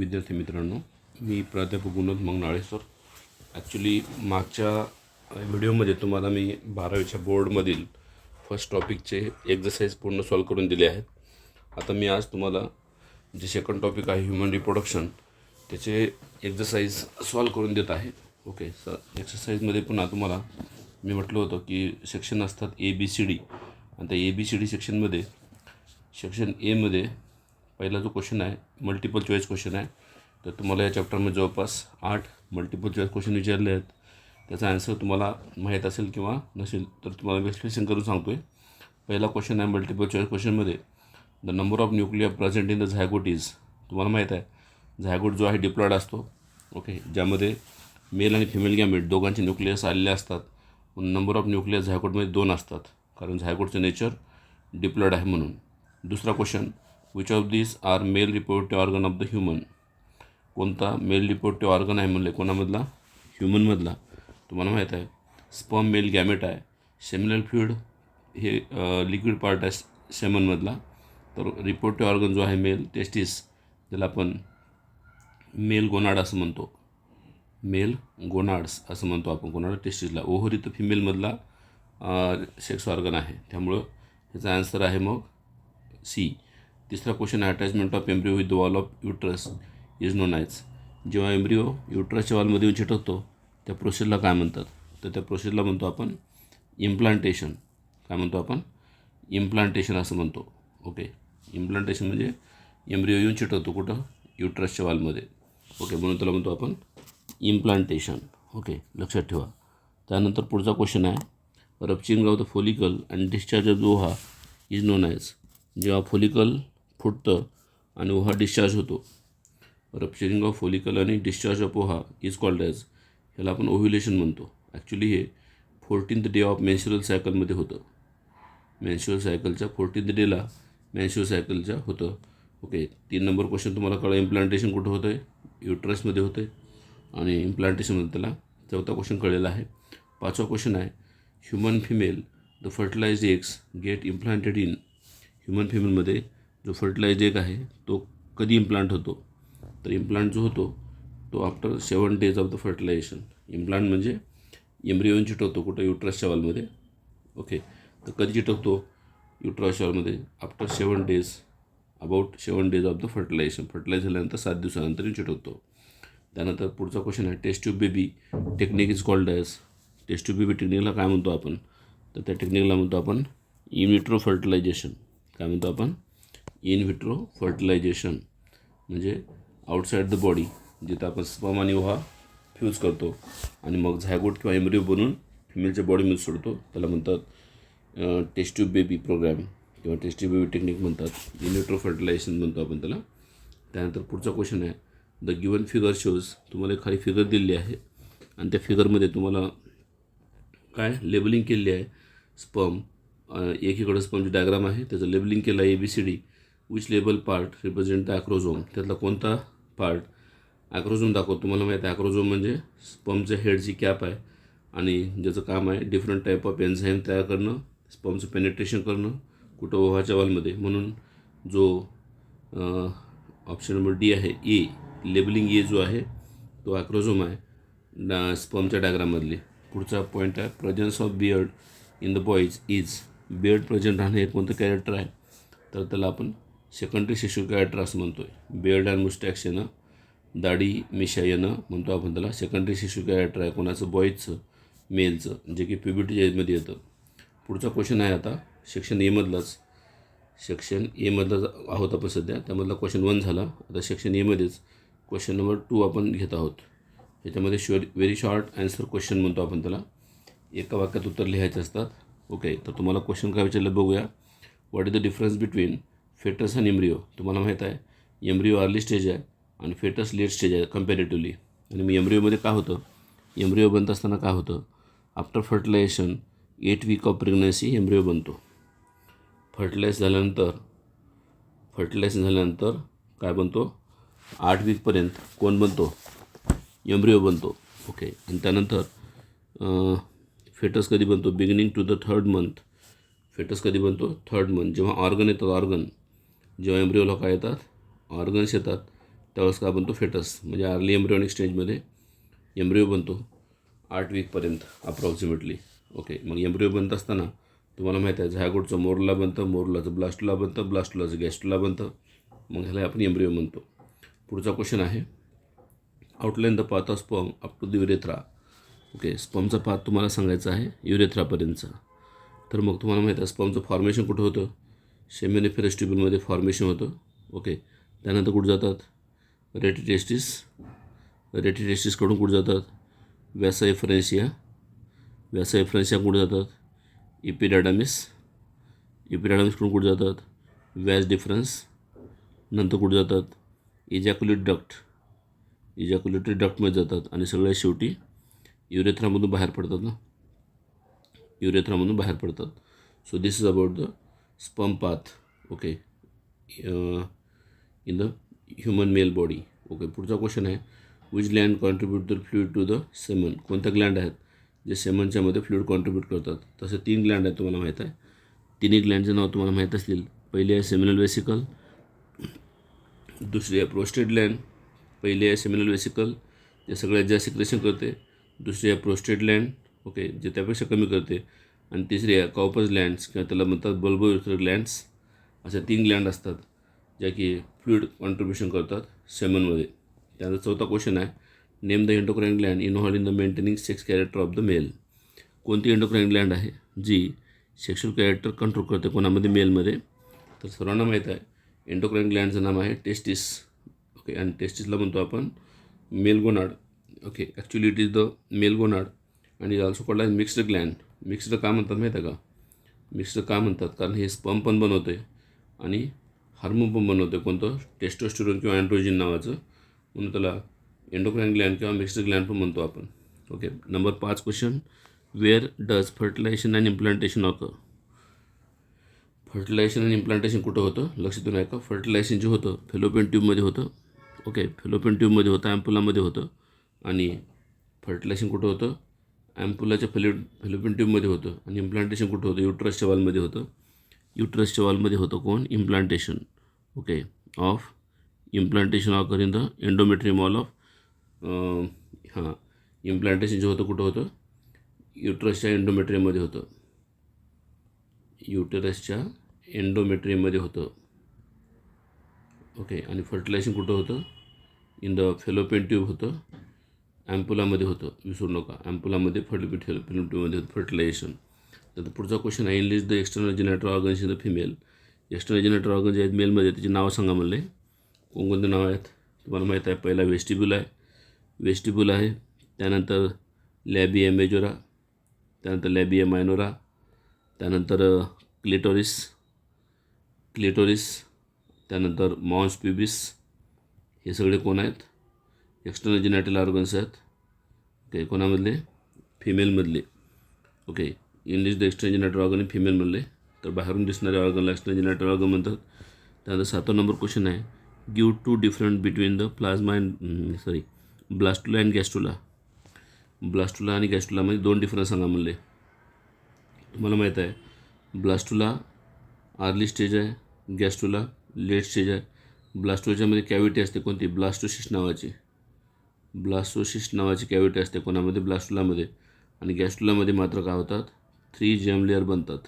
विद्यार्थी मित्रांनो, मी प्राध्यापक विनोद मंगनाळे सर. ॲक्च्युली मागच्या व्हिडिओमध्ये तुम्हाला मी 12वीच्या बोर्डमधील फर्स्ट टॉपिकचे एक्झरसाइज पूर्ण सॉल्व करून दिले आहेत. आता मी आज तुम्हाला जे सेकंड टॉपिक आहे ह्युमन रिप्रोडक्शन त्याचे एक्झरसाइज सॉल्व करून देत आहे. ओके सर, एक्सरसाइजमध्ये पुन्हा तुम्हाला मी म्हटलं होतं की सेक्शन असतात ABCD, आणि त्या ABCD सेक्शनमध्ये सेक्शन एमध्ये पहिला जो क्वेश्चन आहे मल्टिपल चॉईस क्वेश्चन आहे. तर तुम्हाला या चॅप्टरमध्ये जवळपास 8 मल्टिपल चॉईस क्वेश्चन विचारले आहेत. त्याचा आन्सर तुम्हाला माहीत असेल किंवा नसेल तर तुम्हाला विश्लेषण करून सांगतो आहे. पहिला क्वेश्चन आहे मल्टिपल चॉईस क्वेश्चनमध्ये, the number of nuclear present in the zygote is. तुम्हाला माहीत आहे झायगोट जो आहे डिप्लॉइड असतो. ओके, ज्यामध्ये मेल आणि फिमेल गॅमेट दोघांचे न्यूक्लियस आलेले असतात. नंबर ऑफ न्यूक्लियस झायगोटमध्ये 2 असतात, कारण झायगोटचं नेचर डिप्लॉइड आहे म्हणून. दुसरा question, which of this are male reproductive organ of the human. कोणता मेल रिप्रोडक्टिव्ह ऑर्गन आहे म्हणले, कोणामधला, ह्युमनमधला. तुम्हाला माहीत आहे स्पर्म मेल गॅमेट आहे. सेमिनल फ्लुइड हे लिक्विड पार्ट आहे सेमनमधला. तर रिप्रोडक्टिव्ह ऑर्गन जो आहे मेल टेस्टिस, ज्याला आपण मेल गोनाड असं म्हणतो, मेल गोनाड्स असं म्हणतो आपण गोनाड टेस्टिसला. ओव्हरी तर फिमेलमधला सेक्स ऑर्गन आहे, त्यामुळं ह्याचा आन्सर आहे मग सी. तिसरा क्वेश्चन आहे, attachment of embryo with the wall of uterus is known as. जेव्हा एम्ब्रिओ युट्रसच्या वॉलमध्ये येऊन चिटकतो त्या प्रोसेसला काय म्हणतात, तर त्या प्रोसेसला म्हणतो आपण इम्प्लांटेशन. काय म्हणतो आपण, इम्प्लांटेशन असं म्हणतो. ओके, इम्प्लांटेशन म्हणजे एम्ब्रिओ येऊन चिटकतो कुठं, युट्रसच्या वॉलमध्ये. ओके, म्हणून त्याला म्हणतो आपण इम्प्लांटेशन. ओके, लक्षात ठेवा. त्यानंतर पुढचा क्वेश्चन आहे, rupturing of the follicle and discharge of the ova is known as. जेव्हा फोलिकल फुटतं आणि ओव्हा डिस्चार्ज होतो, रप्चरिंग ऑफ फोलिकल आणि discharge of ova is called as. ह्याला आपण ओव्ह्युलेशन म्हणतो. ॲक्च्युली हे 14th डे ऑफ मेन्स्ट्रुअल सायकलमध्ये होतं. मेन्स्ट्रुअल सायकलच्या 14th डेला मेन्स्ट्रुअल सायकलच्या होतं. ओके, 3 नंबर क्वेश्चन तुम्हाला कळलं, इम्प्लांटेशन कुठं होतं आहे, युट्रसमध्ये होतं आहे, आणि इम्प्लांटेशनमध्ये त्याला 4था क्वेश्चन कळलेला आहे. 5वा क्वेश्चन आहे, human female the fertilized eggs get implanted in. Human फिमेलमध्ये जो फर्टिलाइज्ड एग आहे तो कधी इम्प्लांट होतो, तर इम्प्लांट जो होतो तो after 7 days of the fertilization. Implant म्हणजे एम्ब्रिओ येऊन चिटकतो कुठं, युट्रसच्या वॉलमध्ये. ओके, तर कधी चिटकतो युट्रसच्या वॉलमध्ये, after 7 days, about 7 days of the fertilization. Fertilize झाल्यानंतर 7 दिवसानंतर येऊन चिटकतो. त्यानंतर पुढचा क्वेश्चन आहे, test tube baby technique is called as. Test tube baby टेक्निकला काय म्हणतो आपण, तर त्या टेक्निकला म्हणतो आपण इन विट्रो फर्टिलायझेशन. काय म्हणतो आपण, इन विट्रो फर्टिलायझेशन. म्हणजे आउटसाईड द बॉडी, जिथं आपण स्पर्म आणि ओव्हा फ्यूज करतो आणि मग झायगोट किंवा एम्ब्रिओ बनवून फिमेलच्या बॉडीमध्ये सोडतो, त्याला म्हणतात टेस्ट ट्यूब बेबी प्रोग्राम किंवा टेस्ट ट्यूब बेबी टेक्निक म्हणतात. इन विट्रो फर्टिलायझेशन म्हणतो आपण त्याला. त्यानंतर पुढचा क्वेश्चन आहे, द गिवन फिगर शोज. तुम्हाला एक खाली फिगर दिलेली आहे आणि त्या फिगरमध्ये तुम्हाला काय लेबलिंग केलेली आहे, स्पर्म. एकीकडं स्पर्मची डायग्राम आहे, त्याचं लेबलिंग केलं आहे ABCD. Which label part represent the acrosome. त्यातला कोणता पार्ट ॲक्रोझोम दाखवतो. तुम्हाला माहीत आहे ॲक्रोझोम म्हणजे स्पर्मच्या हेडची कॅप आहे आणि ज्याचं काम आहे डिफरंट टाईप ऑफ एन्झाईम तयार करणं, स्पर्मचं पेनिट्रेशन करणं कुठं, ओव्हाच्या वॉलमध्ये. म्हणून जो ऑप्शन नंबर D आहे, ए, लेबलिंग ए जो आहे तो ॲक्रोझोम आहे स्पर्मच्या डायग्राममधली. पुढचा पॉईंट आहे, presence of beard in the boys is. Beard present राहणे हे कोणतं कॅरेक्टर आहे, तर त्याला आपण सेकंडरी सेक्शुअल कॅरेक्टर असं म्हणतो आहे. बियर्ड अँड मुस्टॅक्स येणं, दाढी मिशा येणं म्हणतो आपण त्याला सेकंडरी सेक्शुअल कॅरेक्टर आहे. कोणाचं, बॉईजचं, मेलचं, जे की प्युबर्टी एजमध्ये येतं. पुढचा क्वेश्चन आहे आता सेक्शन एमधलाच. सेक्शन एमधलाच आहोत आपण सध्या, त्यामधला क्वेश्चन 1 झाला. आता सेक्शन एमध्येच क्वेश्चन नंबर 2 आपण घेत आहोत. ह्याच्यामध्ये व्हेरी शॉर्ट आन्सर क्वेश्चन म्हणतो आपण त्याला. एका वाक्यात उत्तर लिहायचे असतात. ओके, तर तुम्हाला क्वेश्चन काय विचारलं बघूया. What is the difference between fetus आणि एम्ब्रिओ. तुम्हाला माहीत आहे एम्ब्रिओ अर्ली स्टेज आहे आणि फेटस लेट स्टेज आहे कम्पॅरेटिव्हली. आणि मी एम्ब्रिओमध्ये काय होतं, एम्ब्रिओ बनत असताना काय होतं, after fertilization 8 week of pregnancy embryo बनतो. फर्टिलायझेशन झाल्यानंतर काय बनतो, 8 weekपर्यंत कोण बनतो, एम्ब्रिओ बनतो. ओके, आणि त्यानंतर फेटस कधी बनतो, beginning to the 3rd month. Fetus कधी बनतो, 3rd month. जेव्हा ऑर्गन येतात, ऑर्गन जेव्हा एम्ब्रिओला काय येतात, ऑर्गन्स येतात, त्यावेळेस काय बनतो फेटस, म्हणजे अर्ली एम्ब्रियोनिक स्टेजमध्ये एम्ब्रियो बनतो 8 वीकपर्यंत अप्रॉक्सिमेटली. ओके, मग एम्ब्रियो बनत असताना तुम्हाला माहीत आहे झायगोटचं मोरला बनतं, मोरलाचं ब्लास्टुला बनतं, ब्लास्टुलाचं गॅस्ट्रुला बनतं, मग ह्याला आपण एम्ब्रियो म्हणतो. पुढचा क्वेश्चन आहे outline the path of sperm up to the urethra. Okay, स्पर्मचा पाथ तुम्हाला सांगायचा आहे युरेथ्रापर्यंतचा. तर मग तुम्हाला माहीत आहे स्पर्मचं फॉर्मेशन कुठं होतं, सेमिनिफेरस ट्युब्यूलमध्ये फॉर्मेशन होतं. ओके, त्यानंतर कुठं जातात रेटिटेस्टिस, रेटिटेस्टिसकडून कुठं जातात व्यासा एफरेन्शिया, व्यासा एफरेन्शिया कुठं जातात इपिडायडॅमिस, इपिडायडॅमिसकडून कुठं जातात व्यास डिफरन्स, नंतर कुठं जातात इजॅक्युलेट डक्ट, इजॅक्युलेटरी डक्टमध्ये जातात आणि सगळ्यात शेवटी युरेथ्रामधून बाहेर पडतात ना, युरेथ्रामधून बाहेर पडतात. So this is about the sperm path. Okay, in the human male body. Okay, पुढचा क्वेश्चन आहे which gland contribute the fluid to the semen. कोणत्या ग्लँड आहेत जे सेमनच्या मध्ये फ्लुइड कॉन्ट्रीब्यूट करतात. तसे 3 ग्लँड आहेत तुम्हाला माहीत आहे. तिन्ही ग्लँडचे नाव तुम्हाला माहीत असतील. पहिली आहे सेमिनल वेसिकल, दुसरी आहे प्रोस्टेट ग्लँड. पहिली आहे सेमिनल वेसिकल जे सगळ्यात जास्त सिक्रेशन करते, दुसरी आहे प्रोस्टेट ग्लँड ओके जे त्यापेक्षा कमी करते, आणि तिसरी आहे कॉपस ग्लँड्स किंवा त्याला म्हणतात बल्बोयुरेथ्रल ग्लँड्स. अशा 3 ग्लँड असतात ज्या की फ्लुइड कॉन्ट्रीब्युशन करतात सेमनमध्ये. त्यानंतर चौथा क्वेश्चन आहे name the endocrine gland involved in the maintaining sex character of the male. कोणती एंडोक्राइन ग्लँड आहे जी सेक्शुअल कॅरेक्टर कंट्रोल करते कोणामध्ये मेलमध्ये. तर सर्वांना माहीत आहे एंडोक्राइन ग्लँडचं नाव आहे टेस्टिस. ओके, आणि टेस्टिसला म्हणतो आपण male gonad. Okay, actually it is the male gonad आणि is also called as mixed gland. Mixed का म्हणतात माहीत आहे का, मिक्स्ड का म्हणतात कारण हे स्पर्म पण बनवते आणि हार्मोन पण बनवते, कोणतं टेस्टोस्टेरोन किंवा अँड्रोजिन नावाचं, म्हणून त्याला एंडोक्राइन ग्लँड किंवा मिक्स्ड ग्लँड पण म्हणतो आपण. Okay, number 5 question where does fertilization and implantation occur. Fertilization आणि इम्प्लांटेशन कुठं होतं लक्ष देऊन ऐका. फर्टिलायझेशन जे होतं फेलोपियन ट्यूबमध्ये होतं. ओके, फेलोपियन ट्यूबमध्ये होतं, ॲम्पुलामध्ये होतं. आणि फर्टिलायझेशन कुठं होतं ॲम्पुलाच्या फेलोपियन ट्यूबमध्ये होतं. आणि इम्प्लांटेशन कुठं होतं युट्रसच्या वॉलमध्ये होतं. युट्रसच्या वॉलमध्ये होतं कोण implantation. Okay, of implantation occur in the endometrium wall of implantation जे होतं कुठं होतं युट्रसच्या एंडोमेट्रियममध्ये होतं, युटेरसच्या एंडोमेट्रियममध्ये होतं. ओके, आणि फर्टिलायझेशन कुठं होतं इन द फेलोपियन ट्यूब होतं, ॲम्पुलामध्ये होतं, विसरू नका ॲम्पुलामध्ये फेलोपियन ट्यूबमध्ये होतं फर्टिलायझेशन. तर पुढचा क्वेश्चन आहे enlist the external genital organs in the female. External genital organ जे आहेत मेलमध्ये त्याची नावं सांगा म्हणले. कोणकोणते नाव आहेत तुम्हाला माहीत आहे. पहिला वेस्टिब्यूल आहे, वेस्टिब्यूल आहे. त्यानंतर लॅबिया मेजोरा, त्यानंतर लॅबिया मायनोरा, त्यानंतर क्लिटोरिस, क्लिटोरिस, त्यानंतर मॉन्स प्युबिस. हे सगळे कोण आहेत एक्सटर्नल जेनेटल ऑर्गन्स आहेत. ओके, कोणामधले फिमेलमधले. Okay, English the external genital organ फिमेलमधले. तर बाहेरून दिसणारे ऑर्गनला एक्सटर्नल जेनेटल ऑर्गन म्हणतात. त्यानंतर 7 नंबर क्वेश्चन आहे give 2 different between the plasma and blastula and gastrula. Blastula आणि गॅस्ट्रुलामध्ये 2 डिफरन्स सांगा म्हणले. तुम्हाला माहीत आहे ब्लास्टुला अर्ली स्टेज आहे, गॅस्ट्रुला लेट स्टेज आहे. ब्लास्टुलाच्यामध्ये कॅव्हिटी असते कोणती ब्लास्टोसिस्ट नावाची, ब्लास्टोसिस्ट नावाची कॅव्हिटी असते कोणामध्ये ब्लास्टुलामध्ये. आणि गॅस्ट्रुलामध्ये मात्र काय होतात 3 जेम लेअर बनतात.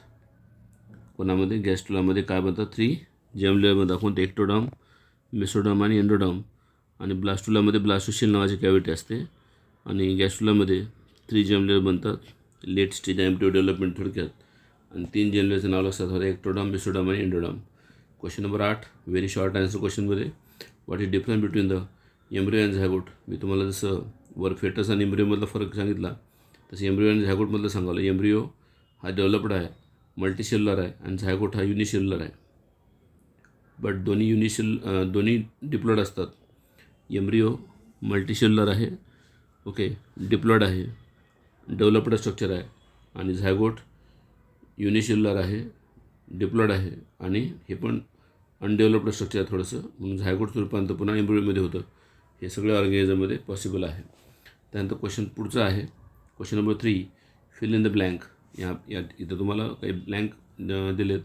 कोणामध्ये गॅस्ट्रुलामध्ये काय बनतात 3 जेम लेअर बनतात. कोणते एक्टोडर्म, मेसोडर्म आणि एंडोडर्म. आणि ब्लास्टुलामध्ये ब्लास्टोसिल नावाची कॅव्हिटी असते आणि गॅस्ट्रुलामध्ये 3 जेम लेअर बनतात. लेट स्टेज एम्ब्रियो डेव्हलपमेंट थोडक्यात. आणि 3 जेम लेअरचं नाव लक्षात ठेवा एक्टोडर्म, मेसोडर्म आणि endoderm. Question number 8 very short answer क्वेश्चनमध्ये what is difference between the embryo and zygote. मी तुम्हाला जसं वर फेटस आणि एम्ब्रियोमधला फरक सांगितला तसं एम्ब्रियो आणि झायगोटमधलं सांगावलं. एम्ब्रियो हा डेव्हलप्ड आहे, मल्टीसेल्युलर आहे, आणि झायगोट हा युनिसेल्युलर आहे. बट दोन्ही डिप्लॉइड असतात. एम्ब्रियो मल्टीसेल्युलर आहे, ओके डिप्लॉइड आहे, डेव्हलप्ड स्ट्रक्चर आहे. आणि झायगोट युनिसेल्युलर आहे, डिप्लॉइड आहे, आणि हे पण अनडेव्हलप्ड स्ट्रक्चर आहे थोडंसं, म्हणून झायगोटचं रूपांतर पुन्हा एम्ब्रियोमध्ये होतं. हे सगळ्या ऑर्गॅनिझममध्ये पॉसिबल आहे. त्यानंतर क्वेश्चन पुढचा आहे question number 3 fill in the blank. इथं तुम्हाला काही ब्लँक दिलेत,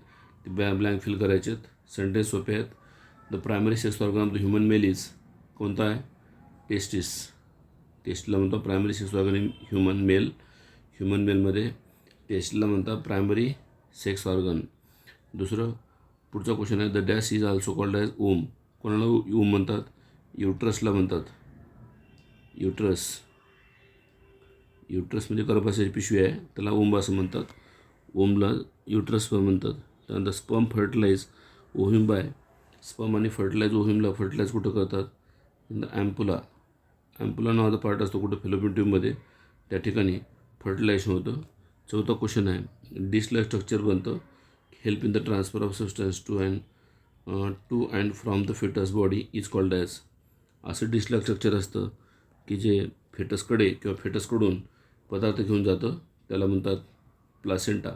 ते ब्लँक फिल करायचे आहेत. सेंटेन्स सोपे आहेत. The primary sex organ of the human male is कोणता आहे? टेस्टिस. टेस्टला म्हणतो primary sex organ human male. Human मेलमध्ये टेस्टला म्हणतात प्रायमरी सेक्स ऑर्गन. दुसरं पुढचा क्वेश्चन आहे, the dash is also called as womb. कोणाला ओम म्हणतात? युट्रसला म्हणतात. युट्रस. युट्रस म्हणजे गर्भाशयाची पिशवी आहे, त्याला ओंब असं म्हणतात. ओमला युट्रस म्हणतात. त्यानंतर sperm fertilize ovum by. Sperm आणि फर्टिलाइज ओव्ह्यूमला फर्टिलाइज कुठं करतात? ॲम्पुला. ॲम्पुला नावाचा पार्ट असतो कुठं? फेलोपियन ट्यूबमध्ये. त्या ठिकाणी फर्टिलायझेशन होतं. चौथा क्वेश्चन आहे, डिशला स्ट्रक्चर बनतं help in the transfer of substance to and from the fetus body is called as. असं डिशला स्ट्रक्चर असतं की जे फेटसकडे किंवा फेटसकडून पदार्थ घेऊन जातं, त्याला म्हणतात प्लासेंटा.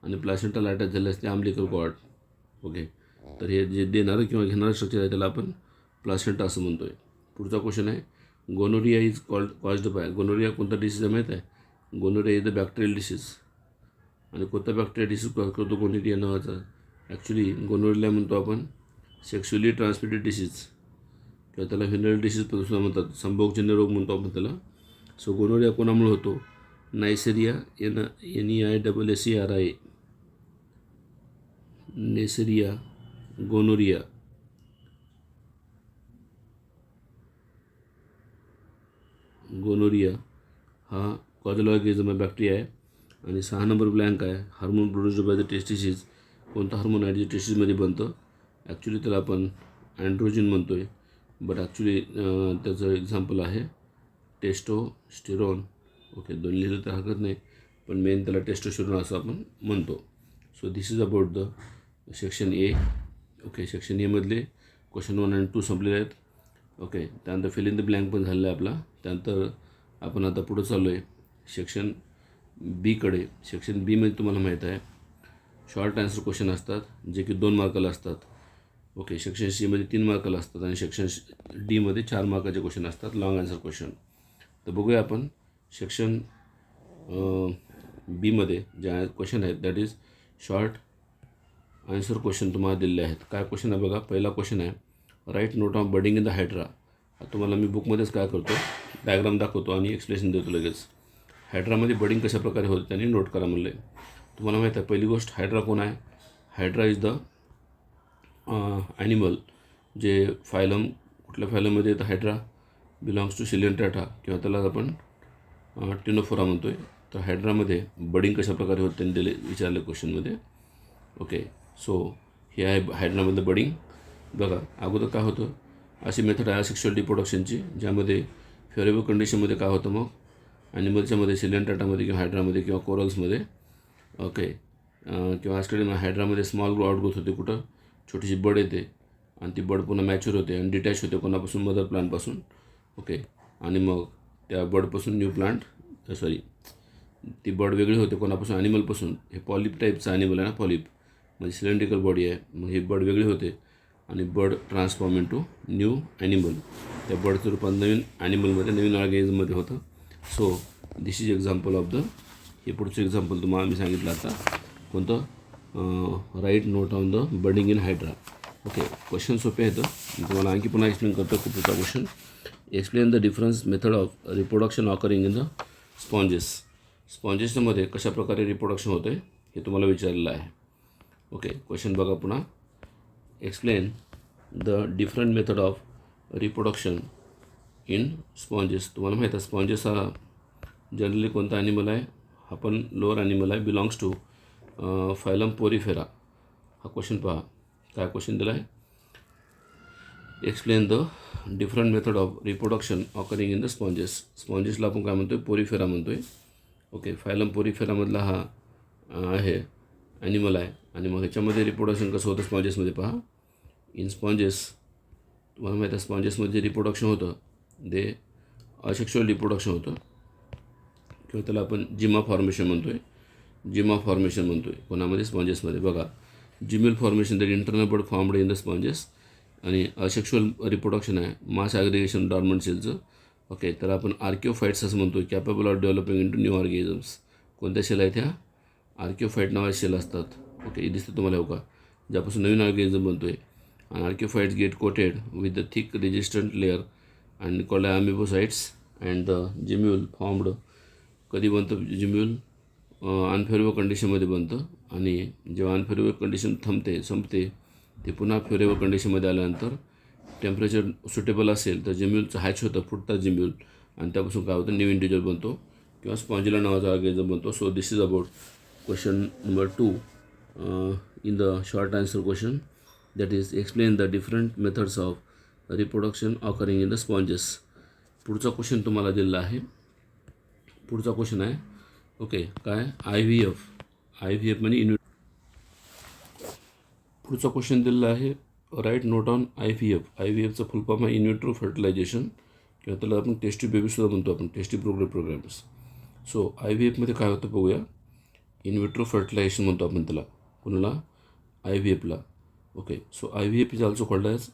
आणि प्लासेंटाला अटॅच झाल्यास ते अम्बिलिकल कॉर्ड. ओके, तर हे जे देणारं किंवा घेणारं स्ट्रक्चर आहे त्याला आपण प्लासेंटा असं म्हणतो आहे. पुढचा क्वेश्चन आहे, gonorrhoea is caused by. Gonorrhoea कोणता डिसीज आहे माहीत आहे? Gonorrhoea is the bacterial disease. आणि कोणता बॅक्टेरिया डिसीज कॉज करतो गोनोरिया नावाचा? ॲक्च्युली गोनोरिया म्हणतो आपण सेक्शुअली ट्रान्समिटेड डिसीज किंवा त्याला व्हेनरल डिसीज सुद्धा म्हणतात. संभोगजन्य रोग म्हणतो आपण त्याला. सो गोनोरिया कोणामुळे होतो? Neisseria. NISERIA. Neisseria gonorrhoea. Gonorrhoea हा कॉजल ऑर्गॅनिझम बॅक्टेरिया आहे. आणि 6 नंबर ब्लँक आहे, hormone produced by the testis. कोणता हार्मोन आहे जे टेस्टिसमध्ये बनतं? ॲक्च्युली त्याला आपण अँड्रोजिन म्हणतो आहे, बट ॲक्च्युली त्याचं एक्झाम्पल आहे टेस्टोस्टेरॉन. ओके, दोन लिहिलं तर हरकत नाही, पण मेन त्याला टेस्टोस्टेरॉन असं आपण म्हणतो. So this is about the section A. Okay, section एमधले क्वेश्चन 1 आणि 2 संपलेले आहेत. ओके, त्यानंतर फिल इन द ब्लँक पण झालेला आहे आपला. त्यानंतर आपण आता पुढं चाललो आहे सेक्शन बीकडे. सेक्शन बीमध्ये तुम्हाला माहीत आहे शॉर्ट आन्सर क्वेश्चन असतात जे की 2 मार्काला असतात. ओके, सेक्शन सीमध्ये 3 मार्काला असतात आणि सेक्शन डीमध्ये 4 मार्काचे क्वेश्चन असतात, लॉंग आन्सर क्वेश्चन. तर बघूया आपण सेक्शन बीमध्ये ज्या क्वेश्चन आहेत that is short answer question तुम्हाला दिलेले आहेत. काय क्वेश्चन आहे बघा. पहिला क्वेश्चन आहे, write note of budding in the hydra. तुम्हाला मी बुकमध्येच काय करतो, डायग्राम दाखवतो आणि एक्सप्लेनेशन देतो लगेच. हायड्रामध्ये बडिंग कशा प्रकारे होते त्यांनी नोट करा म्हणले. तुम्हाला माहीत आहे पहिली गोष्ट, हायड्रा कोण आहे? हायड्रा इज द ॲनिमल जे फायलम, कुठल्या फायलममध्ये येतं? हायड्रा बिलॉंग्स टू सिलेंट्राटा किंवा त्याला आपण टिनोफोरा म्हणतो आहे. तर हायड्रामध्ये बडिंग कशा प्रकारे होते त्यांनी दिले विचारले क्वेश्चनमध्ये. ओके, सो हे आहे हायड्रामधलं बडिंग. बघा अगोदर काय होतं, अशी मेथड आहे सेक्शुअल रिप्रोडक्शनची ज्यामध्ये फेवरेबल कंडिशनमध्ये काय होतं मग ॲनिमलच्यामध्ये, सिलेंट्राटामध्ये किंवा हायड्रामध्ये किंवा कोरल्समध्ये. ओके, किंवा आजकडे हायड्रामध्ये स्मॉल आउटग्रोथ होते, कुठं छोटीशी बड येते आणि ती बड पुन्हा मॅच्युअर होते आणि डिटॅच होते कोणापासून? मदर प्लांटपासून. ओके, आणि मग त्या बडपासून न्यू प्लांट, ती बड वेगळी होते कोणापासून? ॲनिमलपासून. हे पॉलिप टाईपचं ॲनिमल आहे ना, पॉलिप म्हणजे सिलेंड्रिकल बॉडी आहे. मग ही बड वेगळी होते आणि bud transform into new animal. त्या बडचं रूपांतर नवीन ॲनिमलमध्ये, नवीन ऑर्गॅनिझममध्ये होतं. So this is example of the, हे पुढचं एक्झाम्पल तुम्हाला मी सांगितलं आता कोणतं, write note on the budding in hydra. Okay, question सोपे आहेत. मी तुम्हाला आणखी पुन्हा एक्सप्लेन करतो. पुढचा question, explain the difference method of reproduction occurring in the sponges. स्पॉन्जेसमध्ये कशा प्रकारे रिप्रोडक्शन होते हे तुम्हाला विचारलेलं आहे. ओके, क्वेश्चन बघा पुन्हा. Explain the different method of reproduction in sponges. तुम्हाला माहीत आहे स्पॉन्जेस हा जनरली कोणता ॲनिमल आहे? हा पण लोअर ॲनिमल आहे, बिलॉंग्स टू फायलम पोरीफेरा. हा क्वेश्चन पहा, काय क्वेश्चन दिला आहे. Explain the different method of reproduction occurring in the sponges. स्पॉन्जेसला आपण काय म्हणतो आहे? पोरीफेरा म्हणतो आहे. ओके, फायलम पोरीफेरामधला हा आहे ॲनिमल आहे. आणि मग ह्याच्यामध्ये रिप्रोडक्शन कसं होतं स्पॉन्जेसमध्ये पहा. इन स्पॉन्जेस तुम्हाला माहीत आहे स्पॉन्जेसमध्ये जे रिप्रोडक्शन होतं ते असेक्शुअल रिप्रोडक्शन होतं किंवा त्याला आपण जिमा फॉर्मेशन म्हणतो आहे. जिमा फॉर्मेशन म्हणतो आहे कोणामध्ये? स्पॉन्जेसमध्ये. बघा, Gmail formation that internal bird formed in the sponges. आणि असेक्शुअल रिप्रोडक्शन आहे मास ॲग्रिगेशन डॉर्मंट सेलचं. ओके, तर आपण आर्किओफाईट्स असं म्हणतो, capable of developing into new organisms. कोणत्या सेल आहेत ह्या? आर्किओफाईट नावाचे सेल असतात. ओके, हे दिसतं तुम्हाला हो का, ज्यापासून नवीन ऑर्गॅनिझम बनतो आहे. आणि archaeophytes get coated with the thick resistant layer and called amoebocytes and the gemmule formed. कधी बनतं जिम्यूल? अनफेवरेबल कंडिशनमध्ये बनतं, आणि जेव्हा अनफेवरेबल कंडिशन संपते ते पुन्हा फेवरेबल कंडिशनमध्ये आल्यानंतर टेम्परेचर सुटेबल असेल तर जिम्यूलचं हॅच होतं, फुटतात जिम्यूल, आणि त्यापासून काय होतं, न्यू इंडिव्हिज्युअल बनतो किंवा स्पॉन्जिला नावाचा ऑर्गॅनिझम बनतो. So this is about question number 2 in the short answer question, that is explain the different methods of reproduction occurring in the sponges. पुढचा क्वेश्चन तुम्हाला दिलेला आहे. पुढचा क्वेश्चन आहे ओके काय IVF. IVF म्हणजे पुढचा क्वेश्चन दिलेला आहे, राईट नोट ऑन IVF. IVFचं फुल फॉर्म आहे इनविट्रो फर्टिलायझेशन, किंवा त्याला आपण टेस्टी बेबीसुद्धा म्हणतो, आपण टेस्टी प्रोग्राम्स. सो IVFमध्ये काय होतं बघूया. इनविट्रो फर्टिलायझेशन म्हणतो आपण त्याला, कोणाला? IVFला. Okay, so IVF is also called as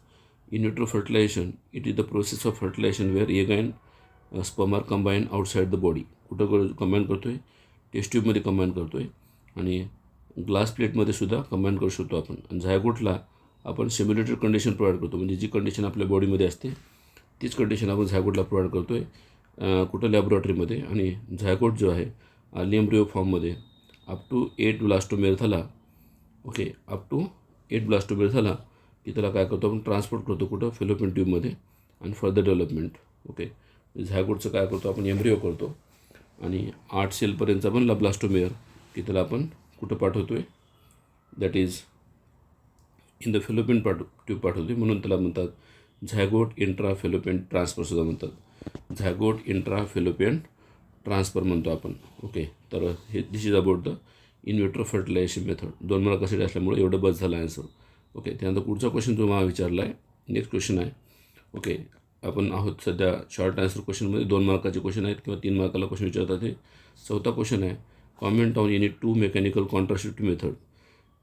in vitro fertilization. It is the process of fertilization where egg and sperm are combine outside the body. कुठं कंबाईन करतो आहे? टेस्ट ट्यूबमध्ये कंबाईन करतो आहे, आणि ग्लास प्लेटमध्ये सुद्धा कंबाईन करू शकतो आपण. आणि झायगोटला आपण सिम्युलेटेड कंडिशन प्रोव्हाइड करतो, म्हणजे जी कंडिशन आपल्या बॉडीमध्ये असते तीच कंडिशन आपण झायगोटला प्रोव्हाइड करतो आहे. कुठं? लॅबोरेटरीमध्ये. आणि झायगोट जो आहे अर्ली एम्ब्रियो फॉर्ममध्ये अप टू 8 ब्लास्टोमेर झाला. ओके, अप टू 8 ब्लास्टोमेर झाला की त्याला काय करतो आपण? ट्रान्सपोर्ट करतो कुठं? फेलोपियन ट्यूबमध्ये, आणि फर्दर डेव्हलपमेंट. ओके, झायगोटचं काय करतो आपण? एम्ब्रियो करतो, आणि 8 सेलपर्यंतचा बनला ब्लास्टोमेअर की त्याला आपण कुठं पाठवतो आहे? That is in the fallopian tube पाठवतो आहे, म्हणून त्याला म्हणतात झायगोट इंट्रा फेलोपियन ट्रान्सफरसुद्धा म्हणतात. झायगोट इंट्रा फेलोपियन ट्रान्सफर म्हणतो आपण. ओके, तर हे this is about the in vitro fertilization method. 2 मार्कासाठी असल्यामुळे एवढं बस झालं आन्सर. ओके, त्यानंतर पुढचा क्वेश्चन तुम्हाला विचारला आहे. नेक्स्ट क्वेश्चन आहे. ओके, आपण आहोत सध्या शॉर्ट आन्सर क्वेश्चनमध्ये. 2 मार्काचे क्वेश्चन आहेत किंवा 3 मार्काला क्वेश्चन विचारतात. हे चौथा क्वेश्चन आहे, comment on any 2 mechanical contraceptive method.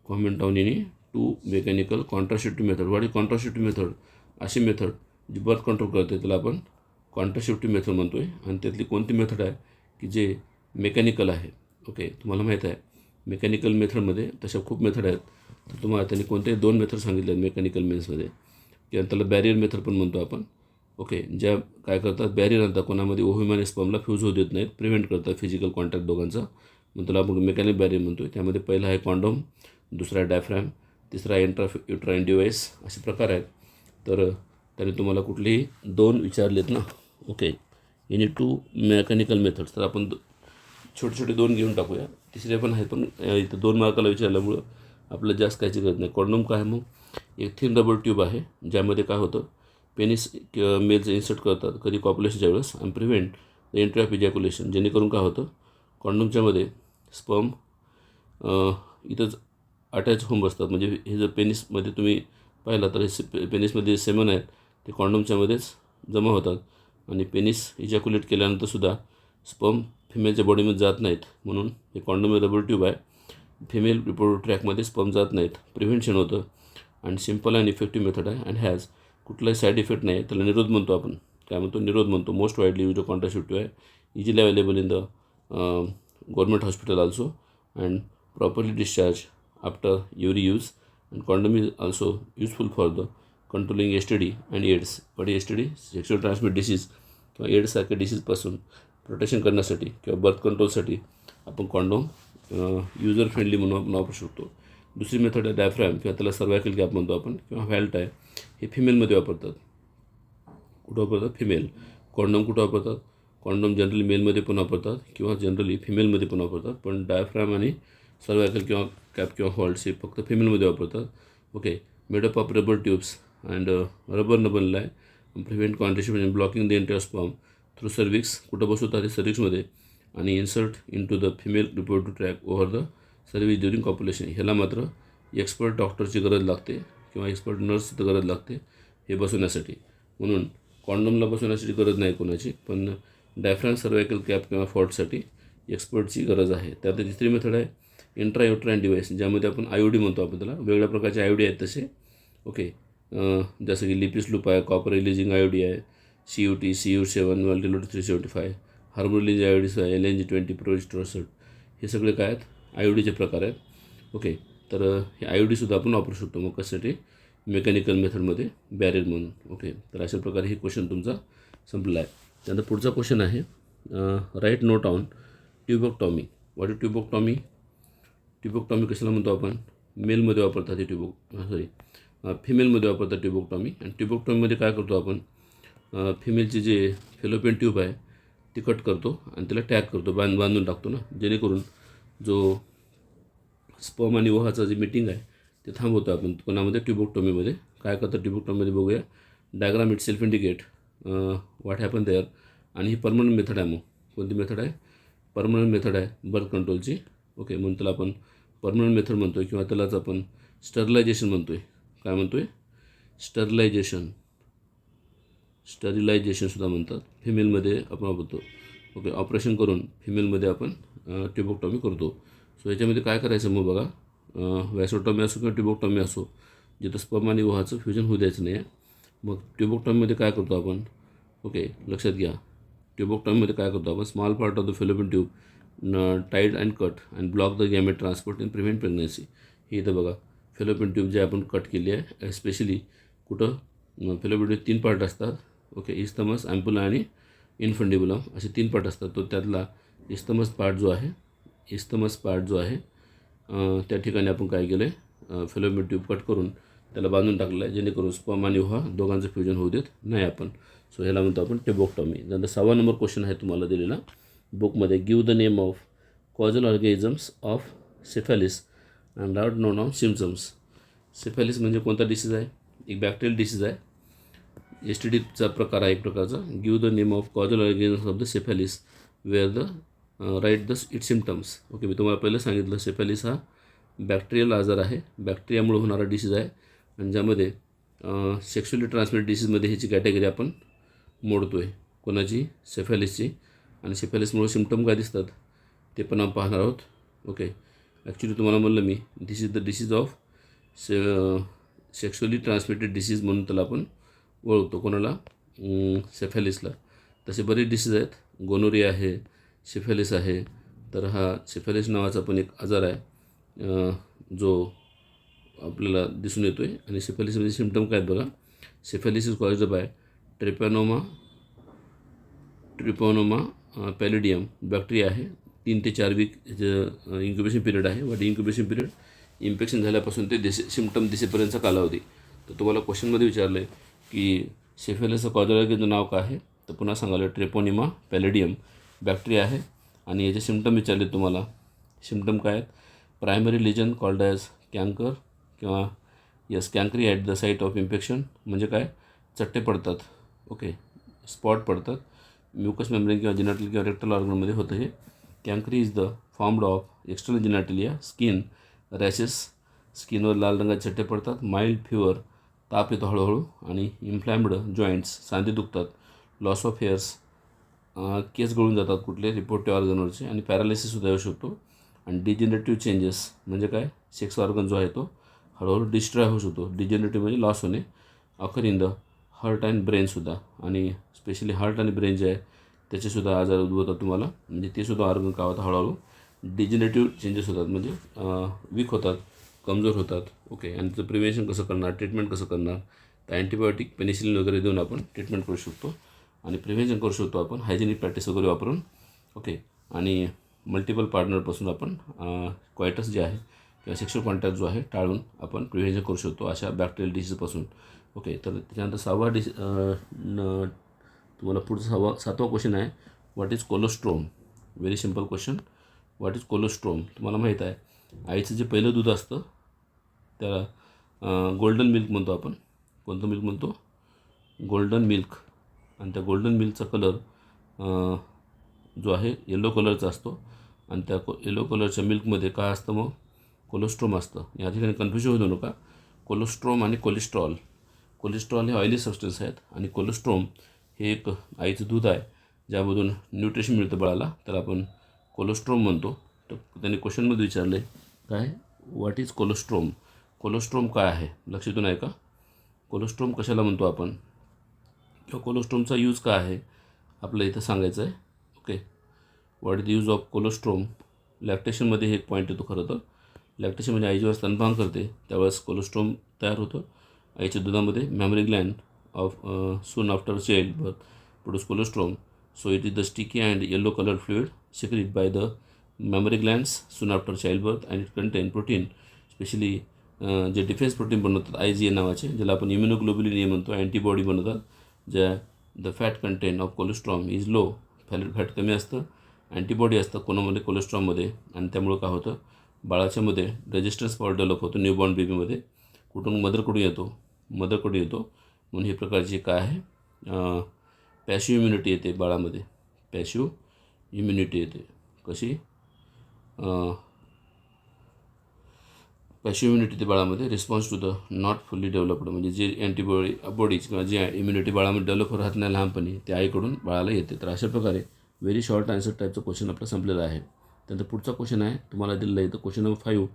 Comment on any 2 mechanical contraceptive method. What is contraceptive method? अशी मेथड जी बर्थ कंट्रोल करते त्याला आपण कॉन्ट्रासेप्टिव्ह मेथड म्हणतो आहे. आणि त्यातली कोणती मेथड आहे की जे मेकॅनिकल आहे? ओके, तुम्हाला माहीत आहे मेकॅनिकल मेथडमध्ये तशा खूप मेथड आहेत. तर तुम्हाला त्यांनी कोणतेही 2 मेथड सांगितले आहेत मेकॅनिकल मीन्समध्ये, किंवा त्याला बॅरियर मेथड पण म्हणतो आपण. ओके, ज्या काय करतात, बॅरियर आणतात, कोणामध्ये ओव्हम आणि स्पर्मला फ्यूज होऊ देत नाहीत, प्रिव्हेंट करतात फिजिकल कॉन्टॅक्ट दोघांचा, मग त्याला आपण मेकॅनिक बॅरियर म्हणतो आहे. त्यामध्ये पहिला आहे कॉन्डोम, दुसरा आहे डायफ्रॅम, तिसरा आहे युट्राईन डिव्हाइस. असे प्रकार आहेत. तर त्याने तुम्हाला कुठलेही 2 विचारलेत ना. Okay, any 2 mechanical methods. तर आपण छोटे छोटे 2 घेऊन टाकूया. तिसरे पण आहेत, पण इथं 2 मार्काला विचारल्यामुळं आपल्याला जास्त कायची गरज नाही. कॉन्डोम काय आहे? मग एक थिन रबर ट्यूब आहे, ज्यामध्ये काय होतं, पेनिस मेलचं इन्सर्ट करतात कधी कॉप्युलेशनच्या वेळेस, आणि prevent the entry of ejaculation. जेणेकरून काय होतं, कॉन्डोमच्यामध्ये स्पर्म इथंच अटॅच होऊन बसतात. म्हणजे हे जर पेनिसमध्ये तुम्ही पाहिलं तर हे पेनिसमध्ये सेमन आहेत ते कॉन्डोमच्यामध्येच जमा होतात, आणि पेनिस इजॅक्युलेट केल्यानंतरसुद्धा स्पर्म फिमेलच्या बॉडीमध्ये जात नाहीत. म्हणून हे कॉन्डोम रबर ट्यूब आहे. फिमेल रिप्रोडक्टिव्ह ट्रॅकमध्ये स्पर्म जात नाहीत, प्रिव्हेंशन होतं, आणि सिम्पल अँड इफेक्टिव्ह मेथड आहे. अँड हॅज कुठलाही साईड इफेक्ट नाही. त्याला निरोध म्हणतो आपण. काय म्हणतो? निरोध म्हणतो. मोस्ट वाईडली यूज कॉन्ट्रासेप्टिव्ह आहे. Easily available in the government hospital also, and properly discharge after every use. And condom is also useful for the controlling STD and AIDS. But STD sexual transmit disease किंवा एड्ससारख्या डिसीजपासून protection करण्यासाठी किंवा birth कंट्रोलसाठी आपण condom user friendly म्हणून आपण वापरू शकतो. दुसरी method आहे डायफ्रॅम, किंवा त्याला सर्वायकल गॅप म्हणतो आपण, किंवा व्हॅल्ट आहे. हे फिमेलमध्ये वापरतात. कुठं वापरतात? फिमेल. कॉन्डोम कुठं वापरतात? कॉन्डोम जनरली मेलमध्ये पण वापरतात किंवा जनरली फिमेलमध्ये पण वापरतात, पण डायफ्रॅम आणि सर्वायकल किंवा कॅप किंवा हॉल्ट्स हे फक्त फिमेलमध्ये वापरतात. Okay, made up of rubber tubes and रबरनं बनला आहे. Prevent contraception blocking the entry of sperm through cervix. कुठं बसवतात? हे सर्विक्समध्ये, आणि insert into the female reproductive tract over the cervix during copulation. ह्याला मात्र एक्सपर्ट डॉक्टरची गरज लागते किंवा एक्सपर्ट नर्सची गरज लागते हे बसवण्यासाठी. म्हणून कॉन्डोमला बसवण्यासाठी गरज नाही कोणाची, पण डायफ्रॅम सर्वायकल कॅप किंवा फॉल्टसाठी एक्सपर्टची गरज आहे. त्यात तिसरी मेथड आहे इंट्रायुट्राईन डिव्हाइस, ज्यामध्ये आपण IUD म्हणतो आपण त्याला. वेगळ्या प्रकारचे IUD आहेत तसे. ओके, जसं की लिपिस लूप आहे, कॉपर रिलीजिंग IUD आहे, CUT, CU7, Multiload 375, hormone release IUDs आहे, LNG20, प्रोजेस्टेरोन. हे सगळे काय आहेत? IUDचे प्रकार आहेत. ओके, तर हे IUDसुद्धा आपण वापरू शकतो. मग कशासाठी? मेकॅनिकल मेथडमध्ये बॅरियर म्हणून. ओके, तर अशा प्रकारे हे क्वेश्चन तुमचा संपला आहे. त्यानंतर पुढचा क्वेश्चन आहे write note on tubectomy. What is tubectomy? Tubectomy कशाला म्हणतो आपण? मेलमध्ये वापरतात हे फिमेलमध्ये वापरतात ट्युबोक्टॉमी. आणि ट्युबोक्टॉमीमध्ये काय करतो आपण? फिमेलची जे फेलोपियन ट्यूब आहे ती कट करतो आणि त्याला टॅग करतो, बांधून टाकतो ना, जेणेकरून जो स्पर्म आणि ओहाचं जे मीटिंग आहे ते थांबवतो आपण. कोणामध्ये? ट्युबोक्टॉमीमध्ये. काय करतं ट्युबोक्टॉमीमध्ये बघूया. Diagram itself indicate what happen there. आणि ही परमनंट मेथड आहे. मग कोणती मेथड आहे? परमनंट मेथड आहे बर्थ कंट्रोलची. ओके, म्हणून त्याला आपण परमनंट मेथड म्हणतो आहे, किंवा त्यालाच आपण स्टरलायझेशन म्हणतो आहे. काय म्हणतो आहे? स्टरिलायझेशनसुद्धा म्हणतात. फिमेलमध्ये आपण वापरतो. ओके, ऑपरेशन करून फिमेलमध्ये आपण ट्युबोक्टॉमी करतो. सो याच्यामध्ये काय करायचं मग बघा, वॅसोटॉमी असो किंवा ट्युबोक्टॉमी असो, जिथं स्पर्म आणि ओहाचं फ्युजन होऊ द्यायचं नाही आहे. मग ट्युबोक्टॉमीमध्ये काय करतो आपण? ओके, लक्षात घ्या. ट्युबोक्टॉमीमध्ये काय करतो आपण? Small part of the fallopian tube tied and cut and block the gamete transport in prevent pregnancy. हे इथं बघा, फेलोपियन ट्यूब जे आपण कट केली आहे, स्पेशली कुठं? फेलोपियन ट्यूब 3 पार्ट असतात. ओके, इस्थमस, ॲम्पुला आणि इन्फंडिबुलम असे 3 पार्ट असतात. तो त्यातला इस्थमस पार्ट जो आहे त्या ठिकाणी आपण काय केलं आहे? फेलोपियन ट्यूब कट करून त्याला बांधून टाकलं आहे, जेणेकरून स्पर्म आणि ओहा दोघांचं फ्युजन होऊ देत नाही आपण. सो ह्याला म्हणतो आपण ट्युबोक्टॉमी. नंतर 6वा नंबर क्वेश्चन आहे तुम्हाला दिलेला बुकमध्ये. Give the name of causal organisms of syphilis and are known of symptoms. Syphilis म्हणजे कोणता डिसीज आहे? एक बॅक्टेरियल डिसीज आहे. STDचा प्रकार आहे एक प्रकारचा. Give the name of causal organisms of the syphilis where the write the its symptoms. Okay, मी तुम्हाला पहिलं सांगितलं सिफॅलिस हा बॅक्टेरियल आजार आहे, बॅक्टेरियामुळे होणारा डिसीज आहे. आणि ज्यामध्ये सेक्शुअली ट्रान्समिटेड डिसीजमध्ये ह्याची कॅटेगरी आपण मोडतो आहे. कोणाची? सिफॅलिसची. आणि सिफॅलिसमुळे सिम्पटम काय दिसतात ते पण आपण पाहणार आहोत. ओके, ॲक्च्युली तुम्हाला म्हणलं मी, this is the disease of sexually transmitted disease म्हणून त्याला आपण ओळखतो. कोणाला? सिफॅलिसला. तसे बरेच डिसीज आहेत. गोनोरिया आहे, सिफॅलिस आहे. तर हा सिफॅलिस नावाचा पण एक आजार आहे जो आपल्याला दिसून येतो आहे. आणि सिफॅलिसमध्ये सिम्पटम काय आहेत बघा. सिफॅलिस इज कॉज्ड बाय ट्रिपॅनोमा पॅलिडियम बॅक्टेरिया आहे. 3 ते 4 वीक इन्क्युबेशन पिरियड आहे. वाट इन्क्युबेशन पिरियड? इन्फेक्शन झाल्यापासून ते सिम्पटम दिसेपर्यंतचा कालावधी. तर तुम्हाला क्वेश्चनमध्ये विचारलं आहे की सिफॅलिसचं कॉजल नाव काय आहे? तर पुन्हा सांगायला ट्रेपोनिमा पॅलिडियम बॅक्टेरिया आहे. आणि याचे सिम्पटम विचारले तुम्हाला. सिम्पटम काय आहेत? Primary lesion called as canker किंवा chancre at the site of infection. म्हणजे काय? चट्टे पडतात. ओके, स्पॉट पडतात. म्युकस मेम्ब्रेन किंवा जिनाटल किंवा रेक्टल ऑर्गनमध्ये होतं हे. Canker is the formed of external genitalia, skin rashes, स्किनवर लाल रंगाचे चट्टे पडतात. माइल्ड फिवर, ताप येतो हळूहळू. आणि इन्फ्लॅम्ड जॉईंट्स, सांधे दुखतात. लॉस ऑफ हेअर्स, केस गळून जातात कुठले? रिपोर्टिव्ह ऑर्गनवरचे. आणि पॅरालिसिससुद्धा येऊ शकतो. आणि डिजेनरेटिव्ह चेंजेस म्हणजे काय? सेक्स ऑर्गन जो आहे तो हळूहळू डिस्ट्रॉय होऊ शकतो. डिजेनरेटिव्ह म्हणजे लॉस होणे. अखर इन द हार्ट अँड ब्रेनसुद्धा. आणि स्पेशली हार्ट आणि ब्रेन जे आहे त्याचेसुद्धा आजार उद्भवतात तुम्हाला. म्हणजे ते सुद्धा ऑर्गन काय होतात? हळूहळू डिजेनरेटिव्ह चेंजेस होतात. म्हणजे वीक होतात, कमजोर होतात. ओके, आणि त्याचं प्रिव्हेन्शन कसं करणार? ट्रीटमेंट कसं करणार? तर अँटीबायोटिक, पेनिसिलिन वगैरे देऊन आपण ट्रीटमेंट करू शकतो. आणि प्रिव्हेन्शन करू शकतो आपण हायजेनिक प्रॅक्टिस वगैरे वापरून. ओके, आणि मल्टिपल पार्टनरपासून आपण क्वायटस जे आहे किंवा सेक्शुअल कॉन्टॅक्ट जो आहे टाळून आपण प्रिव्हेन्शन करू शकतो अशा बॅक्टेरियल डिसीजपासून. ओके, तर त्याच्यानंतर 6वा तुम्हाला पुढचा 7वा क्वेश्चन आहे. What is colostrum? Very simple question. What is colostrum? तुम्हाला माहीत आहे, आईचं जे पहिलं दूध असतं त्याला गोल्डन मिल्क म्हणतो आपण. कोणतं मिल्क म्हणतो? Golden milk. आणि त्या गोल्डन मिल्कचा कलर जो आहे येलो कलरचा असतो. आणि त्या येलो कलरच्या मिल्कमध्ये काय असतं मग? कोलेस्ट्रॉम असतं. या ठिकाणी कन्फ्युजन होऊ नका. कोलेस्ट्रॉम आणि कोलेस्ट्रॉल. कोलेस्ट्रॉल हे ऑइली सबस्टन्स आहेत आणि कोलेस्ट्रॉम हे एक आईचं दूध आहे ज्यामधून न्यूट्रिशन मिळतं बाळाला. त्याला आपण कोलेस्ट्रॉम म्हणतो. तर त्यांनी क्वेश्चनमध्ये विचारले काय? What is colostrum? कोलेस्ट्रॉम काय आहे? लक्ष देऊन ऐका. कोलेस्ट्रॉम कशाला म्हणतो आपण किंवा कोलेस्ट्रॉमचा यूज काय आहे आपल्याला इथं सांगायचं आहे. Okay, what is the use of colostrum? लॅक्टेशनमध्ये हे एक पॉईंट येतो खरं तर. लॅक्टेशन म्हणजे आई जेव्हा स्तनपान करते त्यावेळेस कोलेस्ट्रॉम तयार होतं आईच्या दुधामध्ये. Memory Gland of soon after child birth produce colostrum. So it is the sticky and yellow colored fluid secreted by the mammary glands soon after childbirth, and it contain protein, specially जे defence protein बनवतात IgA नावाचे, ज्याला आपण immunoglobulin ए म्हणतो, antibody बनवतात, ज्या the fat content of colostrum is low, fat कमी असतं, अँटीबॉडी असतं कोणामध्ये कोलेस्ट्रॉममध्ये, आणि त्यामुळं काय होतं बाळाच्यामध्ये रेजिस्टन्स पॉवर डेव्हलप होतो न्यूबॉर्न बेबीमध्ये. कुठून मदरकडून येतो, म्हणून ही प्रकारची काय आहे पॅशिव्ह इम्युनिटी येते बाळामध्ये. पॅशिव्ह इम्युनिटी येते. कशी पॅशिव्ह इम्युनिटी ते बाळामध्ये response to the not fully developed, म्हणजे जे बॉडीज किंवा जी इम्युनिटी बाळामध्ये डेव्हलप राहत नाही लहानपणी, ते आईकडून बाळाला येते. तर अशा प्रकारे व्हेरी शॉर्ट आन्सर टाईपचं क्वेश्चन आपलं संपलेलं आहे. त्यानंतर पुढचा क्वेश्चन आहे तुम्हाला दिलेला आहे, तर question number 5,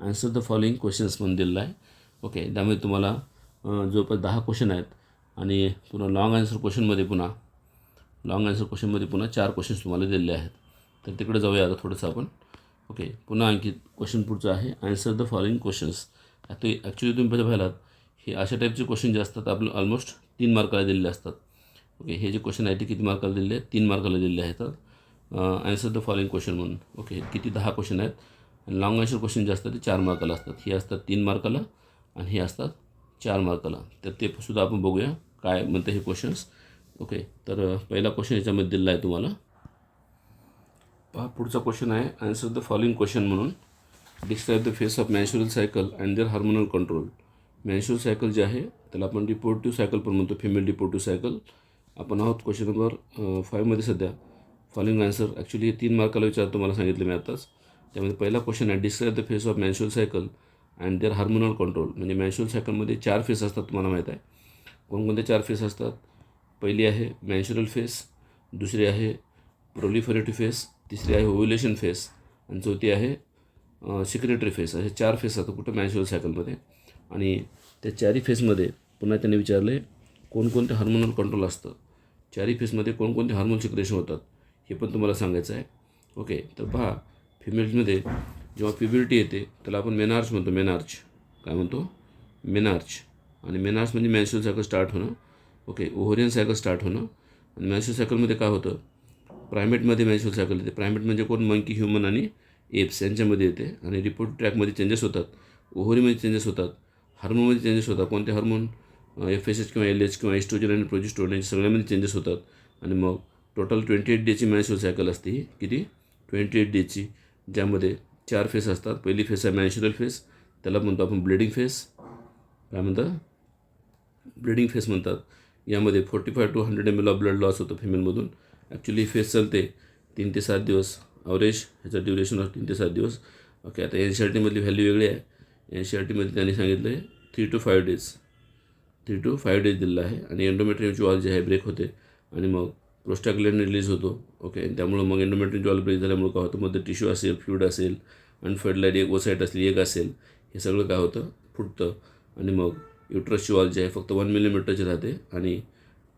answer the following questions म्हणून दिलेला आहे. ओके, त्यामध्ये तुम्हाला जवळपास 10 क्वेश्चन आहेत, आणि पुन्हा लॉंग आन्सर क्वेश्चनमध्ये पुन्हा 4 क्वेश्चन्स तुम्हाला दिलेले आहेत. तर तिकडे जाऊया आता थोडंसं आपण. ओके, पुन्हा आणखी क्वेश्चन पुढचं आहे, आन्सर द फॉलोइंग क्वेश्चन्स. आता ॲक्च्युली तुम्ही पाहिलात हे अशा टाईपचे क्वेश्चन जे असतात आपलं ऑलमोस्ट 3 मार्काला दिलेले असतात. ओके, हे जे क्वेश्चन आहे ते किती मार्काला दिलेले आहेत? 3 मार्काला दिलेले आहेत. आन्सर द फॉलोइंग क्वेश्चन म्हणून. ओके, किती 10 क्वेश्चन आहेत, आणि लॉंग आन्सर क्वेश्चन जे असतात ते 4 मार्काला असतात. हे असतात 3 मार्काला आणि हे असतात 4 मार्काला. तर ते सुद्धा आपण बघूया काय म्हणतं हे क्वेश्चन्स. ओके, तर पहिला क्वेश्चन याच्यामध्ये दिलेला आहे तुम्हाला. पहा, पुढचा क्वेश्चन आहे आन्सर द फॉलोइंग क्वेश्चन म्हणून. Describe the phase of menstrual cycle and their hormonal control. Menstrual cycle जे आहे त्याला आपण रिपोर्टिव्ह सायकल पण म्हणतो, फिमेल रिपोर्टिव्ह सायकल. आपण आहोत क्वेश्चन नंबर 5मध्ये सध्या. फॉलोइंग आन्सर ॲक्च्युली 3 मार्काला विचारतो तुम्हाला सांगितलं मी आताच. त्यामध्ये पहिला क्वेश्चन आहे describe the phase of menstrual cycle and their hormonal control. म्हणजे मॅन्स्युरल सायकलमध्ये 4 फेस असतात, तुम्हाला माहीत आहे. कोणकोणते 4 फेस असतात? पहिली आहे मॅन्स्युरल फेस, दुसरी आहे प्रोलिफरेटिव्ह फेस, तिसरी आहे ओव्युलेशन फेस, आणि चौथी आहे सिक्रेटरी फेस. असे 4 फेस असतात कुठं मॅन्स्युरल सायकलमध्ये. आणि त्या 4ही फेसमध्ये पुन्हा त्यांनी विचारले कोणकोणते हार्मोनल कंट्रोल असतं, 4ही फेसमध्ये कोणकोणते हार्मोन सिक्रेशन होतात हे पण तुम्हाला सांगायचं आहे. ओके, तर पहा, फिमेलमध्ये जेव्हा प्युबर्टी येते त्याला आपण मेनार्च म्हणतो. काय म्हणतो? मेनार्च. आणि मेनार्च म्हणजे मॅन्स्युरल सायकल स्टार्ट होणं. ओके, ओव्हरियन सायकल स्टार्ट होणं. आणि मॅन्स्युरल सायकलमध्ये काय होतं, प्रायमेटमध्ये मॅन्स्युरल सायकल येते. प्रायमेट म्हणजे कोण? मंकी, ह्युमन आणि एप्स यांच्यामध्ये येते. आणि रिपोर्ट ट्रॅकमध्ये चेंजेस होतात, ओव्हरीमध्ये चेंजेस होतात, हार्मोनमध्ये चेंजेस होतात. कोणते हार्मोन? FSH किंवा LH किंवा एस्ट्रोजन आणि प्रोजेस्टेरॉन यांच्या सगळ्यामध्ये चेंजेस होतात. आणि मग टोटल 28 डेची मॅन्स्युरल सायकल असते. ही किती? 28 डेची, ज्यामध्ये 4 फेस असतात. पहिली फेस आहे मॅन्स्युरल फेस, त्याला म्हणतो आपण ब्लिडिंग फेस. काय म्हणतात? ब्लिडिंग फेस म्हणतात. यामध्ये 45 to 100 ml of blood loss होतं फिमेलमधून. ॲक्च्युली फेस चालते 3 ते 7 दिवस. ॲव्हरेज ह्याचं ड्युरेशन ऑफ 3 ते 7 दिवस. ओके, आता NCERTमधली व्हॅल्यू वेगळी आहे. NCERTमध्ये त्यांनी सांगितलं आहे 3 to 5 डेज. 3 to 5 डेज दिलेलं आहे. आणि एंडोमेट्रियमची वॉल जे आहे ब्रेक होते, आणि मग प्रोस्टाग्लॅंडिन रिलीज होतो. ओके, त्यामुळं मग एंडोमेट्रियमची वॉल ब्रेक झाल्यामुळे काय होतं, मध्ये टिश्यू असेल, फ्लूइड असेल, अनफर्टिलाइज्ड एग ओसाईट असली, एग असेल, हे सगळं काय होतं, फुटतं. आणि मग युट्रसची वॉल जी आहे फक्त 1 मिलीमीटरची राहते, आणि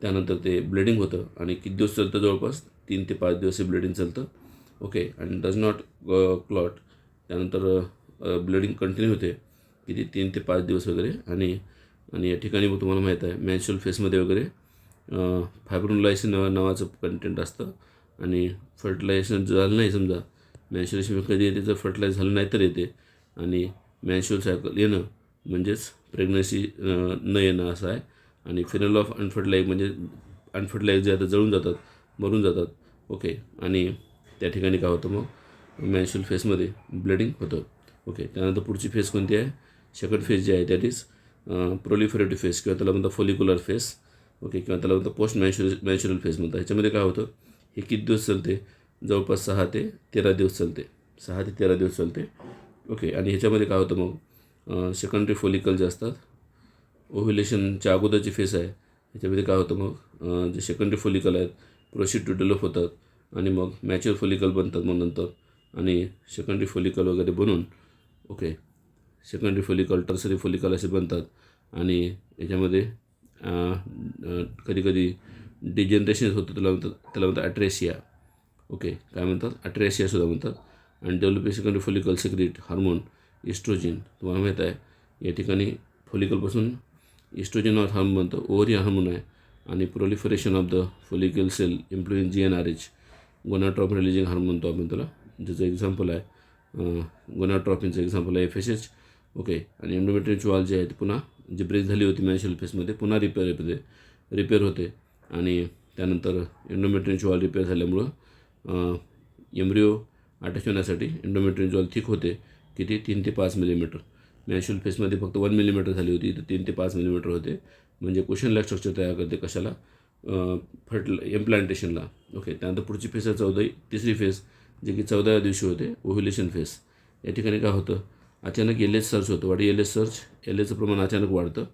त्यानंतर ते ब्लिडिंग होतं. आणि किती दिवस चालतं? जवळपास 3 ते 5 दिवस हे ब्लिडिंग चालतं. ओके, आणि डज नॉट क्लॉट. त्यानंतर ब्लिडिंग कंटिन्यू होते किती? 3 ते 5 दिवस वगैरे. आणि या ठिकाणी मग तुम्हाला माहीत आहे मॅन्स्युरल फेसमध्ये वगैरे फायब्रोनलायसिन नावाचं कंटेंट असतं. आणि फर्टिलायझेशन झालं नाही, समजा मॅन्स्युरेशन कधी येते, जर फर्टिलाइज झालं नाही तर येते. आणि मॅन्स्युरल सायकल येणं म्हणजेच प्रेग्नन्सी न येणं असं आहे. आणि फिनल ऑफ अनफर्टिलाइज म्हणजे अनफर्टिलाइज जे आता जळून जातात, मरून जातात. ओके, आणि त्या ठिकाणी काय होतं, मग मॅन्स्युरल फेसमध्ये ब्लिडिंग होतं. ओके, त्यानंतर पुढची फेस कोणती आहे? सेकंड फेस जी आहे दॅट इज प्रोलिफरेटिव्ह फेस, किंवा त्याला म्हणतात फोलिक्युलर फेस. ओके, किंवा त्याला म्हणतात पोस्ट मॅन्स्युरल फेस म्हणतात. ह्याच्यामध्ये काय होतं, हे किती दिवस चालते? जवळपास 6 ते 13 दिवस चालते. 6 ते 13 दिवस चालते. ओके, आणि ह्याच्यामध्ये काय होतं, मग सेकंडरी फोलिकल जे असतात, ओव्ह्युलेशनच्या अगोदरची फेस आहे, ह्याच्यामध्ये काय होतं, मग जे सेकंडरी फोलिकल आहेत प्रोसीड टू डेव्हलप होतात, आणि मग मॅच्युअर फोलिकल बनतात मग नंतर. आणि सेकंडरी फोलिकल वगैरे बनून, okay, secondary follicle, tertiary follicle असे बनतात. आणि याच्यामध्ये कधीकधी डिजनरेशन होतं, त्याला म्हणतात ॲट्रेसिया. ओके, काय म्हणतात? ॲट्रेसियासुद्धा म्हणतात. आणि developing secondary follicle secrete hormone oestrogen. तुम्हाला माहीत आहे या ठिकाणी फोलिकलपासून इस्ट्रोजन हार्मोन बनतं. ओव्हरी हार्मोन आहे, आणि proliferation of the follicle cell improving GnRH, gonadotropin releasing hormone म्हणतो आपण त्याला, ज्याचं एक्झाम्पल आहे गोनाट्रॉपिनचं एक्झाम्पल आहे FSH. ओके. आणि एंडोमेट्रियमची वॉल जी आहे ती पुन्हा जी ब्रेक झाली होती मेन्स्ट्रुअल फेसमध्ये पुन्हा रिपेअर होते. आणि त्यानंतर एंडोमेट्रियमची वॉल रिपेअर झाल्यामुळं एम्ब्रिओ अटॅच होण्यासाठी एंडोमेट्रियमची वॉल थिक होते. किती? 3 ते 5 मिलीमीटर. मेन्स्ट्रुअल फेसमध्ये फक्त 1 मिलीमीटर झाली होती, तर 3 ते 5 मिलीमीटर होते. म्हणजे क्वेश्चन लाईक स्ट्रक्चर तयार करते कशाला? इम्प्लांटेशनला. ओके. त्यानंतर पुढची फेस आहे तिसरी फेस, जे की 14व्या दिवशी होते, ओव्ह्युलेशन फेस. या ठिकाणी काय होतं? अचानक LH सर्च होतं. वाढी LH सर्च, LHचं प्रमाण अचानक वाढतं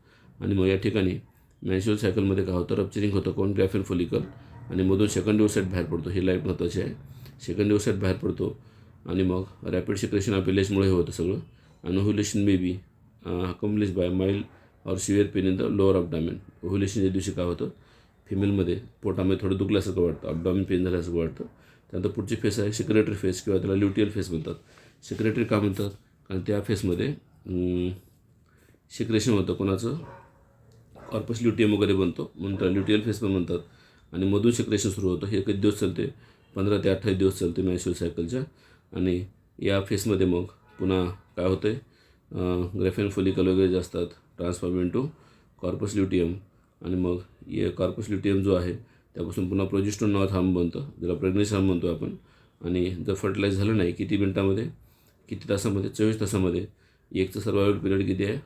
आणि मग या ठिकाणी मेन्स्ट्रुअल सायकलमध्ये काय होतं? रप्चरिंग होतं कोण? ग्राफेन फॉलिकल, आणि मधून सेकंड ओव्हसाइट बाहेर पडतो. ही लाईट महत्त्वाची आहे. सेकंड ओव्हसाइट बाहेर पडतो आणि मग रॅपिड सिक्रेशन ऑफ LHमुळे हे होतं सगळं. आणि ovulation may be accomplish by mild और severe pain in the lower abdomen. ओव्ह्युलेशनच्या दिवशी काय होतं? फिमेलमध्ये पोटामध्ये थोडं दुखल्यासारखं वाटतं, अबडॉमेन पेन झाल्यासारखं वाटतं. त्यानंतर पुढची फेस आहे सिक्रेटरी फेस, किंवा त्याला ल्युटियल फेस म्हणतात. सिक्रेटरी का म्हणतात? कारण त्या फेसमध्ये सिक्रेशन होतं कोणाचं? कॉर्पस ल्युटियम वगैरे बनतो, म्हणून त्याला ल्युटियल फेस पण म्हणतात. आणि मधून सिक्रेशन सुरू होतं. हे किती दिवस चालते? 15 ते 28 दिवस चालते मेन्स्ट्रुअल सायकलच्या. आणि या फेसमध्ये मग पुन्हा काय होतं आहे? ग्राफेन फॉलिकल वगैरे जे असतात ट्रान्सफॉर्म इनटू कॉर्पस ल्युटियम, आणि मग हे कॉर्पस ल्युटियम जो आहे त्यापासून पुन्हा प्रोजेस्टेरॉन नावाचं हार्मोन बनतं, ज्याला प्रेग्नन्सी हार्मोन म्हणतो आपण. आणि जर फर्टिलाइज झालं नाही, किती मिनिटामध्ये? किती तासामध्ये? 24 तासामध्ये. एकचं सर्वायवल पिरियड किती आहे?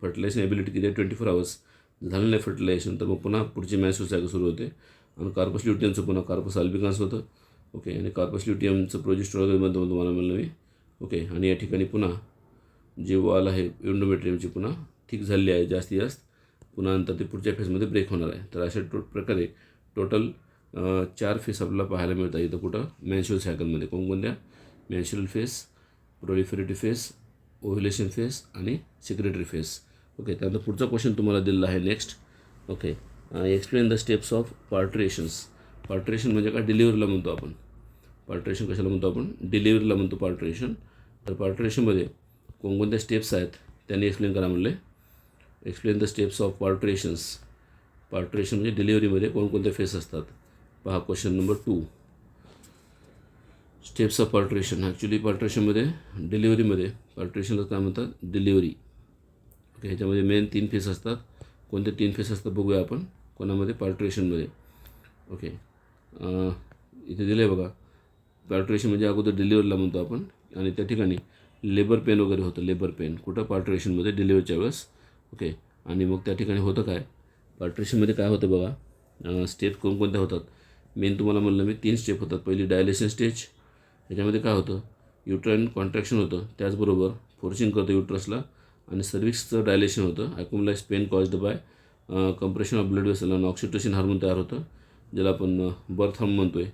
फर्टिलायझेशन एबिलिटी किती आहे? 24 आवर्स. झालं नाही फर्टिलायझेशन तर मग पुन्हा पुढची मेन्स्ट्रुअल सायकल सुरू होते. आणि कॉर्पस ल्युटियमचं पुन्हा कॉर्पस अल्बिकान्स होतं. ओके. आणि कॉर्पस ल्युटियमचं प्रोजेस्टेरॉन वगैरे बनतं तुम्हाला म्हणलं मी. ओके. आणि या ठिकाणी पुन्हा जी वॉल आहे एंडोमेट्रियमची पुन्हा थिक झालेली आहे जास्त. पुन्हा नंतर ते पुढच्या फेसमध्ये ब्रेक होणार आहे. तर अशा प्रकारे टोटल 4 फेस आपल्याला पाहायला मिळतात इथं कुठं? मेन्स्ट्रुअल सायकलमध्ये. कोणकोणत्या? Menstrual phase, proliferative phase, ovulation phase आणि सिक्रेटरी फेस. ओके. त्यानंतर पुढचा क्वेश्चन तुम्हाला दिलेला आहे next. Okay. Explain the steps of parturitions. Parturition म्हणजे काय? डिलिव्हरीला म्हणतो आपण. पार्ट्रेशन कशाला म्हणतो आपण? डिलिव्हरीला म्हणतो पार्ट्रेशन. तर पार्ट्रेशनमध्ये कोणकोणत्या स्टेप्स आहेत त्यांनी एक्सप्लेन करा म्हणले. Explain the steps of parturitions. Parturition म्हणजे डिलिव्हरीमध्ये कोणकोणते फेस असतात? पहा question number 2. Steps of parturition. Actually पार्ट्रेशनमध्ये डिलिव्हरीमध्ये पार्ट्रेशनला काय म्हणतात? डिलिव्हरी. ओके. ह्याच्यामध्ये मेन 3 फेस असतात. कोणते 3 फेस असतात बघूया आपण कोणामध्ये? पार्ट्रेशनमध्ये. ओके. इथे दिलं आहे बघा. पार्ट्रेशन म्हणजे अगोदर डिलिव्हरीला म्हणतो आपण, आणि त्या ठिकाणी लेबर पेन वगैरे होतं. लेबर पेन कुठं? पार्ट्रेशनमध्ये, डिलिव्हरीच्या वेळेस. ओके. आणि मग त्या ठिकाणी होतं काय? पार्ट्रेशनमध्ये काय होतं बघा? स्टेप कोणकोणत्या होतात? मेन तुम्हाला म्हणलं मी 3 स्टेप होतात. पहिली डायलेशन स्टेज. ह्याच्यामध्ये काय होतं? युट्राईन कॉन्ट्रॅक्शन होतं, त्याचबरोबर फोर्सिंग करतं युट्रसला, आणि सर्विक्सचं डायलेशन होतं. Accumulate pain caused by compression of blood vessel, आणि ऑक्सिटोसिन हार्मोन तयार होतं, ज्याला आपण बर्थ हार्मोन म्हणतो आहे.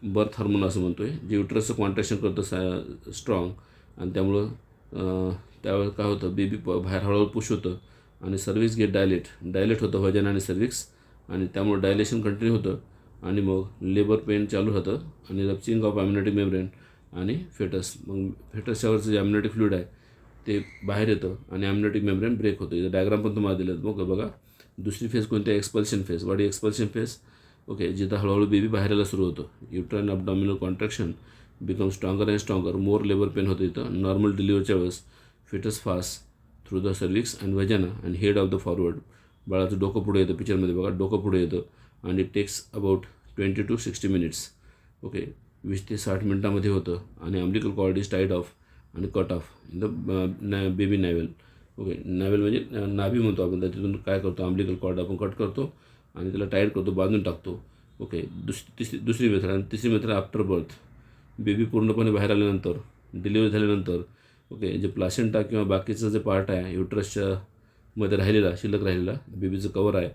बर्थ हार्मोन असं म्हणतो आहे, जे युट्रसचं कॉन्ट्रॅक्शन करतं स्ट्रॉंग, आणि त्यामुळं त्यावेळेस काय होतं? बेबी बाहेर हळूहळू पुश होतं, आणि सर्विक्स गेट डायलेट होतं व्हजाना आणि सर्विक्स, आणि त्यामुळे डायलेशन कंटिन्यू होतं. आणि मग लेबर पेन चालू राहतं, आणि रप्चरिंग ऑफ ॲम्नियोटिक मेम्ब्रेन आणि फेटस. मग फेटसच्यावरचं जे ॲम्नियोटिक फ्लुइड आहे ते बाहेर येतं, आणि ॲम्नियोटिक मेम्ब्रेन ब्रेक होतं. इथं डायग्राम पण तुम्हाला दिलं मग बघा. दुसरी फेज कोणती? Expulsion phase. वाडी एक्सपल्शन फेज. ओके. जिथं हळूहळू बेबी बाहेर यायला सुरू होतं. Uterine abdominal contraction become stronger and stronger. More labour pain होतं इथं. नॉर्मल डिलिव्हरीच्या वेळेस foetus fast through the cervix and vagina and head of the forward. बाळाचं डोकं पुढे येतं. पिक्चरमध्ये बघा, डोकं पुढे येतं, आणि it takes about 20 to 60 minutes. Okay. 20 ते 60 मिनटामध्ये होतं, आणि umbilical cord is tied off आणि cut off in the baby navel. Okay. Navel म्हणजे नाभी म्हणतो आपण. त्यातून काय करतो? अम्बिलिकल कॉर्ड आपण कट करतो, आणि त्याला टाईट करतो, बांधून टाकतो. ओके. दुसरी मेथड. आणि तिसरी मेथड आफ्टर बर्थ. बेबी पूर्णपणे बाहेर आल्यानंतर, डिलिव्हरी झाल्यानंतर, ओके, जे प्लासेंटा किंवा बाकीचं जे पार्ट आहे युट्रसच्या मध्ये राहिलेला, शिल्लक राहिलेला बेबीचं कवर आहे,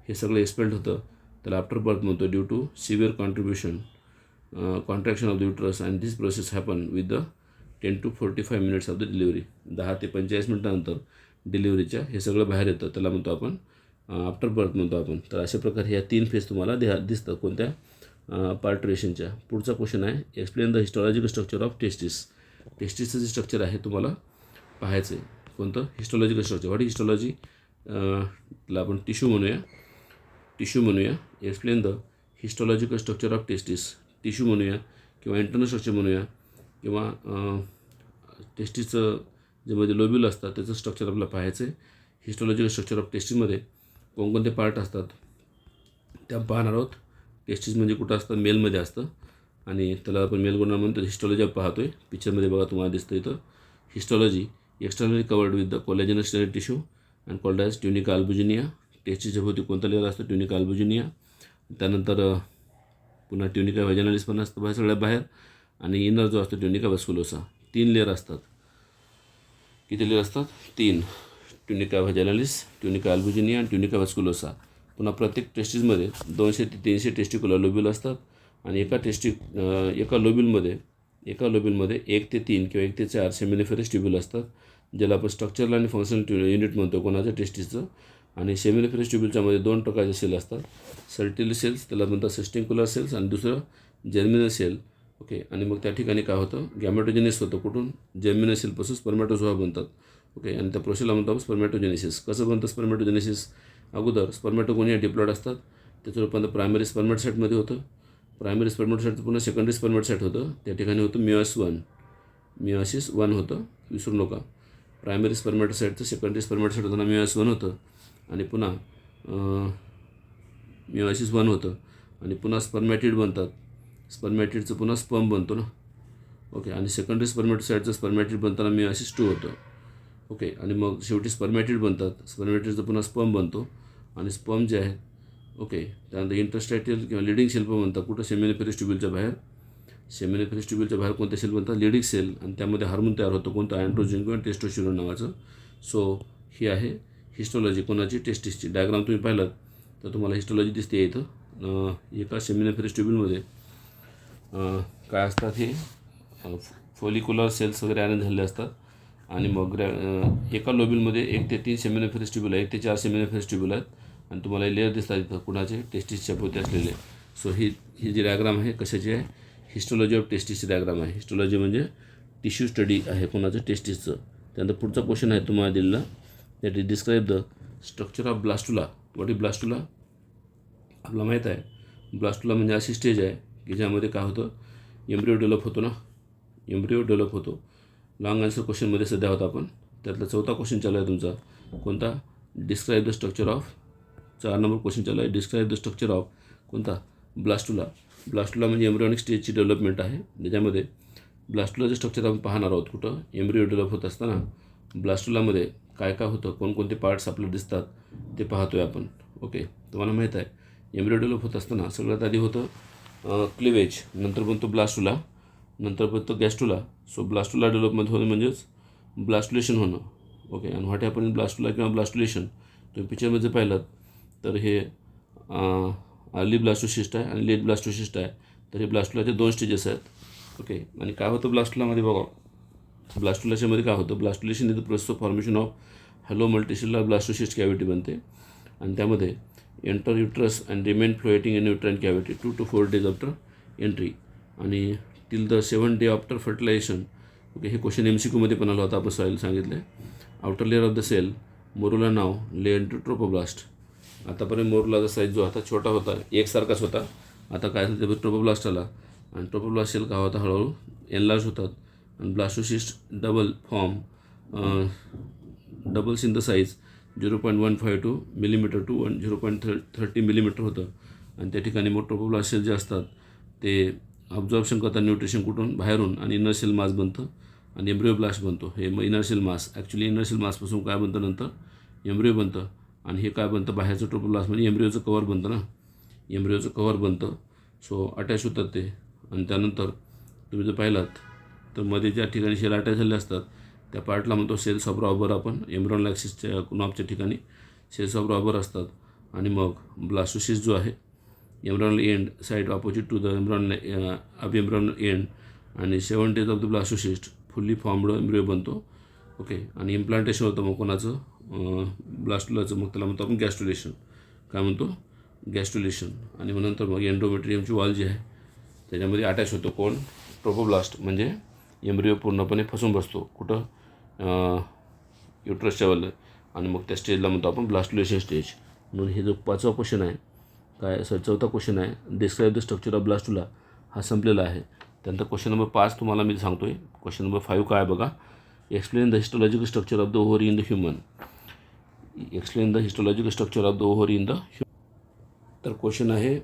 हे सगळं एक्सपेल्ड होतं. त्याला आफ्टर बर्थ म्हणतो. Due to severe contraction of the uterus, and this process happen with the 10 to 45 minutes of the delivery. 10 ते 45 मिनिटानंतर डिलिव्हरीच्या हे सगळं बाहेर येतं. त्याला म्हणतो आपण आफ्टर बर्थ म्हणतो आपण. तर अशा प्रकारे ह्या 3 फेज तुम्हाला दिसतं कोणत्या? पार्ट्रेशनच्या. पुढचा क्वेश्चन आहे explain the histological structure of testis. टेस्टिसचं जे स्ट्रक्चर आहे तुम्हाला पाहायचं आहे. कोणतं? Histological structure. What is histology? ला आपण टिश्यू म्हणूया. टिश्यू म्हणूया. Explain the histological structure of testis. Tissue म्हणूया किंवा इंटरनल स्ट्रक्चर म्हणूया किंवा टेस्टिसचं जे मध्ये लोब्युल असतात त्याचं स्ट्रक्चर आपल्याला पाहायचं आहे. हिस्टॉलॉजिकल स्ट्रक्चर ऑफ टेस्टिसमध्ये कोणकोणते पार्ट असतात त्या पाहणार आहोत. टेस्टिस म्हणजे कुठं असतं, मेलमध्ये असतं आणि त्याला आपण मेल गुणा म्हणतो. हिस्टॉलॉजी पाहतो आहे. पिक्चरमध्ये बघा तुम्हाला दिसतं इथं. Histology externally covered with the collagenous striated tissue and called as tunica albuginea. टेस्टिसच्या भोवती कोणता लेअर असतं, ट्युनिका अल्बुजिनिया. त्यानंतर पुन्हा ट्युनिका व्हॅजिनालिस पण असतं सगळ्यात बाहेर आणि इनर जो असतो ट्युनिका व्हॅस्क्युलोसा. 3 लेअर असतात. किती लेअर असतात? 3. ट्युनिका व्हॅजिनालिस, ट्युनिका अल्बुजिनिया आणि ट्युनिका व्हॅस्क्युलोसा. पुन्हा प्रत्येक टेस्टिसमध्ये 200 ते 300 टेस्टिक्युलर लोब्युल असतात आणि एका लोब्युलमध्ये 1 ते 3 किंवा 1 ते 4 सेमिनिफेरस ट्युब्युल असतात, ज्याला आपण स्ट्रक्चरल आणि फंक्शनल युनिट म्हणतो कोणाचं, टेस्टिसचं. आणि सेमिनिफेरस ट्युब्युलच्यामध्ये 2 प्रकारचे सेल असतात. सर्टिल सेल्स त्याला म्हणतात सिस्टिंकुलर सेल्स आणि दुसरं जर्मिनल सेल. ओके. आणि मग त्या ठिकाणी काय होतं, गॅमेटोजेनिस होतं. कुठून? जर्मिनल सेलपासून स्पर्मॅटोझोआ बनतात. ओके. आणि त्या प्रोसेसला म्हणतो आपण स्पर्मॅटोजेनेसिस. कसं बनतं स्पर्मॅटोजेनेसिस? अगोदर स्पर्मॅटोगोनिया डिप्लॉइड असतात, त्याचं रूपांतर प्रायमरी स्पर्मॅटोसाइटमध्ये होतं. प्रायमरी स्पर्मॅटोसाइटचं पुन्हा सेकंडरी स्पर्मॅटोसाइट होतं. त्या ठिकाणी होतं मिओसिस 1 होतं, विसरू नका. प्रायमरी स्पर्मॅटोसाइटचं सेकंडरी स्पर्मॅटोसाइट होतं ना, मिओसिस 1 होतं. आणि पुन्हा मिओसिस 1 होतं आणि पुन्हा स्पर्मॅटिड बनतात. स्पर्मॅटिडचं पुन्हा स्पर्म बनतो ना. ओके. आणि सेकंडरी स्पर्मॅटोसाइटचं स्पर्मॅटिड बनताना मिओसिस 2 होतं. ओके. आणि मग शेवटी स्पर्मॅटिड बनतात. स्पर्मॅटिडचं पुन्हा स्पर्म बनतो आणि स्पर्म जे आहे, ओके, त्यानंतर इंटरस्टॅटियल किंवा लिडिंग सेल पण बनतात. कुठं? सेमिनिफेरस ट्युब्युलच्या बाहेर. सेमिनिफेरस ट्युब्युलच्या बाहेर कोणते सेल बनतात? Leydig cell. आणि त्यामध्ये हार्मोन तयार होतं, कोणतं? अँड्रोजन किंवा टेस्टोस्टेरोन नावाचं. सो ही आहे हिस्टॉलॉजी कोणाची? टेस्टिसची. डायग्राम तुम्ही पाहिलात तर तुम्हाला हिस्टॉलॉजी दिसते इथं. एका सेमिनिफेरस ट्युब्युलमध्ये काय असतात, हे फोलिक्युलर सेल्स वगैरे अरेंज झालेले असतात. आणि मग एका लोब्युलमध्ये 1 ते 3 सेमिनिफेरस ट्युब्युल आहे, 1 ते 4 सेमिनिफेरस ट्युब्युल आहेत. आणि तुम्हाला लेअर दिसतात इथं कुणाचे? टेस्टिसच्या भोवती असलेले. सो ही जी डायग्राम आहे कशाची आहे? हिस्टॉलॉजी ऑफ टेस्टिसची डायग्राम आहे. हिस्टॉलॉजी म्हणजे टिश्यू स्टडी आहे कोणाचं? टेस्टिसचं. त्यानंतर पुढचा क्वेश्चन आहे तुम्हाला दिलेला, that is describe the structure of blastula. What is blastula? आपल्याला माहीत आहे ब्लास्टुला म्हणजे अशी स्टेज आहे की ज्यामध्ये काय होतं, एम्ब्रिओ डेव्हलप होतो ना. एम्ब्रिओ डेव्हलप होतो. लॉंग आन्सर क्वेश्चनमध्ये सध्या होता आपण. त्यातला 4था क्वेश्चन चालू आहे तुमचा. कोणता? Describe the structure of. 4 number question चालू आहे. डिस्क्राईब द स्ट्रक्चर ऑफ कोणता? ब्लास्टुला. ब्लास्टुला म्हणजे एम्ब्रिओनिक स्टेजची डेव्हलपमेंट आहे, ज्याच्यामध्ये ब्लास्टुलाचं स्ट्रक्चर आपण पाहणार आहोत. कुठं? एम्ब्रिओ डेव्हलप होत असताना ब्लास्टुलामध्ये काय काय होतं, कोणकोणते पार्ट्स आपल्याला दिसतात ते पाहतोय आपण. ओके. तुम्हाला माहीत आहे एम्ब्रिओ डेव्हलप होत असताना सगळ्यात आधी होतं क्लिवेज, नंतर बनतो ब्लास्टुला, नंतर बनतो गॅस्टुला. सो ब्लास्टुला डेव्हलपमेंट होणं म्हणजेच ब्लास्टुलेशन होणं. ओके. आणि व्हॉट हॅपन इन ब्लास्टुला किंवा ब्लास्टुलेशन? तुम्ही पिक्चरमध्ये पाहिलात तर हे अर्ली ब्लास्टोसिस्ट आहे आणि लेट ब्लास्टोसिस्ट आहे. तर हे ब्लास्टुलाचे 2 स्टेजेस आहेत. ओके. आणि काय होतं ब्लास्टुलामध्ये बघा, ब्लास्टुलाच्यामध्ये काय होतं? Blastulation is the process of formation of hollow multicellular blastocyst cavity बनते आणि त्यामध्ये enter uterus and remain floating in uterine cavity 2 to 4 days after entry आणि till the 7th day after fertilisation. Okay. हे क्वेश्चन MCQमध्ये पण आला होता, आपण सांगितलं आहे. Outer layer of the cell morula नाव लेअर टू ट्रोपोब्लास्ट. आतापर्यंत मोरुलाचा साईज जो होता छोटा होता, एकसारखाच होता. आता काय झालं, ट्रोपोब्लास्ट आला आणि ट्रोपोब्लास्ट सेल काय होता, हळूहळू एनलार्ज होतात आणि blastocyst double synthesize 0.152 millimetre to 0.30 millimetre होतं. आणि त्या ठिकाणी मग ट्रोपोब्लास्ट सेल जे असतात ते ऑब्झॉर्प्शन करतात न्यूट्रिशन कुठून? बाहेरून. आणि इनर सेल मास बनतं आणि एम्ब्रिओ ब्लास्ट बनतो. हे मग inner cell mass, actually inner cell मासपासून काय बनतं नंतर? एम्ब्रिओ बनतं. आणि हे काय बनतं? बाहेरचं ट्रोपोब्लास्ट म्हणजे एम्ब्रिओचं कवर बनतं ना. एम्ब्रिओचं कवर बनतं. सो अटॅच होतात ते. आणि त्यानंतर तुम्ही जर पाहिलात तर मध्ये ज्या ठिकाणी सेल अटॅच झाले असतात त्या पार्टला म्हणतो सेल्स ऑफ रॉबर. आपण एम्ब्रिओनल ॲक्सिसच्या नॉबच्या ठिकाणी सेल्स ऑफ रॉबर असतात. आणि मग ब्लास्टोसिस्ट जो आहे embryonal end side opposite to the embryonal end आणि 7 days of the blastocyst fully formed embryo बनतो. ओके. आणि इम्प्लांटेशन होतं मग कोणाचं? ब्लास्टुलाचं. मग त्याला म्हणतो आपण गॅस्ट्रुलेशन. काय म्हणतो? गॅस्ट्रुलेशन. आणि मग नंतर मग एंडोमेट्रियमची वॉल जी आहे त्याच्यामध्ये अटॅच होतो कोण? ट्रोपोब्लास्ट. म्हणजे एम्ब्रिओ पूर्णपणे फसून बसतो कुठं? युट्रसच्या वरलं. आणि मग त्या स्टेजला म्हणतो आपण ब्लास्टुलेशन स्टेज. म्हणून हे जो 5वा क्वेश्चन आहे चौथा क्वेश्चन आहे describe the structure of blastula, हा संपलेला आहे. त्यानंतर क्वेश्चन नंबर 5 तुम्हाला मी सांगतो आहे. क्वेश्चन नंबर 5 काय बघा, explain the histological structure of the ovary in the human. Explain the histological structure of the ovary in the human. तर क्वेश्चन आहे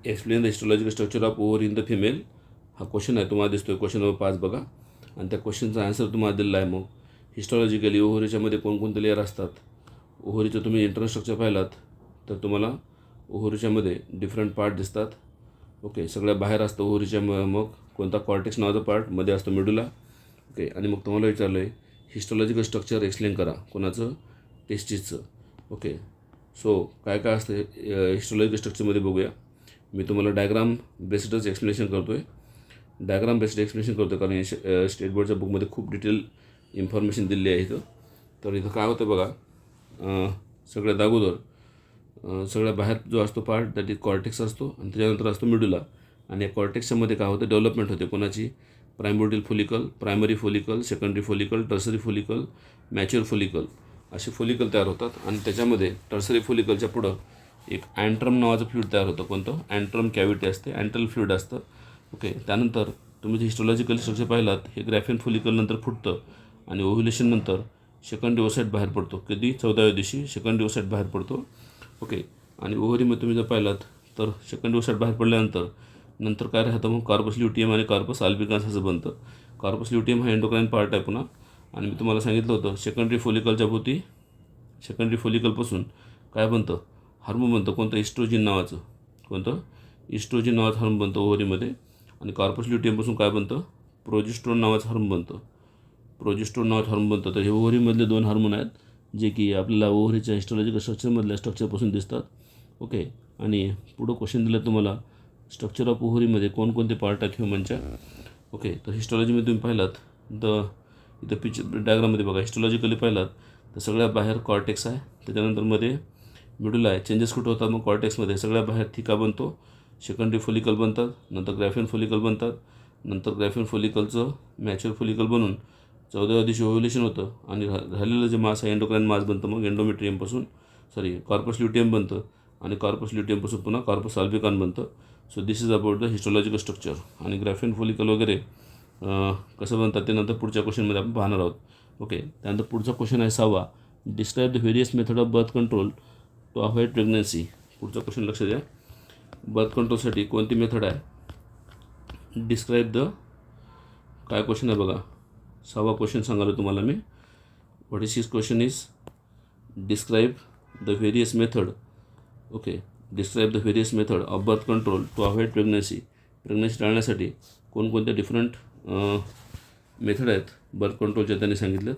explain the histological structure of ovary in the female. हा question आहे, तुम्हाला दिसतोय question number 5 बघा. आणि त्या क्वेश्चनचा answer तुम्हाला दिलेला आहे. मग हिस्टॉलॉजिकली ओव्हरीच्यामध्ये कोणकोणते लेअर असतात. ओव्हरीचं तुम्ही इंटरनल स्ट्रक्चर पाहिलात तर तुम्हाला ओव्हरीच्यामध्ये डिफरंट पार्ट दिसतात. ओके, सगळ्या बाहेर असतं ओव्हरीच्या. मग कोणता कॉर्टेक्स नावाचा पार्ट, मध्ये असतो मेडुला. ओके, आणि मग तुम्हाला विचारलं आहे हिस्टॉलॉजिकल स्ट्रक्चर एक्सप्लेन करा, कोणाचं, टेस्टिसचं. ओके, सो काय काय असतं हिस्टॉलॉजिकल स्ट्रक्चरमध्ये बघूया. मी तुम्हाला डायग्राम बेस्डच एक्सप्लेनेशन करतो आहे. डायग्राम बेस्ड एक्सप्लेनेशन करतो कारण स्टेट बोर्डच्या बुकमध्ये खूप डिटेल इन्फॉर्मेशन दिली आहे इथं. तर इथं काय होतं बघा, सगळ्यात अगोदर सगळ्या बाहेर जो असतो पार्ट दॅट इज कॉर्टेक्स असतो आणि त्याच्यानंतर असतो मेडुला. आणि या कॉर्टेक्समध्ये काय होतं, डेव्हलपमेंट होते कोणाची, primordial follicle, primary follicle, secondary follicle, tertiary follicle, mature follicle, असे फोलिकल तयार होतात. आणि त्याच्यामध्ये टर्सरी फोलिकलच्या पुढं एक अँट्रम नावाचं फ्लुइड तयार होतं. कोणतं, अँट्रम कॅव्हिटी असते, अँट्रल फ्लुइड असतं. ओके, त्यानंतर तुम्ही जे हिस्टोलॉजिकल स्ट्रक्चर पाहिलात, हे ग्रॅफिन फोलिकल नंतर फुटतं आणि ओव्ह्युलेशन नंतर सेकंडरी ओसाईट बाहेर पडतो. कधी, 14व्या दिवशी सेकंडरी ओसाईट बाहेर पडतो. ओके, आणि ओव्हरीमध्ये तुम्ही जर पाहिलात तर सेकंडरी ओसाईट बाहेर पडल्यानंतर काय राहतं, मग कार्पस ल्युटियम आणि कार्पस अल्बिकन्स असं बनतं. कार्पस ल्युटियम हा एंडोक्राइन पार्ट आहे पुन्हा. आणि मी तुम्हाला सांगितलं होतं सेकंडरी फोलिकलच्या भोवती, सेकंडरी फोलिकलपासून काय बनतं, हार्मोन बनतं. कोणतं, इस्ट्रोजिन नावाचं. कोणतं, इस्ट्रोजिन नावाचं हार्मोन बनतं ओव्हरीमध्ये. आणि कार्पस ल्युटियमपासून काय बनतं, प्रोजेस्टेरॉन नावाचं हार्मोन बनतं. प्रोजेस्टेरॉन नावाचं हार्मोन बनतं. तर हे ओव्हरीमधले 2 हार्मोन आहेत जे की आपल्याला ओव्हरीच्या हिस्टॉलॉजिकल स्ट्रक्चरमधल्या स्ट्रक्चरपासून दिसतात. ओके, आणि पुढं क्वेश्चन दिलं तुम्हाला स्ट्रक्चर ऑफ ओव्हरीमध्ये कोणकोणते पार्ट आहेत ह्युमनच्या. ओके, तर हिस्टॉलॉजीमध्ये तुम्ही पाहिलात इथं पिक्चर डायग्राममध्ये बघा, हिस्टॉलॉजिकली पाहिलात तर सगळ्या बाहेर कॉर्टेक्स आहे, त्याच्यानंतर मध्ये मेडुला आहे. चेंजेस कुठं होतात मग कॉर्टेक्समध्ये, सगळ्या बाहेर थिका बनतो, सेकंडरी फोलिकल बनतात, नंतर ग्रॅफिन फोलिकल बनतात, नंतर ग्रॅफिन फोलिकलचं मॅच्युअर फोलिकल बनून 14व्या दिवशी ओव्ह्युलेशन होतं. आणि राहिलेलं जे मास आहे एंडोक्राइन मास बनतं. मग एंडोमेट्रियमपासून कॉर्पस ल्युटियम बनतं आणि कॉर्पस ल्युटियमपासून पुन्हा कॉर्पस अल्बिकॉन बनतं. So this is about the histological structure. आणि ग्रॅफिन फोलिकल वगैरे कसं बनतात ते नंतर पुढच्या क्वेश्चनमध्ये आपण पाहणार आहोत. ओके, त्यानंतर पुढचा क्वेश्चन आहे 6वा, describe the various method of birth control to avoid pregnancy. पुढचा क्वेश्चन लक्ष द्या, बर्थ कंट्रोलसाठी कोणती मेथड आहे, डिस्क्राईब द, काय क्वेश्चन आहे बघा, 6वा क्वेश्चन सांगालो तुम्हाला मी. What is his question is describe the various method. Okay, describe the various method of birth control to avoid pregnancy. Pregnancy टाळण्यासाठी कोणकोणत्या डिफरंट मेथड आहेत बर्थ कंट्रोलच्या त्यांनी सांगितलं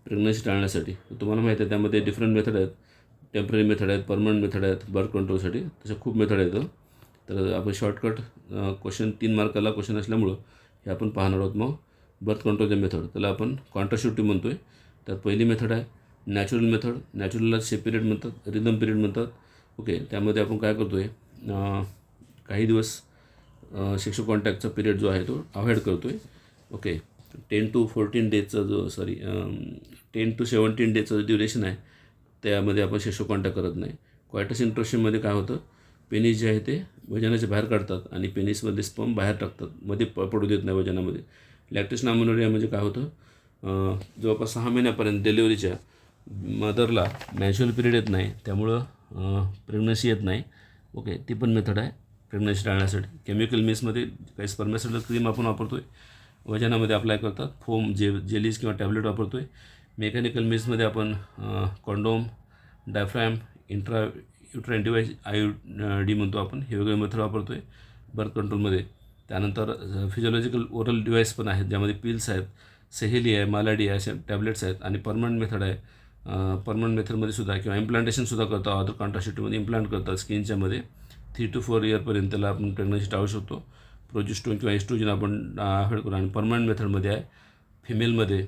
प्रेग्नन्सी टाळण्यासाठी. तुम्हाला माहिती आहे त्यामध्ये डिफरंट मेथड आहेत, टेम्पररी मेथड आहेत, परमनंट मेथड आहेत बर्थ कंट्रोलसाठी. तसे खूप मेथड आहेत. तर आपण शॉर्टकट क्वेश्चन 3 मार्काला क्वेश्चन असल्यामुळं हे आपण पाहणार आहोत. मग बर्थ कंट्रोलच्या मेथड, त्याला आपण कॉन्ट्रासेप्टिव्ह म्हणतो आहे. त्यात पहिली मेथड आहे नॅचरल मेथड. नॅचरलला शेप पिरियड म्हणतात, रिदम पिरियड म्हणतात. ओके, त्यामध्ये आपण काय करतो आहे, काही दिवस सेक्शुअल कॉन्टॅक्टचा पिरियड जो आहे तो अवॉइड करतो आहे. ओके, 10 to 14 डेजचा जो 10 to 17 डेजचं ड्युरेशन आहे त्यामध्ये आपण सेक्शुअल कॉन्टॅक्ट करत नाही. क्वायटस इंट्रोशनमध्ये काय होतं, पेनिस जे आहे ते वजनाच्या बाहेर काढतात आणि पेनिसमध्ये स्पर्म बाहेर टाकतात, मध्ये पडू देत नाही वजनामध्ये. लॅक्टेशन अमेनोरिया म्हणजे काय होतं, जवळपास 6 महिन्यापर्यंत डिलिव्हरीच्या मदरला नॅचरल पिरियड येत नाही, त्यामुळं प्रेग्नन्सी येत नाही. ओके, ती पण मेथड आहे प्रेग्नन्सी टाळण्यासाठी. केमिकल मिसमध्ये काही स्पर्मेसिडल क्रीम आपण वापरतो आहे, वजनामध्ये अप्लाय करतात, फोम जेलीज किंवा टॅबलेट वापरतो आहे. मेकॅनिकल मिसमध्ये आपण condom, diaphragm, uterine device IUD म्हणतो आपण, हे वेगळे मेथड वापरतो आहे बर्थ कंट्रोलमध्ये. त्यानंतर फिजिओलॉजिकल ओरल डिवाइस पण आहेत ज्यामध्ये पिल्स आहेत, सेहेली आहे, मालाडी आहे, अशा टॅबलेट्स आहेत. आणि परमनंट मेथड आहे, परमनंट मेथडमध्ये सुद्धा किंवा इम्प्लांटेशनसुद्धा करतो, अदर कॉन्ट्रासेप्टिव्हमध्ये इम्प्लांट करतात स्किनच्यामध्ये. 3 to 4 इयरपर्यंत त्याला आपण प्रेग्नन्सी टाळू शकतो. प्रोजेस्टेरॉन किंवा एस्ट्रोजन आपण अवॉइड करू. आणि परमनंट मेथडमध्ये आहे फिमेलमध्ये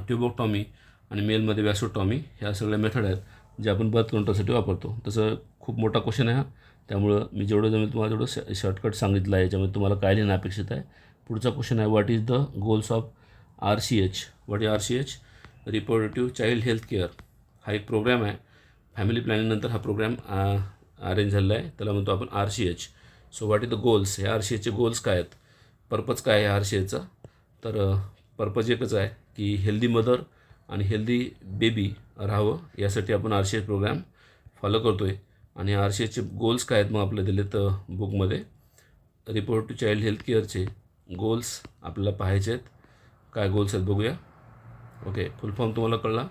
ट्युबोक्टॉमी आणि मेलमध्ये वॅसोटॉमी, ह्या सगळ्या मेथड आहेत जे आपण बर्थ कंट्रोलसाठी वापरतो. तसं खूप मोठा क्वेश्चन आहे हा, त्यामुळं मी जेवढं जमेल तुम्हाला तेवढं शॉर्टकट सांगितलं आहे. याच्यामध्ये तुम्हाला काय लिहिणं अपेक्षित आहे. पुढचा क्वेश्चन आहे what is the goals of RCH. What is RCH, reproductive child health care. हा एक प्रोग्राम आहे, फॅमिली प्लॅनिंगनंतर हा प्रोग्राम अरेंज झालेलं आहे त्याला म्हणतो आपण RCH. So what is the goals, ह्या RCHचे गोल्स काय आहेत, पर्पज काय आहे RCHचा, तर पर्पज एकच आहे की हेल्दी मदर आणि हेल्दी बेबी राहावं यासाठी आपण RCH प्रोग्राम फॉलो करतो आहे. आणि RCHचे गोल्स काय आहेत मग आपल्या दिलेत बुकमध्ये. रिपोर्ट टू चाइल्ड हेल्थ केअरचे गोल्स आपल्याला पाहायचे आहेत. काय गोल्स आहेत बघूया. ओके, फुल फॉर्म तुम्हाला कळला.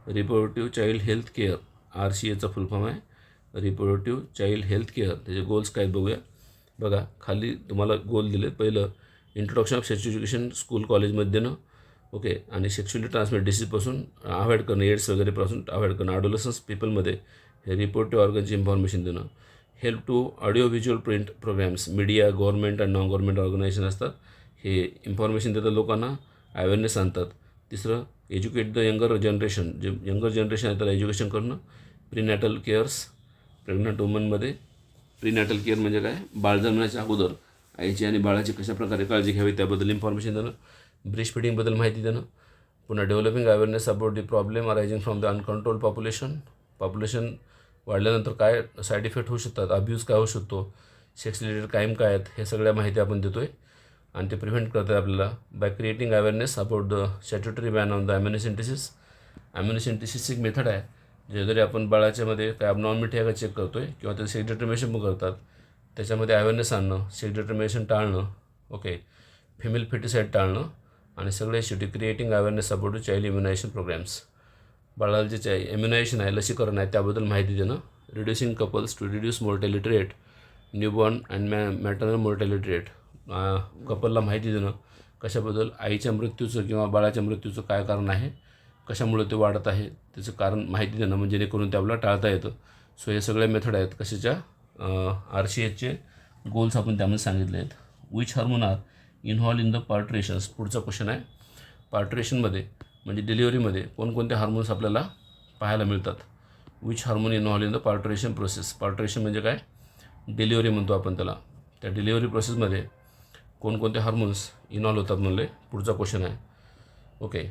रिप्रोडक्टिव्ह चाइल्ड हेल्थ केअर RCHचा फुल फॉर्म आहे. रिप्रोडक्टिव्ह चाइल्ड हेल्थ केअर, त्याचे गोल्स काय आहेत बघूया. बघा खाली तुम्हाला गोल दिले. पहिलं introduction of sex education school कॉलेजमध्ये देणं. ओके, आणि सेक्शुअली ट्रान्समिट डिसीजपासून अवॉइड करणं, एड्स वगैरेपासून अवॉइड करणं. ॲडोलसन्स पीपलमध्ये हे रिपोर्टिव्ह ऑर्गनची इन्फॉर्मेशन देणं. Help to audio visual print programmes, media government and non government organisation असतात, हे इन्फॉर्मेशन देतात लोकांना, अवेअरनेस आणतात. तिसरं एज्युकेट द यंगर जनरेशन, जे यंगर जनरेशन आहे त्याला एज्युकेशन करणं. प्रीनॅटल केअर्स, प्रेग्नंट वुमनमध्ये प्रीनॅटल केअर म्हणजे काय, बाळ जन्मण्याच्या अगोदर आईची आणि बाळाची कशाप्रकारे काळजी घ्यावी त्याबद्दल इन्फॉर्मेशन देणं. ब्रेस्ट फिडिंगबद्दल माहिती देणं. पुन्हा developing awareness about the problem arising from the uncontrol population वाढल्यानंतर काय साईड इफेक्ट होऊ शकतात, अब्यूज काय होऊ शकतो, सेक्स रिलेटेड क्राईम काय आहेत, हे सगळ्या माहिती आपण देतो आहे. आणि ते प्रिव्हेंट करतात आपल्याला by creating awareness about the statutory ban on the amniocentesis. Amniocentesis एक मेथड आहे, जे जरी आपण बाळाच्यामध्ये काय अबनॉर्मिटी आहे का चेक करतो आहे किंवा त्याचं सेक्स डिटर्मिनेशन पण करतात, त्याच्यामध्ये अवेअरनेस आणणं, सेक्स डिटर्मिनेशन टाळणं. ओके, फिमेल फेटिसाईड टाळणं. आणि सगळे शेवटी creating awareness about child immunisation programmes, बाळाला जे इम्युनायझेशन आहे, लसीकरण आहे त्याबद्दल माहिती देणं. Reducing couples to reduce mortality rate, newborn and maternal mortality rate. कपलला माहिती देणं कशाबद्दल, आईच्या मृत्यूचं किंवा बाळाच्या मृत्यूचं काय कारण आहे, कशामुळे ते वाढत आहे त्याचं कारण माहिती देणं, म्हणजे जेणेकरून ते आपल्याला टाळता येतं. सो हे सगळे मेथड आहेत कशाच्या, RCHचे गोल्स आपण त्यामध्ये सांगितले आहेत. Which hormone are involve in the parturitions, पुढचा क्वेश्चन आहे. पार्ट्रेशनमध्ये म्हणजे डिलिव्हरीमध्ये कोणकोणते हार्मोन्स आपल्याला पाहायला मिळतात. Which hormone involve in the parturition process. Parturition म्हणजे काय, डिलिव्हरी म्हणतो आपण त्याला. त्या डिलिव्हरी प्रोसेसमध्ये कोणकोणते हार्मोन्स इन्व्हॉल्व होतात म्हणले, पुढचा क्वेश्चन आहे. ओके,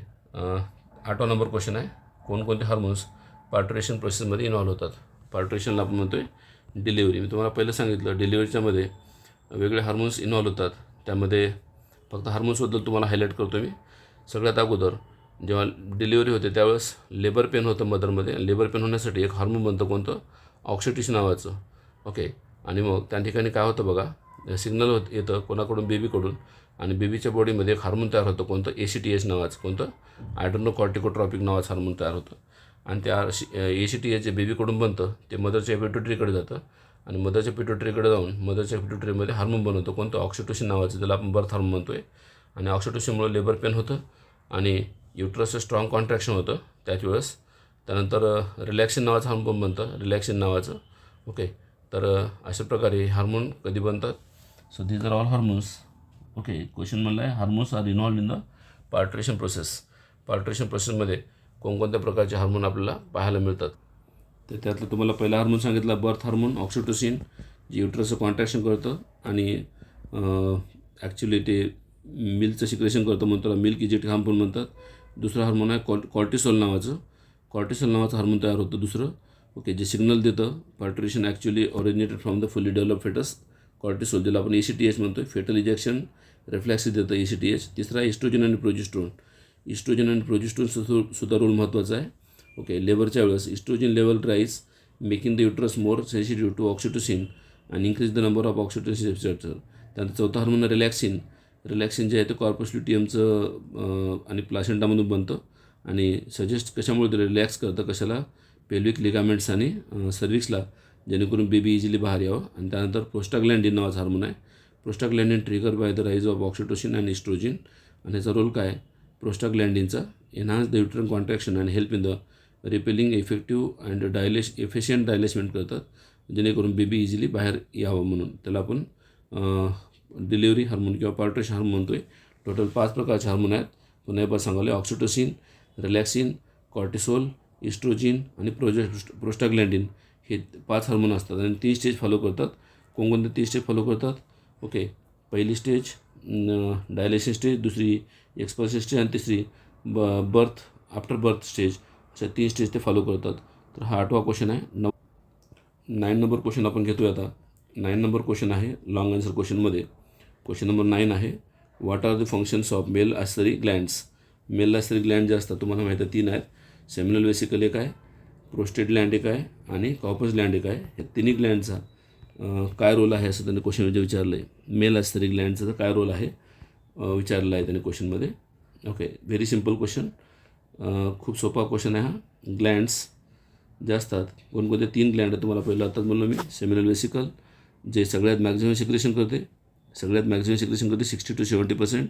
8वा नंबर क्वेश्चन आहे. कोणकोणते हार्मोन्स पार्ट्रेशन प्रोसेसमध्ये इन्व्हॉल्व होतात. पार्ट्रेशनला आपण म्हणतो आहे डिलिव्हरी. मी तुम्हाला पहिलं सांगितलं डिलिव्हरीच्यामध्ये वेगळे हार्मोन्स इन्व्हॉल्व होतात. त्यामध्ये फक्त हार्मोन्सबद्दल तुम्हाला हायलाईट करतो मी. सगळ्यात अगोदर जेव्हा डिलिव्हरी होते त्यावेळेस लेबर पेन होतं मदरमध्ये. लेबर पेन होण्यासाठी एक हार्मोन बनतं कोणतं, ऑक्सिटोसिन नावाचं. ओके, आणि मग त्या ठिकाणी काय होतं बघा, सिग्नल येतं कोणाकडून, बेबीकडून. आणि बेबीच्या बॉडीमध्ये एक हार्मोन तयार होतं कोणतं, ACTH नावाचं, कोणतं आयड्रोनोकॉर्टिकोट्रॉपिक नावाचं हार्मोन तयार होतं. आणि त्या ACTH जे बेबीकडून बनतं ते मदरच्या पिट्युटरीकडे जातं. आणि मदरच्या पिट्युटरीकडे जाऊन मदरच्या पिट्युटरीमध्ये हार्मोन बनवतं कोणतं, ऑक्सिटोसिन नावाचं, त्याला आपण बर्थ हार्मोन म्हणतो आहे. आणि ऑक्सिटोसिनमुळे लेबर पेन होतं आणि युट्रसचं स्ट्रॉंग कॉन्ट्रॅक्शन होतं त्याच वेळेस. त्यानंतर रिलॅक्सिन नावाचं हार्मोन बनतं, रिलॅक्सिन नावाचं. ओके, तर अशा प्रकारे हार्मोन कधी बनतात. So these are all hormones. Okay, question म्हणलं आहे hormones are involve in the parturition process. Parturition प्रोसेसमध्ये कोणकोणत्या प्रकारचे हार्मोन आपल्याला पाहायला मिळतात. तर त्यातलं तुम्हाला पहिला हार्मोन सांगितला बर्थ हार्मोन ऑक्सिटोसिन, जे युट्रसचं कॉन्ट्रॅक्शन करतं आणि ॲक्च्युली ते मिल्कचं सिक्रेशन करतं म्हणून त्याला मिल्क इजेक्टिव्ह हार्मोन म्हणतात. दुसरं हार्मोन आहे कॉर्टिसोल नावाचं. कॉर्टिसोल नावाचं हार्मोन तयार होतं दुसरं. ओके, जे सिग्नल देतं पार्ट्रेशन ॲक्च्युली ओरिजिनेटेड फ्रॉम द फुली डेव्हलप फेटस. कॉर्टिसोल ज्याला आपण ACTH म्हणतो, फेटल इजेक्शन रिफ्लॅक्सिस देतं ACTH. तिसरा इस्ट्रोजन आणि प्रोजेस्टेरॉन. इस्ट्रोजन आणि प्रोजेस्टेरॉन सुद्धा रोल महत्त्वाचा आहे. ओके, लेबरच्या वेळेस oestrogen level rise making the uterus more sensitive to oxytocin आणि increase the number of oxytocin receptor. त्यानंतर चौथा हार्मोन रिलॅक्सिन. रिलॅक्सिन जे आहे ते कॉर्पस ल्युटियमचं आणि प्लासेंटामधून बनतं आणि सजेस्ट कशामुळे ते रिलॅक्स करतं, कशाला, पेल्विक लिगामेंट्स आणि सर्विक्सला, जेणेकरून बेबी इझिली बाहेर यावं. आणि त्यानंतर प्रोस्टाग्लॅन्डिन नावाचा हार्मोन आहे. Prostaglandin trigger by the rise of oxytocin and oestrogen. आणि ह्याचा रोल काय, प्रोस्टाग्लॅन्डिनचा enhance the uterine contraction and help in the repelling effective and efficient displacement करतात, जेणेकरून बेबी इझिली बाहेर यावं म्हणून. त्याला आपण डिलिव्हरी हार्मोन किंवा पार्ट्रेशन हार्मोन म्हणतो आहे. टोटल 5 प्रकारचे हार्मोन आहेत. पुन्हा एकदा सांगाले, ऑक्सिटोसिन, रिलॅक्सिन, कॉर्टिसोल, इस्ट्रोजिन आणि प्रोस्टाग्लॅन्डिन हे 5 हार्मोन असतात आणि 3 स्टेज फॉलो करतात. कोणकोणते 3 स्टेज फॉलो करतात. ओके, पहिली स्टेज डायलेशन स्टेज, दुसरी एक्सपल्शन स्टेज आणि तिसरी बर्थ आफ्टर बर्थ स्टेज. अशा 3 स्टेज ते फॉलो करतात. तर हा 8वा क्वेश्चन आहे. 9 नंबर क्वेश्चन आपण घेतोय आता. 9 नंबर क्वेश्चन आहे लॉंग आन्सर क्वेश्चनमध्ये. क्वेश्चन नंबर 9 आहे, what are the functions of male accessory glands. Male accessory gland जे असतात तुम्हाला माहीत आहे 3 आहेत. सेमिनल वेसिकल एक आहे, प्रोस्टेट ग्लँड एक आहे आणि कॉर्पस ग्लँड एक आहे. या तिन्ही ग्लँडचा काय रोल आहे असं त्यांनी क्वेश्चनमध्ये विचारलं आहे. मेल ॲसिलरी ग्लँडचा काय रोल आहे विचारलं आहे त्यांनी क्वेश्चनमध्ये. ओके, व्हेरी सिम्पल क्वेश्चन, खूप सोपा क्वेश्चन आहे हा. ग्लँड्स जे असतात, कोणकोणते 3 ग्लँड आहे तुम्हाला पहिलं आताच म्हणलो मी. सेमिनल वेसिकल जे सगळ्यात मॅक्झिमम सिक्रेशन करते, 60 to 70%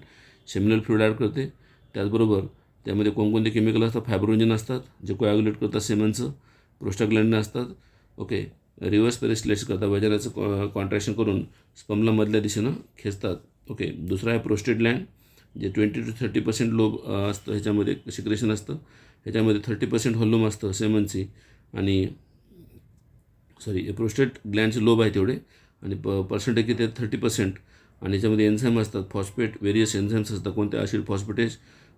सेमिनल फ्लुइड ॲड करते. त्याचबरोबर त्यामध्ये कोणकोणते केमिकल असतात, फायब्रोजिन असतात जे कोॲग्युलेट करतात सेमनचं, प्रोस्टाग्लँडिन असतात. ओके, रिव्हर्स पेरिस्टिलेट्स करतात, वजनाचं कॉन्ट्रॅक्शन करून स्पर्मला मधल्या दिशेनं खेचतात. ओके, दुसरा आहे प्रोस्टेट ग्लँड जे 20 to 30% लोब असतं, ह्याच्यामध्ये सिक्रेशन असतं. ह्याच्यामध्ये 30% व्हॉल्यूम असतं सेमनची आणि प्रोस्टेट ग्लँडचे लोब आहे तेवढे आणि पर्सेंटेज किती 30%. आणि याच्यामध्ये एन्झाईम असतात, फॉस्फेट व्हेरियस एन्झाईम्स असतात. कोणते ॲसिड फॉस्फेटेज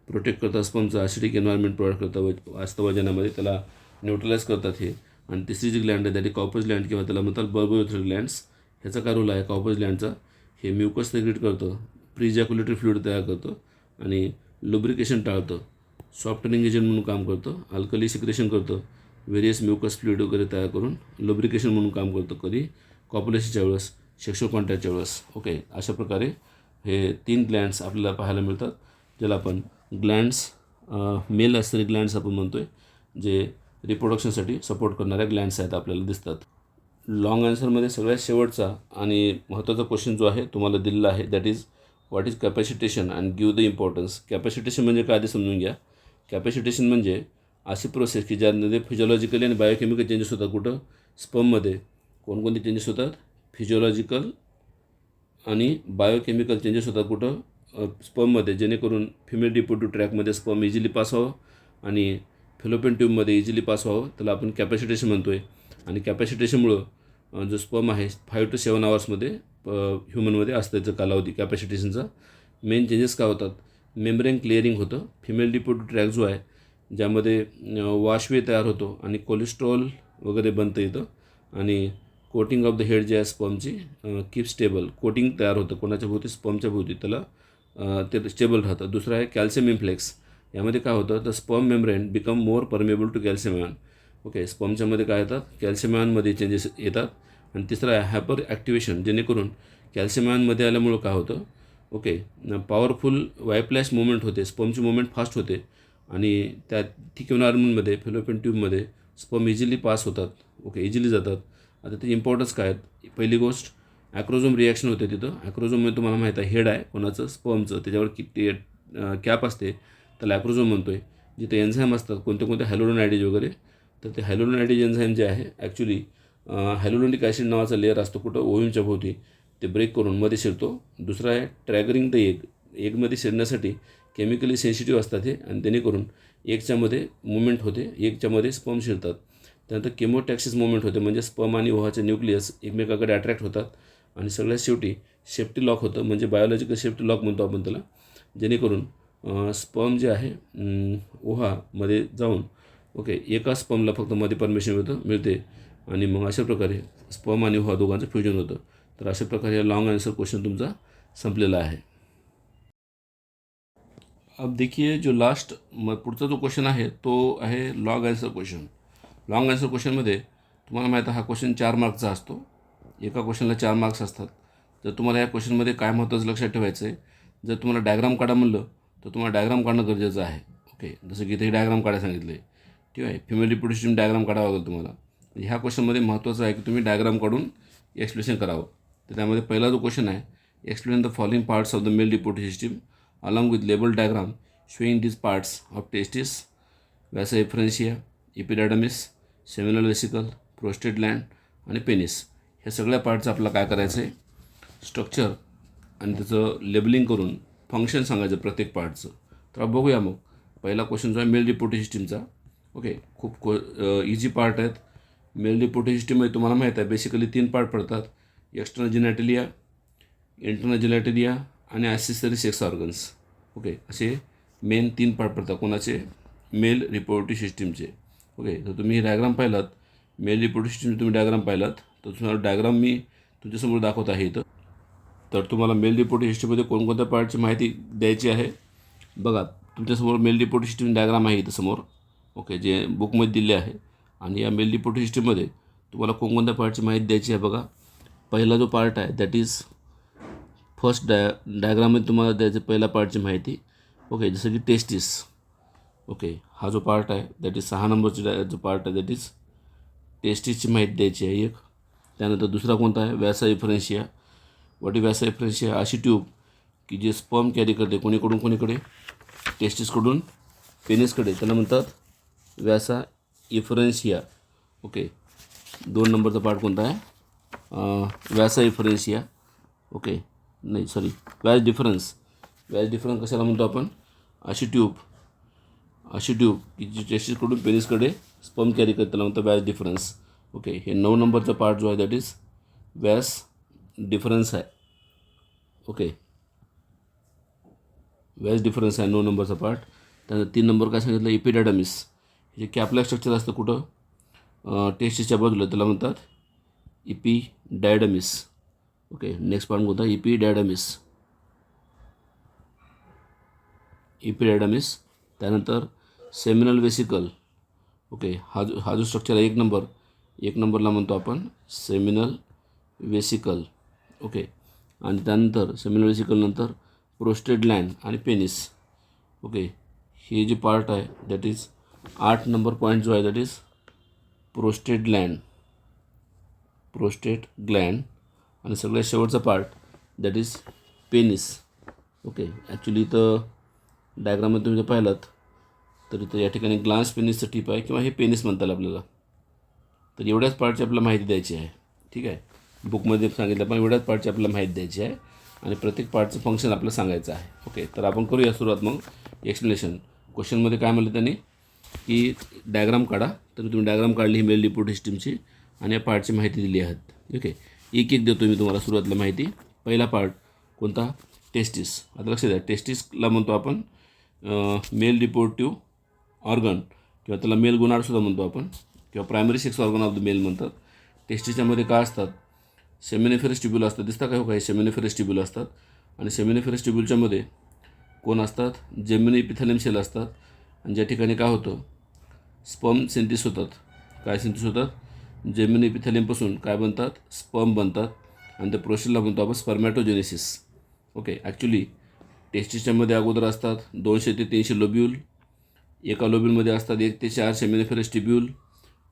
प्रोटेक्ट करतात स्पर्मचं ॲसिडिक एन्व्हायरमेंट प्रोव्हाइड करतात असतं वजनामध्ये, त्याला न्यूट्रलाइज करतात हे. आणि तिसरी जी ग्लँड आहे त्याची कॉर्पस ग्लँड किंवा त्याला म्हणतात बर्बोयुरेथ्रल ग्लँड्स. ह्याचा काय रोल आहे कॉर्पस ग्लँडचा, हे म्युकस सेक्रेट करतं, प्रीजॅक्युलेटरी फ्लुइड तयार करतं आणि लुब्रिकेशन टाळतं, सॉफ्टनिंग एजंट म्हणून काम करतं, अल्कली सिक्रेशन करतं, व्हेरियस म्युकस फ्लुइड वगैरे तयार करून लुब्रिकेशन म्हणून काम करतं. कधी कॉप्युलेशनच्या वेळेस, सेक्शुअल कॉन्टॅक्टच्या वेळेस. ओके, अशा प्रकारे हे 3 ग्लँड्स आपल्याला पाहायला मिळतात, ज्याला आपण ग्लँड्स मेल ॲसिलरी ग्लँड्स आपण म्हणतो आहे, जे रिप्रोडक्शनसाठी सपोर्ट करणाऱ्या ग्लँड्स आहेत आपल्याला दिसतात. लॉंग आन्सरमध्ये सगळ्यात शेवटचा आणि महत्त्वाचा क्वेश्चन जो आहे तुम्हाला दिलेला आहे, that is what is capacitation and give the importance. Capacitation म्हणजे काय आधी समजून घ्या. कॅपॅसिटेशन म्हणजे अशी प्रोसेस की ज्यामध्ये फिजिओलॉजिकली आणि बायोकेमिकल चेंजेस होतात. कुठं स्पर्ममध्ये कोणकोणते चेंजेस होतात, फिजिओलॉजिकल आणि बायोकेमिकल चेंजेस होतात कुठं स्पर्ममध्ये, जेणेकरून फिमेल रिप्रोडक्टिव्ह ट्रॅकमध्ये स्पर्म इझिली पास व्हावं आणि फेलोपियन ट्यूबमध्ये इझिली पास व्हावं, त्याला आपण कॅपॅसिटेशन म्हणतो आहे. आणि कॅपॅसिटेशनमुळं जो स्पर्म आहे 5 to 7 आवर्समध्ये ह्युमनमध्ये असतं त्याचं कालावधी कॅपॅसिटेशनचा. मेन चेंजेस काय होतात, मेम्ब्रेन क्लिअरिंग होतं. फिमेल रिप्रोडक्टिव्ह ट्रॅक जो आहे ज्यामध्ये वाशवे तयार होतो आणि कोलेस्ट्रॉल वगैरे बनतं येतं आणि कोटिंग ऑफ द हेड जे आहे स्पर्मची कीप स्टेबल, कोटिंग तयार होतं कोणाच्या भोवती, स्पर्मच्या भोवती, त्याला ते स्टेबल राहतं. दुसरं आहे कॅल्शियम इन्फ्लेक्स. यामध्ये काय होतं, तर sperm membrane become more permeable to calcium ion. Okay, स्पर्मच्यामध्ये काय येतात, कॅल्शियम आयनमध्ये चेंजेस येतात. आणि तिसरं आहे हायपर ॲक्टिवेशन, जेणेकरून कॅल्शियम आयनमध्ये आल्यामुळं काय होतं, ओके, पॉवरफुल वायप्लॅश मुवमेंट होते, स्पर्मची मुवमेंट फास्ट होते आणि त्या थिक एन्व्हायरमेंटमध्ये फेलोपियन ट्यूबमध्ये स्पर्म इझिली पास होतात. ओके, इझिली जातात. आता ते इम्पॉर्टन्स काय आहेत, पहिली गोष्ट ॲक्रोझोम रिॲक्शन होते तिथं. ॲक्रोझोममध्ये तुम्हाला माहीत आहे हेड आहे कोणाचं, स्पर्मचं, त्याच्यावर किती कॅप असते, त्याला ॲक्रोझोम म्हणतो आहे. जिथे एन्झाईम असतात कोणते कोणते हॅलोरोनायडेज वगैरे, तर ते हॅलोरोनायडेज एन्झाईम जे आहे ॲक्च्युली हॅलोरोनिक ॲसिड नावाचा लेअर असतो कुठं, ओव्ह्यूमच्या भोवती, ते ब्रेक करून मध्ये शिरतो. दुसरं आहे ट्रॅगरिंग द एग. एगमध्ये शिरण्यासाठी केमिकली सेन्सिटिव्ह असतात हे आणि जेणेकरून एगच्यामध्ये मुवमेंट होते, एगच्यामध्ये स्पर्म शिरतात. त्यानंतर केमोटॅक्सिस मुवमेंट होते, म्हणजे स्पर्म आणि ओव्हाचे न्यूक्लियस एकमेकाकडे अट्रॅक्ट होतात. आणि सगळ्यात शेवटी सेफ्टी लॉक होतं, म्हणजे बायोलॉजिकल सेफ्टी लॉक म्हणतो आपण त्याला, जेणेकरून स्पर्म जे आहे ओहामध्ये जाऊन, ओके, एका स्पर्मला फक्त मध्ये परमिशन मिळते आणि मग अशा प्रकारे स्पर्म आणि ओहा दोघांचं फ्युजन होतं. तर अशा प्रकारे लॉंग आन्सर क्वेश्चन तुमचा संपलेला आहे. अब देखिए जो लास्ट पुढचा जो क्वेश्चन आहे तो आहे long answer question. Long answer क्वेश्चनमध्ये तुम्हाला माहीत आहे हा क्वेश्चन 4 मार्कचा असतो. एका क्वेश्चनला 4 मार्क्स असतात. जर तुम्हाला या क्वेश्चनमध्ये काय महत्त्वाचं लक्षात ठेवायचं आहे, जर तुम्हाला डायग्राम काढा म्हणलं तर तुम्हाला डायग्राम काढणं गरजेचं आहे. ओके, जसं की इथे डायग्राम काढायला सांगितलं आहे, ठीक आहे, फिमेल रिप्रोडक्शन डायग्राम काढावा लागेल तुम्हाला. ह्या क्वेश्चनमध्ये महत्त्वाचं आहे की तुम्ही डायग्राम काढून एक्सप्लेनेशन करावं. तर त्यामध्ये पहिला जो क्वेश्चन आहे, explain the following parts of the male reproductive system along with label diagram showing these parts of testis, vasa efferentia, epididymis, seminal vesicle, prostate gland आणि पेनिस. ह्या सगळ्या पार्टचं आपल्याला काय करायचं आहे, स्ट्रक्चर आणि त्याचं लेबलिंग करून फंक्शन सांगायचं प्रत्येक पार्टचं. तर बघूया मग. पहिला क्वेश्चन जो आहे मेल रिप्रोडक्टिव्ह सिस्टीमचा. ओके, खूप इझी पार्ट आहेत. मेल रिप्रोडक्टिव्ह सिस्टीममध्ये तुम्हाला माहीत आहे बेसिकली 3 पार्ट पडतात, एक्सटर्नल जेनेटेलिया, इंटरनल जेनेटेलिया आणि ॲक्सेसरी सेक्स ऑर्गन्स. ओके, असे मेन 3 पार्ट पडतात कोणाचे, मेल रिप्रोडक्टिव्ह सिस्टीमचे. ओके, तर तुम्ही ही डायग्राम पाहिलात मेल रिप्रोडक्टिव्ह सिस्टीम तुम्ही डायग्राम पाहिलात तर तुम्हाला डायग्राम मी तुमच्यासमोर दाखवत आहे इथं. तर तुम्हाला मेल रिप्रोडक्टिव्ह सिस्टीममध्ये कोणकोणत्या पार्टची माहिती द्यायची आहे बघा. तुमच्यासमोर मेल रिप्रोडक्टिव्ह सिस्टीम डायग्राम आहे इथं समोर, ओके, जे बुकमध्ये दिले आहे. आणि या मेल रिप्रोडक्टिव्ह सिस्टीममध्ये तुम्हाला कोणकोणत्या पार्टची माहिती द्यायची आहे बघा. पहिला जो पार्ट आहे दॅट इज फर्स्ट डायग्राममध्ये तुम्हाला द्यायचं पहिला पार्टची माहिती, ओके, जसं की टेस्टिस. ओके, हा जो पार्ट आहे दॅट इज 6 नंबरचा जो पार्ट आहे दॅट इज टेस्टिसची माहिती द्यायची आहे एक. त्यानंतर दुसरा कोणता आहे vasa efferentia. What is vasa efferentia? अशी ट्यूब की जे स्पर्म कॅरी करते कोणीकडून कोणीकडे, टेस्टिसकडून पेनिसकडे, त्याला म्हणतात व्यासा इफरेन्शिया. ओके, 2 नंबरचा पार्ट कोणता आहे व्यासा इफरेन्शिया. ओके, नाही सॉरी, व्याज डिफरन्स. व्याज डिफरन्स कशाला म्हणतो आपण? अशी ट्यूब की जी टेस्टिसकडून पेनिसकडे स्पर्म कॅरी करते त्याला म्हणतो व्याज डिफरन्स. ओके, हे 9 नंबरचा पार्ट जो आहे दॅट इज व्यास डिफरन्स आहे. ओके, व्यास डिफरन्स आहे 9 नंबरचा पार्ट. त्यानंतर 3 नंबर काय सांगितलं? इपिडायडमिस. हे कॅपलॅक स्ट्रक्चर असतं कुठं? टेस्टिसच्या बाजूला, त्याला म्हणतात इपिडायडमिस. ओके, नेक्स्ट पार्ट कोणता? इपिडायडमिस. त्यानंतर सेमिनल वेसिकल. ओके, हा जो स्ट्रक्चर आहे 1 नंबरला म्हणतो आपण सेमिनल वेसिकल. ओके, आणि त्यानंतर सेमिनल वेसिकल नंतर प्रोस्टेट ग्लँड आणि पेनिस. ओके, हे जे पार्ट आहे दॅट इज 8 नंबर पॉईंट जो आहे दॅट इज प्रोस्टेट ग्लँड आणि सगळ्यात शेवटचा part that is penis. Okay, actually इथं डायग्राममध्ये तुम्ही जर पाहिलात तर इथं या ठिकाणी ग्लान्स पेनिसचं टीप आहे किंवा हे पेनिस म्हणतात आपल्याला. तर एवढ्याच पार्टची आपल्याला माहिती द्यायची आहे. ठीक आहे, बुकमध्ये सांगितलं पण एवढ्याच पार्टची आपल्याला माहिती द्यायची आहे आणि प्रत्येक पार्टचं फंक्शन आपल्याला सांगायचं आहे. ओके, तर आपण करूया सुरुवात मग एक्सप्लेनेशन. क्वेश्चनमध्ये काय म्हणलं त्यांनी की डायग्राम काढा. तर तुम्ही डायग्राम काढली ही मेल रिपोर्ट सिस्टीमची आणि या पार्टची माहिती दिली आहे. ओके, एक देतो मी तुम्हाला सुरुवातीला माहिती. पहिला पार्ट कोणता? टेस्टिस. आता लक्षात द्या, टेस्टिसला म्हणतो आपण मेल रिप्रोडक्टिव्ह ऑर्गन किंवा त्याला मेल गोनाडसुद्धा म्हणतो आपण किंवा primary sex organ of the male म्हणतात. टेस्टिसच्यामध्ये काय असतात? सेमिनिफेरस ट्यूब्यूल असतात. दिसतं काय हो? काही सेमिनिफेरस ट्यूब्यूल असतात आणि सेमिनिफेरस ट्यूब्यूलच्यामध्ये कोण असतात? जेमिनी इपिथेलियम सेल असतात आणि ज्या ठिकाणी काय होतं? स्पर्म सिंथिस होतात. काय सिंथिस होतात? जेमिनी इपिथेलियमपासून काय बनतात? स्पर्म बनतात आणि त्या प्रोसेसला म्हणतो आपण स्पर्मॅटोजेनेसिस. ओके, ॲक्च्युली टेस्टिसच्यामध्ये अगोदर असतात 200 ते 300 लोब्यूल. एका लोब्यूलमध्ये असतात 1 ते 4 सेमिनिफेरस ट्यूब्यूल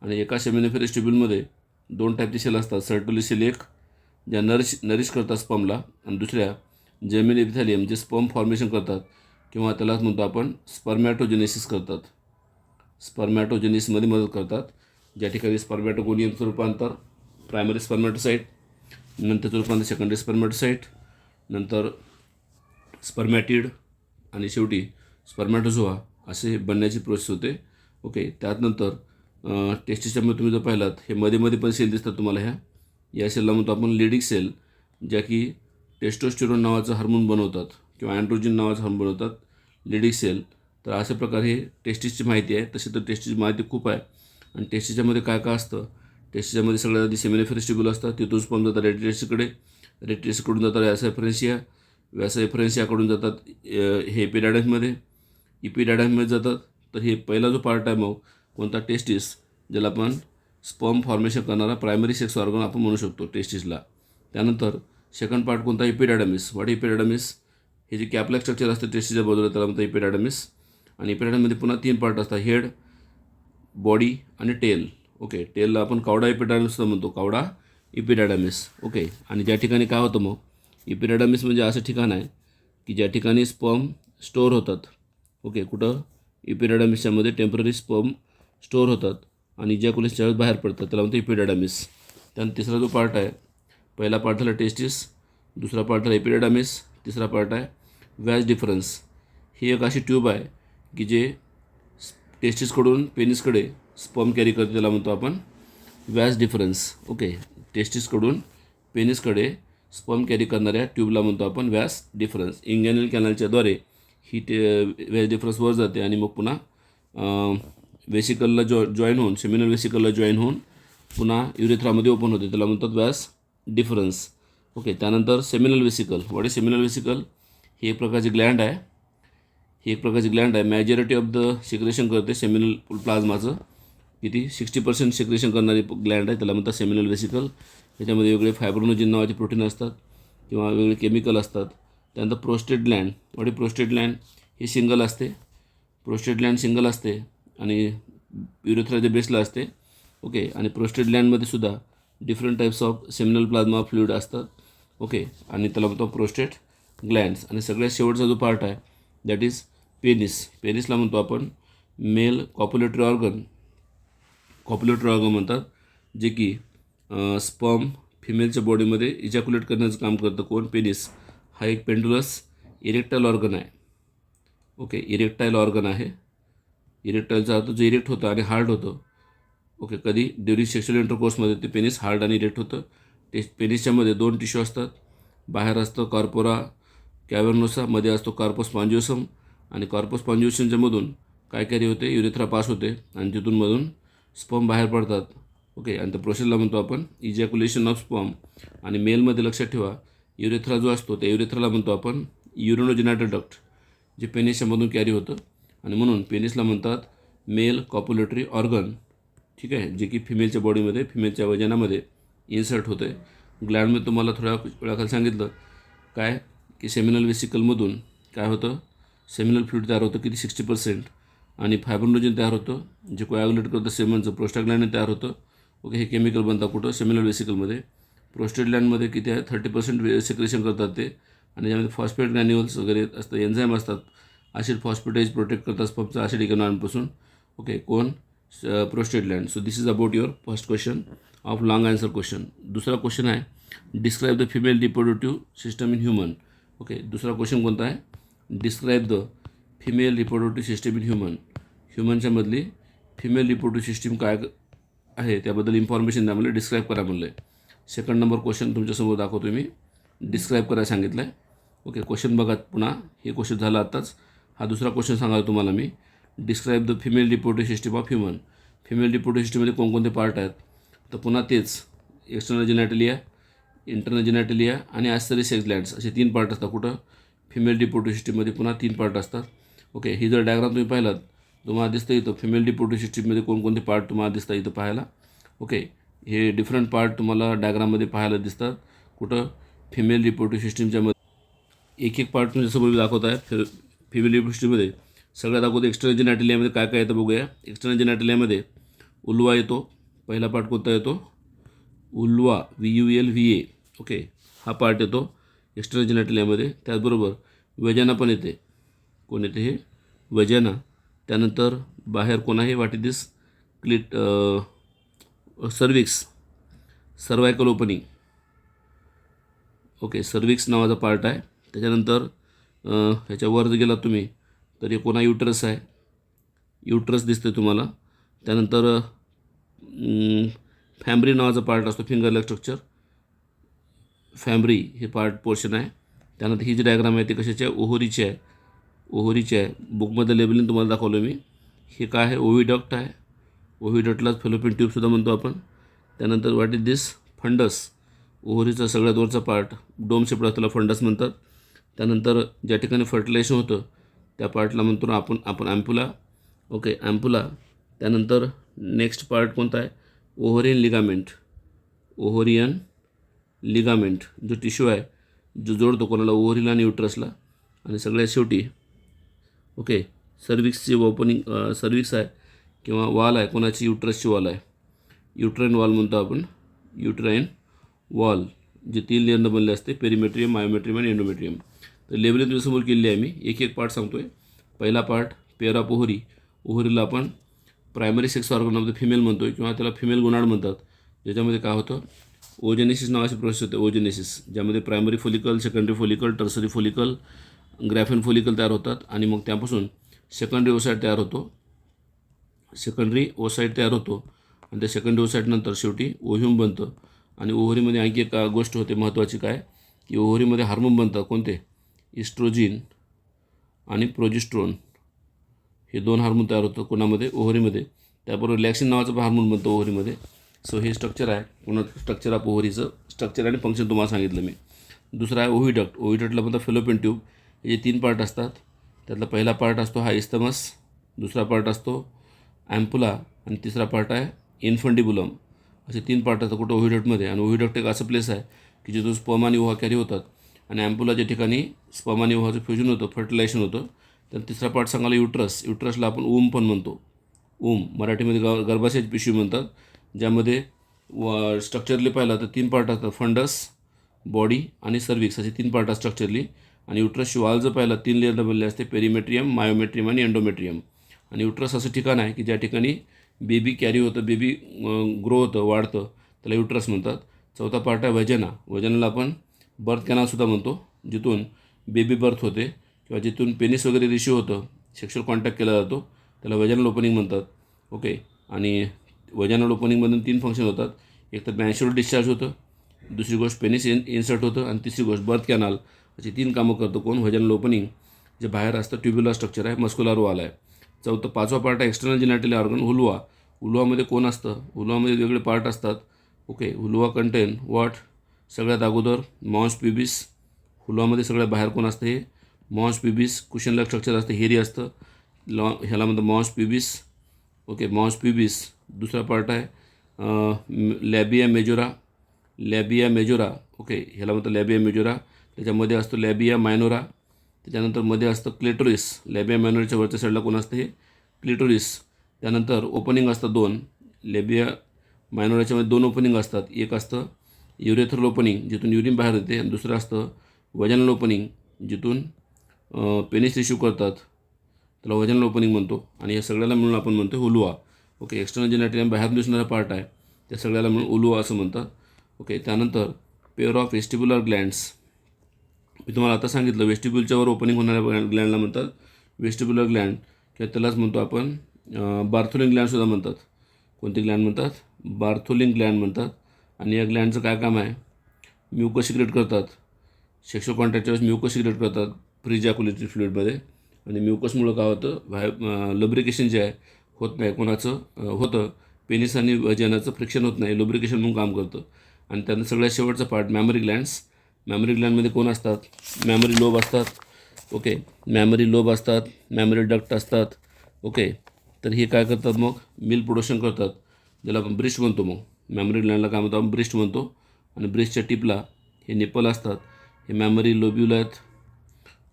आणि एका सेमिनिफेरस ट्यूब्यूलमध्ये 2 टाईपचे सेल असतात. सर्टुली सेल एक ज्या नरिश करतात स्पर्मला आणि दुसऱ्या जेमिनी इपिथेलियम जे स्पर्म फॉर्मेशन करतात किंवा त्यालाच म्हणतो आपण स्पर्मॅटोजेनेसिस करतात. स्पर्मॅटोजेनेसिसमध्ये मदत करतात. ज्या ठिकाणी स्पर्मॅटोगोनियमचं रूपांतर प्रायमरी स्पर्मॅटोसाईट, नंतरचं रूपांतर सेकंडरी स्पर्मॅटोसाईट, नंतर स्पर्मॅटिड आणि शेवटी स्पर्मॅटोझोआ असे बनण्याची प्रोसेस होते. ओके, त्यानंतर टेस्टिसच्यामध्ये तुम्ही जर पाहिलात हे मध्ये पण सेल दिसतात तुम्हाला. या सेलला म्हणतो आपण लिडिक सेल, ज्या की टेस्टोस्टेरोन नावाचं हार्मोन बनवतात किंवा अँड्रोजिन नावाचं हार्मोन बनवतात. Leydig cell. तर अशा प्रकारे हे टेस्टिसची माहिती आहे. तशी तर टेस्टिसची माहिती खूप आहे आणि टेस्टिसच्यामध्ये काय काय असतं? टेस्टिसच्यामध्ये सगळ्यात आधी सेमिनिफेरस ट्यूब्यूल असतात. तिथून स्पर्म जातात रेटिटिसकडे, रेटिटिसकडून जातात व्यासा इफरेन्शिया, व्यासा इफरेन्शियाकडून जातात हे इपिडायडमिसमध्ये जातात. तर हे पहिला जो पार्ट आहे मग कोणता? टेस्टिस, ज्याला आपण स्पर्म फॉर्मेशन करणारा प्रायमरी सेक्स ऑर्गन आपण म्हणू शकतो टेस्टिसला. त्यानंतर सेकंड पार्ट कोणता? इपिडायडमिस. व्हॉट इपिडायडमिस? हे जे कॅपलॅक स्ट्रक्चर असतं टेस्टिसच्या बाजूला त्याला म्हणतात इपिडायडमिस. आणि इपिडायडमिसमध्ये पुन्हा 3 पार्ट असतात, हेड, बॉडी आणि टेल. ओके, टेलला आपण कावडा इपिडायडमिस म्हणतो, कावडा इपिडायडमिस. ओके, आणि ज्या ठिकाणी काय होतं मग? इपिडायडमिस म्हणजे असं ठिकाण आहे की ज्या ठिकाणी स्पर्म स्टोअर होतात. ओके, कुठं? इपिडायडमिसच्यामध्ये टेम्पररी स्पर्म स्टोअर होतात आणि इजॅक्युलेशनच्या वेळेस बाहेर पडतात, त्याला म्हणतो इपिडायडमिस. त्यानंतर तिसरा जो पार्ट आहे, पहिला पार्ट झाला टेस्टिस, दुसरा पार्ट झाला इपिडायडमिस, तिसरा पार्ट आहे व्याज डिफरन्स. ही एक अशी ट्यूब आहे की जे टेस्टिसकडून पेनिसकडे स्पर्म कॅरी करते, त्याला म्हणतो आपण व्याज डिफरन्स. ओके, टेस्टिसकडून पेनिसकडे स्पर्म कॅरी करणाऱ्या ट्यूबला म्हणतो आपण व्यास डिफरन्स. इंगॅनल कॅनलच्याद्वारे ही व्यास डिफरन्स वर जाते आणि मग पुन्हा वेसिकलला जॉईन होऊन, सेमिनल वेसिकलला जॉईन होऊन पुन्हा युरेथ्रामध्ये ओपन होते, त्याला म्हणतात व्यास डिफरन्स. ओके, त्यानंतर seminal vesicle. What is seminal vesicle? ही एक प्रकारची ग्लँड आहे. मॅजॉरिटी ऑफ द सिक्रेशन करते सेमिनल प्लाझ्माचं. किती? 60% सिक्रेशन करणारी ग्लँड आहे, त्याला म्हणतात सेमिनल वेसिकल. त्याच्यामध्ये वेगळे फायब्रोनोजिन नावाचे प्रोटीन असतात किंवा वेगळे केमिकल असतात. त्यानंतर prostate Gland. What is prostate Gland? He single असते. प्रोस्टेट ग्लँड सिंगल असते आणि युरेथ्राच्या बेसला असते. ओके, आणि प्रोस्टेट ग्लँडमध्ये सुद्धा different types of seminal plasma fluid असतात. ओके, आणि त्याला म्हणतो प्रोस्टेट ग्लँड्स. आणि सगळ्यात शेवटचा जो पार्ट आहे दॅट इज पेनिस. पेनिसला म्हणतो आपण मेल कॉप्युलेटरी ऑर्गन म्हणतात, जे की स्पर्म फिमेलच्या बॉडीमध्ये इजॅक्युलेट करण्याचं काम करतं. कोण? पेनिस. हा एक पेंडुलस इरेक्टाईल ऑर्गन आहे. ओके, इरेक्टाईल ऑर्गन आहे. इरेक्टाईलचा अर्थ जो इरेक्ट होतं आणि हार्ड होतं. ओके, कधी? ड्युरिंग सेक्शुअल इंटरकोर्समध्ये ते पेनिस हार्ड आणि इरेक्ट होतं. ते पेनिसच्यामध्ये 2 टिश्यू असतात. बाहेर असतं कॉर्पोरा कॅव्हर्नोसा, मध्ये असतो कॉर्पस स्पॉन्जिओसम. आणि कॉर्पस स्पॉन्जिओसमच्या मधून काय कॅरी होते? युरेथ्रा पास होते आणि तिथून मधून स्पर्म बाहेर पडतात. ओके, आणि त्या प्रोसेसला म्हणतो आपण इजॅक्युलेशन ऑफ स्पर्म. आणि मेलमध्ये लक्षात ठेवा, युरेथ्रा जो असतो त्या युरेथ्राला म्हणतो आपण युरिनोजेनिटल डक्ट, जे पेनिसच्यामधून कॅरी होतं. आणि म्हणून पेनिसला म्हणतात मेल कॉप्युलेटरी ऑर्गन. ठीक आहे, जे की फिमेलच्या बॉडीमध्ये, फिमेलच्या वजनामध्ये इन्सर्ट होतं आहे. ग्लँडमध्ये तुम्हाला थोड्या वेळाखाली सांगितलं काय की सेमिनल वेसिकलमधून काय होतं? सेमिनल फ्लुइड तयार होतं. किती? 60%. आणि फायब्रोनोजिन तयार होतं, जे कोॲग्युलेट करतं सेमनचं. प्रोस्टाग्लँडिन तयार होतं. ओके, हे केमिकल बनतात कुठं? सेमिनल वेसिकलमध्ये. प्रोस्टेट ग्लँडमध्ये किती आहे? 30% सिक्रेशन करतात ते. आणि त्यामध्ये फॉस्फेट ग्रॅन्युअल्स वगैरे असतं, एन्झाईम असतात. ॲसिड फॉस्फेटेज प्रोटेक्ट करतात स्पर्मचं ॲसिडिक एन्व्हायरमेंटपासून. ओके, कोण? Prostate gland. So this is about your first question of long answer question. दुसरा क्वेश्चन आहे describe the female reproductive system in human. Okay, दुसरा क्वेश्चन कोणता आहे? Describe the female reproductive system in human. ह्युमनच्यामधली female reproductive system काय आहे त्याबद्दल information द्या म्हणलं, डिस्क्राईब करा म्हणलं आहे. सेकंड नंबर क्वेश्चन तुमच्यासमोर दाखवतो मी. डिस्क्राईब करायला सांगितलं आहे. ओके, क्वेश्चन बघा पुन्हा. हे क्वेश्चन झालं आत्ताच. हा दुसरा क्वेश्चन सांगाल तुम्हाला मी. Describe the female reproductive system of human. Female reproductive सिस्टममध्ये कोणकोणते पार्ट आहेत? तर पुन्हा तेच एक्सटर्नल जेनॅटलिया, इंटरनल जेनॅटलिया आणि ॲस्थरी सेक्स ग्लँड्स, असे 3 पार्ट असतात. कुठं? फिमेल रिप्रोडक्टिव्ह सिस्टममध्ये पुन्हा 3 पार्ट असतात. ओके, ही जर डायग्राम तुम्ही पाहिलात तुम्हाला दिसतं इथं फिमेल रिप्रोडक्टिव्ह सिस्टममध्ये कोणकोणते पार्ट तुम्हाला दिसतात इथं पाहायला. ओके, हे डिफरंट पार्ट तुम्हाला डायग्राममध्ये पाहायला दिसतात. कुठं? फिमेल रिप्रोडक्टिव्ह सिस्टमच्या मध्ये एक एक पार्ट तुमच्यासमोर दाखवत आहे. फिमेल रिप्रोडक्टिव्ह सिस्टममध्ये सगळ्यात दाखवतो एक्सटर्नल जेनॅटलियामध्ये काय काय येतं बघूया. एक्सटर्नल जेनॅटलियामध्ये उल्वा येतो. पहिला पार्ट कोणता येतो? Uvula, VULVA. ओके, हा पार्ट येतो एक्सटर्नल जेनॅटलियामध्ये. त्याचबरोबर वजाना पण येते. कोण येते? हे वजाना. त्यानंतर बाहेर कोण आहे? What is this? Cervix, cervical opening. Okay, cervix नावाचा पार्ट आहे. त्याच्यानंतर ह्याच्यावर जर गेलात तुम्ही तर हे कोणा? युटरस आहे. युटरस दिसते तुम्हाला. त्यानंतर फॅम्ब्री नावाचा पार्ट असतो, फिंगर लाईक स्ट्रक्चर. फॅम्ब्री हे पार्ट पोर्शन आहे. त्यानंतर ही जी डायग्राम आहे ती कशाची आहे? ओव्हरीची आहे. बुकमध्ये लेबलिंग तुम्हाला दाखवलं मी. हे काय आहे? ओव्हिडक्ट आहे. ओव्हिडक्टलाच फेलोपियन ट्यूबसुद्धा म्हणतो आपण. त्यानंतर व्हॉट इज दिस? फंडस. ओव्हरीचा सगळ्यात वरचा पार्ट डोम शेप त्याला फंडस म्हणतात. त्यानंतर ज्या ठिकाणी फर्टिलायझेशन होतं त्या पार्टला म्हणतो ना आपण ॲम्प्युला. ओके, ॲम्प्युला. त्यानंतर नेक्स्ट पार्ट कोणता आहे? ओव्हरियन लिगामेंट, जो टिश्यू आहे जो जोडतो कोणाला? ओव्हरीला आणि युट्रसला. आणि सगळ्यात शेवटी ओके सर्विक्सची ओपनिंग, सर्विक्स आहे किंवा वॉल आहे कोणाची? युट्रसची वॉल आहे. युट्राईन वॉल म्हणतो आपण. युट्राईन वॉल जे 3 लेअरनं बनले असते, पेरिमेट्रियम, मायोमेट्रियम आणि एंडोमेट्रियम. तर लेबलिंग तुझ्यासमोर केलेली आहे मी. एक एक पार्ट सांगतो आहे. पहिला पार्ट पेअर ऑफ ओव्हरी. ओव्हरीला आपण primary sex organ of the female म्हणतो आहे किंवा त्याला फिमेल गोनाड म्हणतात. ज्याच्यामध्ये काय होतं? ओजेनेसिस नावाची प्रोसेस होते. ओजेनेसिस, ज्यामध्ये primary follicle, secondary follicle, tertiary follicle, graafian follicle तयार होतात. आणि मग त्यापासून सेकंडरी ओसाईट तयार होतो. आणि त्या सेकंडरी ओसाईटनंतर शेवटी ओव्ह्यूम बनतं. आणि ओव्हरीमध्ये आणखी एक गोष्ट होते महत्त्वाची, काय की ओव्हरीमध्ये हार्मोन बनतात. कोणते? इस्ट्रोजिन आणि प्रोजेस्टेरॉन. हे 2 हार्मोन तयार होतं कोणामध्ये? ओव्हरीमध्ये. त्याबरोबर रिलॅक्सिन नावाचं हार्मोन बनतं ओव्हरीमध्ये. सो हे स्ट्रक्चर आहे पूर्ण स्ट्रक्चर ऑफ ओव्हरीचं स्ट्रक्चर आणि फंक्शन तुम्हाला सांगितलं मी. दुसरा आहे ओव्हिडक्ट. ओव्हिडक्टला म्हणतात फेलोपियन ट्यूब. हे 3 पार्ट असतात. त्यातला पहिला पार्ट असतो हा इस्थमस, दुसरा पार्ट असतो ॲम्पुला आणि तिसरा पार्ट आहे इन्फंडिबुलम. असे 3 पार्ट असतात कुठं ओव्हिडक्टमध्ये. आणि ओव्हिडक्ट एक असं प्लेस आहे की जिथून स्पर्म आणि ओव्हा कॅरी होतात. आणि ॲम्पुलाच्या ठिकाणी स्पर्म आणि ओव्हाचं फ्युजन होतं, फर्टिलायझेशन होतं. तर तिसरा पार्ट सांगायला युट्रस. युट्रसला आपण पण म्हणतो. मराठीमध्ये गर्भाशयाची पिशवी म्हणतात, ज्यामध्ये स्ट्रक्चरली पाहिलं तर 3 पार्ट असतात, फंडस, बॉडी आणि सर्विक्स असे 3 पार्ट असतात स्ट्रक्चरली. आणि युट्रसची वाल जर पाहिलं 3 लेअरनं बनले असते, पेरिमेट्रियम, मायोमेट्रियम आणि एंडोमेट्रियम. आणि युट्रस असं ठिकाण आहे की ज्या ठिकाणी बेबी कॅरी होतं, बेबी ग्रो होतं, वाढतं, त्याला युट्रस म्हणतात. चौथा पार्ट आहे वजना. वजनाला आपण बर्थ कॅनलसुद्धा म्हणतो, जिथून बेबी बर्थ होते किंवा जिथून पेनिस वगैरे रिशिव होतं, सेक्शुअल कॉन्टॅक्ट केला जातो, त्याला वजनल ओपनिंग म्हणतात. ओके. आणि वजनल ओपनिंगमधून 3 फंक्शन होतात. एक तर मॅन्युअल डिस्चार्ज होतं, दुसरी गोष्ट पेनिस इन्सर्ट होतं आणि तिसरी गोष्ट बर्थ कॅनल. अशी 3 कामं करतो कोण? वजनल ओपनिंग, जे बाहेर असतं, ट्युब्युलर स्ट्रक्चर आहे, मस्क्युलर वॉल आहे. पाचवा पार्ट आहे एक्सटर्नल जेनिटल ऑर्गन, हुलवा. हुलवामध्ये कोण असतं? हुलवामध्ये वेगळे पार्ट असतात. ओके. Vulva contain what? सगळ्यात अगोदर मॉन्स पिबिस. हुलवामध्ये सगळ्यात बाहेर कोण असतं? हे मॉन्स पिबिस. कुशनला स्ट्रक्चर असतं, हेरी असतं, ह्याला म्हणतं मॉन्स पिबिस. ओके. मॉन्स पिबिस. दुसरा पार्ट आहे लॅबिया मेजोरा. लॅबिया मेजोरा. ओके. ह्याला म्हणतं लॅबिया मेजोरा. त्याच्यामध्ये असतो लॅबिया मायनोरा. त्याच्यानंतर मध्ये असतं क्लेटोरिस. लॅबिया मायनोराच्या वरच्या साईडला कोण असतं? हे क्लिटोरिस. त्यानंतर ओपनिंग असतं 2. लॅबिया मायनोराच्यामध्ये 2 ओपनिंग असतात. एक असतं युरेथ्रल ओपनिंग, जिथून युरिन बाहेर येते, आणि दुसरं असतं वजनल ओपनिंग, जिथून पेनिस रिसीव्ह करतात, त्याला वजनल ओपनिंग म्हणतो. आणि या सगळ्याला मिळून आपण म्हणतो हुलवा. ओके. एक्सटर्नल जेनिटल बाहेर दिसणारा पार्ट आहे, त्या सगळ्याला मिळून उलुवा असं म्हणतात. ओके. त्यानंतर पेअर ऑफ वेस्टिब्युलर ग्लँड्स. मी तुम्हाला आता सांगितलं, वेस्टिब्युलच्यावर ओपनिंग होणाऱ्या ग्लँडला म्हणतात वेस्टिब्युलर ग्लँड, किंवा त्यालाच म्हणतो आपण बार्थोलिन ग्लँडसुद्धा म्हणतात. कोणती ग्लँड म्हणतात? बार्थोलिन ग्लँड म्हणतात. आणि या ग्लँडचं काय काम आहे? म्युकस सिक्रेट करतात. सेक्शुअल कॉन्टॅक्टच्या वेळेस म्युकस सिक्रेट करतात प्रिजॅक्युलेटरी फ्लुइडमध्ये. आणि म्युकसमुळं काय होतं? लुब्रिकेशन जे आहे होत नाही. कोणाचं होतं? पेनिस आणि वजनाचं फ्रिक्शन होत नाही, लुब्रिकेशन म्हणून काम करतं. आणि त्यानं सगळ्यात शेवटचा पार्ट मॅमरी ग्लँड्स. मॅमरी ग्लँडमध्ये कोण असतात? मॅमरी लोब असतात. ओके. मॅमरी लोब असतात, मॅमरी डक्ट असतात. ओके. तर हे काय करतात? मग मिल्क प्रोडक्शन करतात, ज्याला आपण ब्रिस्ट म्हणतो. मग मॅमरी ग्लँडला काय म्हणतो? आपण ब्रिस्ट म्हणतो. आणि ब्रिस्टच्या टिपला हे निप्पल असतात, हे मॅमरी लोब्युला आहेत.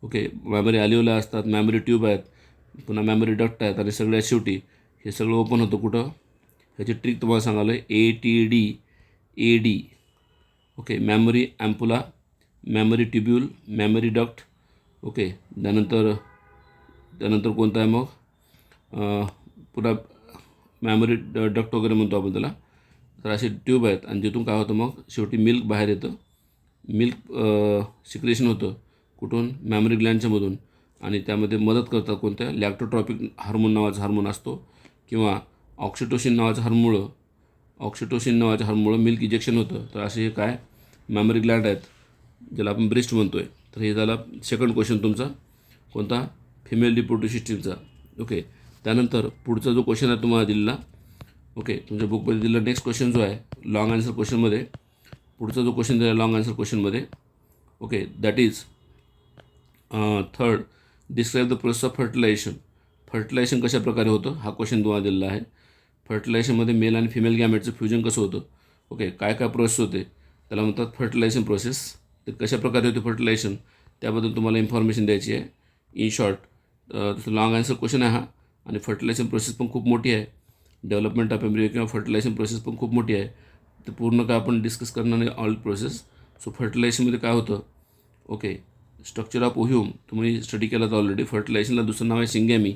ओके. मॅमरी ॲल्व्होला असतात, मॅमरी ट्यूब आहेत, पुन्हा मॅमरी डक्ट आहेत. आणि सगळ्यात शेवटी हे सगळं ओपन होतं कुठं? ह्याची ट्रिक तुम्हाला सांगालो आहे, ATD. Okay. Mammary ampulla, mammary tubule, mammary duct. Okay. त्यानंतर कोणतं आहे मग? पुन्हा मॅमरी डक्ट वगैरे म्हणतो आपण त्याला. तर असे ट्यूब आहेत, आणि जिथून काय होतं मग शेवटी मिल्क बाहेर येतं. मिल्क सिक्रेशन होतं कुठून? मॅमरी ग्लँडच्या मधून. आणि त्यामध्ये मदत करतात कोणत्या? लॅक्टोट्रॉपिक हार्मोन नावाचा हार्मोन असतो, किंवा ऑक्सिटोसिन नावाच्या हार्मोनमुळं मिल्क इजेक्शन होतं. तर असे हे काय मॅमरी ग्लँड आहेत, ज्याला आपण ब्रेस्ट म्हणतो आहे. तर हे झाला सेकंड क्वेश्चन तुमचा, कोणता? फिमेल रिप्रोडक्टिव्ह सिस्टीमचा. ओके. त्यानंतर पुढचा जो क्वेश्चन आहे तुम्हाला दिलेला, ओके, तुमच्या बुकमध्ये दिलेला नेक्स्ट क्वेश्चन जो आहे लॉंग आन्सर क्वेश्चनमध्ये, पुढचा जो क्वेश्चन दिला लॉंग आन्सर क्वेश्चनमध्ये, okay, that is third, describe the process of fertilisation. फर्टिलायझेशन कशा प्रकारे होतं हा क्वेश्चन तुम्हाला दिलेला आहे. फर्टिलायझेशनमध्ये मेल आणि फिमेल गॅमेटचं फ्युजन कसं होतं? ओके. काय काय प्रोसेस होते त्याला म्हणतात फर्टिलायझेशन प्रोसेस. ते कशा प्रकारे होते फर्टिलायझेशन त्याबद्दल तुम्हाला इन्फॉर्मेशन द्यायची आहे. इन शॉर्ट तसं लॉंग आन्सर क्वेश्चन आहे हा. आणि फर्टिलायझेशन प्रोसेस पण खूप मोठी आहे. डेव्हलपमेंट ऑफ एम्ब्रियो किंवा फर्टिलायझेशन प्रोसेस पण खूप मोठी आहे. ते पूर्ण काय आपण डिस्कस करणार नाही ऑल प्रोसेस. सो फर्टिलायझेशनमध्ये काय होतं? ओके. स्ट्रक्चर ऑफ ओह्यूम तुम्ही स्टडी केला तर ऑलरेडी. फर्टिलायझेशनला दुसरं नाव आहे सिंगॅमी.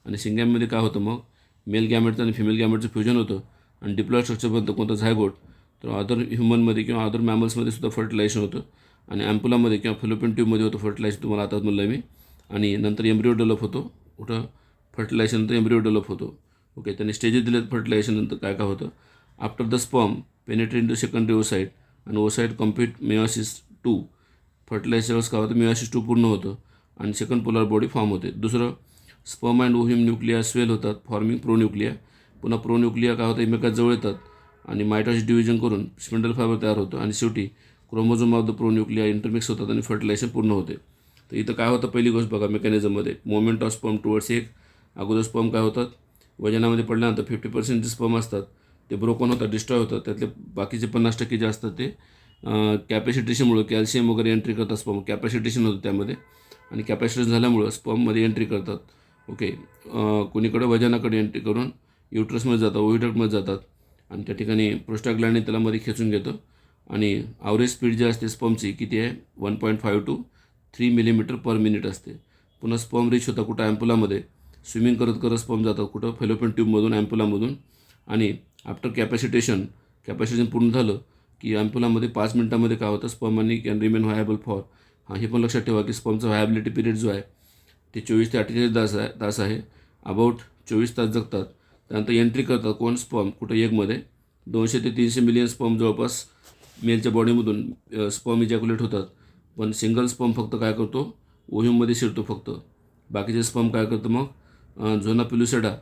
आणि सिंगॅमीमध्ये काय होतं मग? मेल गॅमेटचं आणि फिमेल गॅमेटचं फ्युजन होतं आणि डिप्लॉइड स्ट्रक्चर बनतं कोणतं? झायगोट. तर अदर ह्युमनमध्ये किंवा अदर मॅमल्समध्ये सुद्धा फर्टिलायझेशन होतं. आणि ॲम्पुलामध्ये किंवा फेलोपियन ट्यूबमध्ये होतं फर्टिलायझेशन, तुम्हाला आताच म्हणलं मी. आणि नंतर एम्ब्रिओ डेव्हलप होतो. कुठं? फर्टिलायझेशन नंतर एम्ब्रिओ डेव्हलप होतो. ओके. त्यांनी स्टेजेस दिलेत फर्टिलायझेशन नंतर काय काय होतं. After the sperm penetrate in the secondary oocyte आणि ओसाईट कम्प्लीट मेयोसिस 2. फर्टिलायझेशनच काय होतं? मेयोसिस 2 पूर्ण होतं आणि सेकंड पोलर बॉडी फॉर्म होते. दुसरं, स्पर्म अँड ओह्यूम न्यूक्लिया स्वेल होतात फॉर्मिंग प्रोन्यूक्लिया. पुन्हा प्रोन्यूक्लिया काय होतं? एकमेकात जवळ येतात आणि मायटॉसिस डिव्हिजन करून स्पिंडल फायबर तयार होतं आणि शेवटी क्रोमोझोम ऑफ द प्रोन्यूक्लिया इंटरमिक्स होतात आणि फर्टिलायझेशन पूर्ण होते. तर इथं काय होतं, पहिली गोष्ट बघा मेकॅनिझममध्ये moment of sperm towards egg. अगोदर स्पर्म काय होतात, वजनामध्ये पडल्यानंतर 50% जे स्पर्म असतात ते ब्रोकन होतात, डिस्ट्रॉय होतात. त्यातले बाकीचे 50% जे असतात ते कॅपॅसिटेशनमुळे कॅल्शियम वगैरे एंट्री करतात. स्पर्म कॅपॅसिटेशन होतं त्यामध्ये आणि कॅपॅसिटेशन झाल्यामुळं स्पर्ममध्ये एंट्री करतात. ओके, कोणीकडे वजनाकडे एंट्री करून युट्रसमध्ये जातात, ओव्हिडक्टमध्ये जातात आणि त्या ठिकाणी प्रोस्टाग्लॅंडिन त्याला मध्ये खेचून घेतं आणि ॲव्हरेज स्पीड जी असते स्पर्मची किती आहे, 1.5 to 3 मिलीमीटर/मिनिट असते. पुन्हा स्पर्म रिच होता कुठं, ॲम्पुलामध्ये स्विमिंग करत करत स्पर्म जातात कुठं, फेलोपियन ट्यूबमधून, ॲम्पुलामधून. आणि आफ्टर कॅपॅसिटेशन पूर्ण झालं की ॲम्पुलामध्ये 5 मिनिटामध्ये काय होतं, स्पर्म आणि कॅन रिमेन व्हायबल फॉर. हे पण लक्षात ठेवा की स्पर्मचा व्हायबिलिटी पिरियड जो आहे ते 24 ते 48 तास आहे. अबाउट 24 तास जगतात. त्यानंतर एंट्री करतात कोण, स्पर्म कुठं, एगमध्ये. 200 ते 300 मिलियन स्पर्म जवळपास मेलच्या बॉडीमधून स्पर्म इजॅक्युलेट होतात. पण सिंगल स्पर्म फक्त काय करतो, ओह्यूममध्ये शिरतो फक्त. बाकीचे स्पर्म काय करतं मग, झोना पिलुसेडा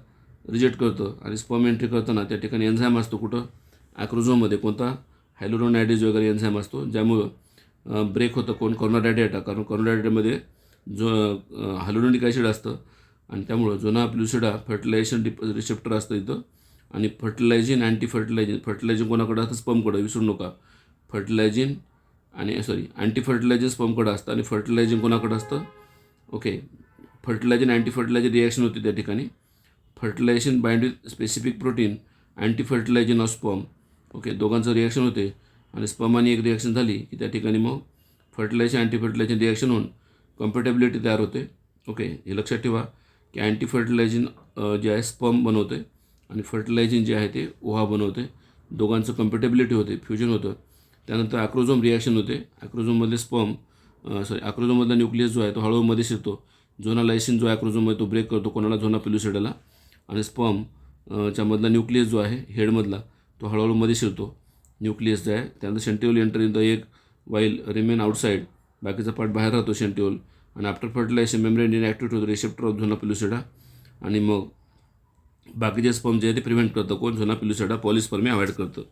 रिजेक्ट करतं आणि स्पर्म एंट्री करताना त्या ठिकाणी एन्झाईम असतो कुठं, ॲक्रोझोममध्ये. कोणता, हायलोरोनायडेज वगैरे एन्झाईम असतो, ज्यामुळं ब्रेक होतं कोण, कॉर्नर डायडेटा. कारण कॉर्नर डायडेटामध्ये जो हायलोरोनिक ॲसिड असतं आणि त्यामुळं झोना पिलुसेडा फर्टिलायझेशन रिसेप्टर असतं इथं. आणि फर्टिलायझिन, अँटी फर्टिलायझिन कोणाकडं असतं, स्पर्मकडं, विसरू नका. फर्टिलायझिन आणि अँटी फर्टिलायझिन स्पर्मकडं असतं आणि फर्टिलायझिन कोणाकडं असतं. ओके, फर्टिलायझिन अँटी फर्टिलायझिन रिॲक्शन होती त्या ठिकाणी. Fertilisation bind with specific protein, anti fertilizin of sperm. Okay, दोघांचं रिॲक्शन होते आणि स्पर्मानी एक रिॲक्शन झाली की त्या ठिकाणी मग फर्टिलायझेशन अँटी फर्टिलायझिन रिॲक्शन होऊन कम्पॅटेबिलिटी तयार होते. ओके, हे लक्षात ठेवा की अँटी फर्टिलायझिन जे आहे स्पर्म बनवते आणि फर्टिलायझिन जे आहे ते ओहा बनवते. दोघांचं कम्पॅटेबिलिटी होते, फ्युजन होतं. त्यानंतर ॲक्रोझोम रिॲक्शन होते. ॲक्रोझोममधले ॲक्रोझोममधला न्यूक्लियस जो आहे तो हळूहळू मध्ये शिरतो. झोना लायसिन जो ॲक्रोझोम आहे तो ब्रेक करतो कोणाला, झोना पिलुसेडाला. आणि स्पर्म च्या मधला न्यूक्लियस जो आहे हेडमधला तो हळूहळू मध्ये शिरतो, न्यूक्लियस जो आहे. त्यानंतर centriole enter in the egg while remain outside. बाकीचा पार्ट बाहेर राहतो सेंट्रिओल. आणि आफ्टर फर्टिलायझेशन मेम्ब्रेन इनॅक्टिव्हेट होतं, रिसेप्टर ऑफ झोना पिलुसेडा. आणि मग बाकीचे स्पर्म जे आहे ते प्रिव्हेंट करतं कोण, झोना पिलुसेडा, पॉलिस्पर्मी अवॉइड करतं.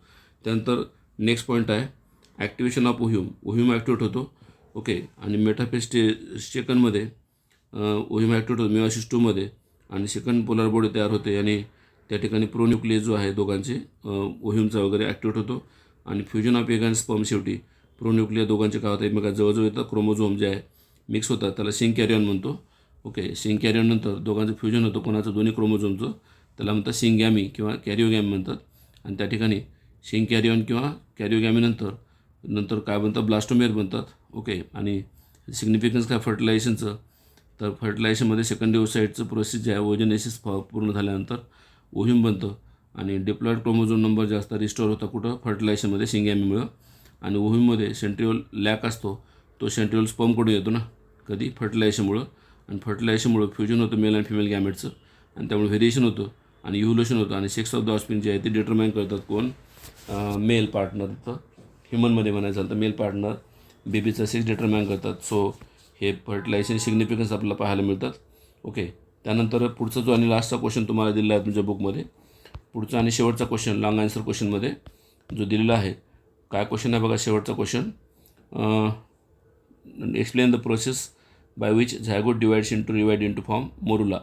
त्यानंतर नेक्स्ट पॉईंट आहे ॲक्टिवेशन ऑफ ओह्यूम. ओह्यूम ॲक्टिवेट होतो. ओके, आणि मेटाफेज सेकंडमध्ये ओह्यूम ॲक्टिवेट होतो मिओसिस 2मध्ये आणि सेकंड पोलार बॉडी तयार होते आणि त्या ठिकाणी प्रोन्यूक्लियस जो आहे दोघांचे ओह्यूमचा वगैरे ॲक्टिवेट होतो. आणि fusion of egg and sperm, शेवटी प्रोन्यूक्लिया दोघांचे काय होतं, एकमेका जवळजवळ येतं, क्रोमोझोम जे आहे मिक्स होतात, त्याला सिंक कॅरियन म्हणतो. ओके, सिंक कॅरियननंतर दोघांचं फ्युजन होतं कोणाचं, दोन्ही क्रोमोझोमचं. त्याला म्हणतात सिंगॅमी किंवा कॅरिओगॅमी म्हणतात. आणि त्या ठिकाणी सिंक कॅरियन किंवा कॅरिओगॅमीनंतर काय बनतं, ब्लास्टोमेअर बनतात. ओके, आणि सिग्निफिकन्स काय फर्टिलायझेशनचं, तर फर्टिलायझेशनमध्ये सेकंडरी ओसाईडचं प्रोसेस जे आहे ओजनेसिस पूर्ण झाल्यानंतर ओह्यूम बनतं आणि डिप्लॉइड क्रोमोझोम नंबर जे असतात रिस्टोअर होता कुठं, फर्टिलायझेशनमध्ये सिंगॅमीमुळं. आणि ओह्यूममध्ये सेंट्रिओल लॅक असतो, तो सेंट्रिओल स्पर्मकडून येतो ना, कधी, फर्टिलायझेशनमुळं. आणि फर्टिलायझेशनमुळं फ्युजन होतं मेल अँड फिमेल गॅमेटचं आणि त्यामुळे व्हेरिएशन होतं आणि इव्होल्युशन होतं. आणि सेक्स ऑफ द ऑफस्प्रिंग जे आहे ते डिटरमाइन करतात कोण, मेल पार्टनरचं. ह्युमनमध्ये म्हणायचं झालं तर मेल पार्टनर बेबीचा सेक्स डिटरमाइन करतात. सो हे फर्टिलायझेशन सिग्निफिकन्स आपल्याला पाहायला मिळतात. ओके, त्यानंतर पुढचा जो आणि लास्टचा क्वेश्चन तुम्हाला दिलेला आहे तुमच्या बुकमध्ये, पुढचा आणि शेवटचा क्वेश्चन लॉंग आन्सर क्वेश्चनमध्ये जो दिलेला आहे, काय क्वेश्चन आहे बघा, शेवटचा question. Explain the process by which zygote divides into form morula.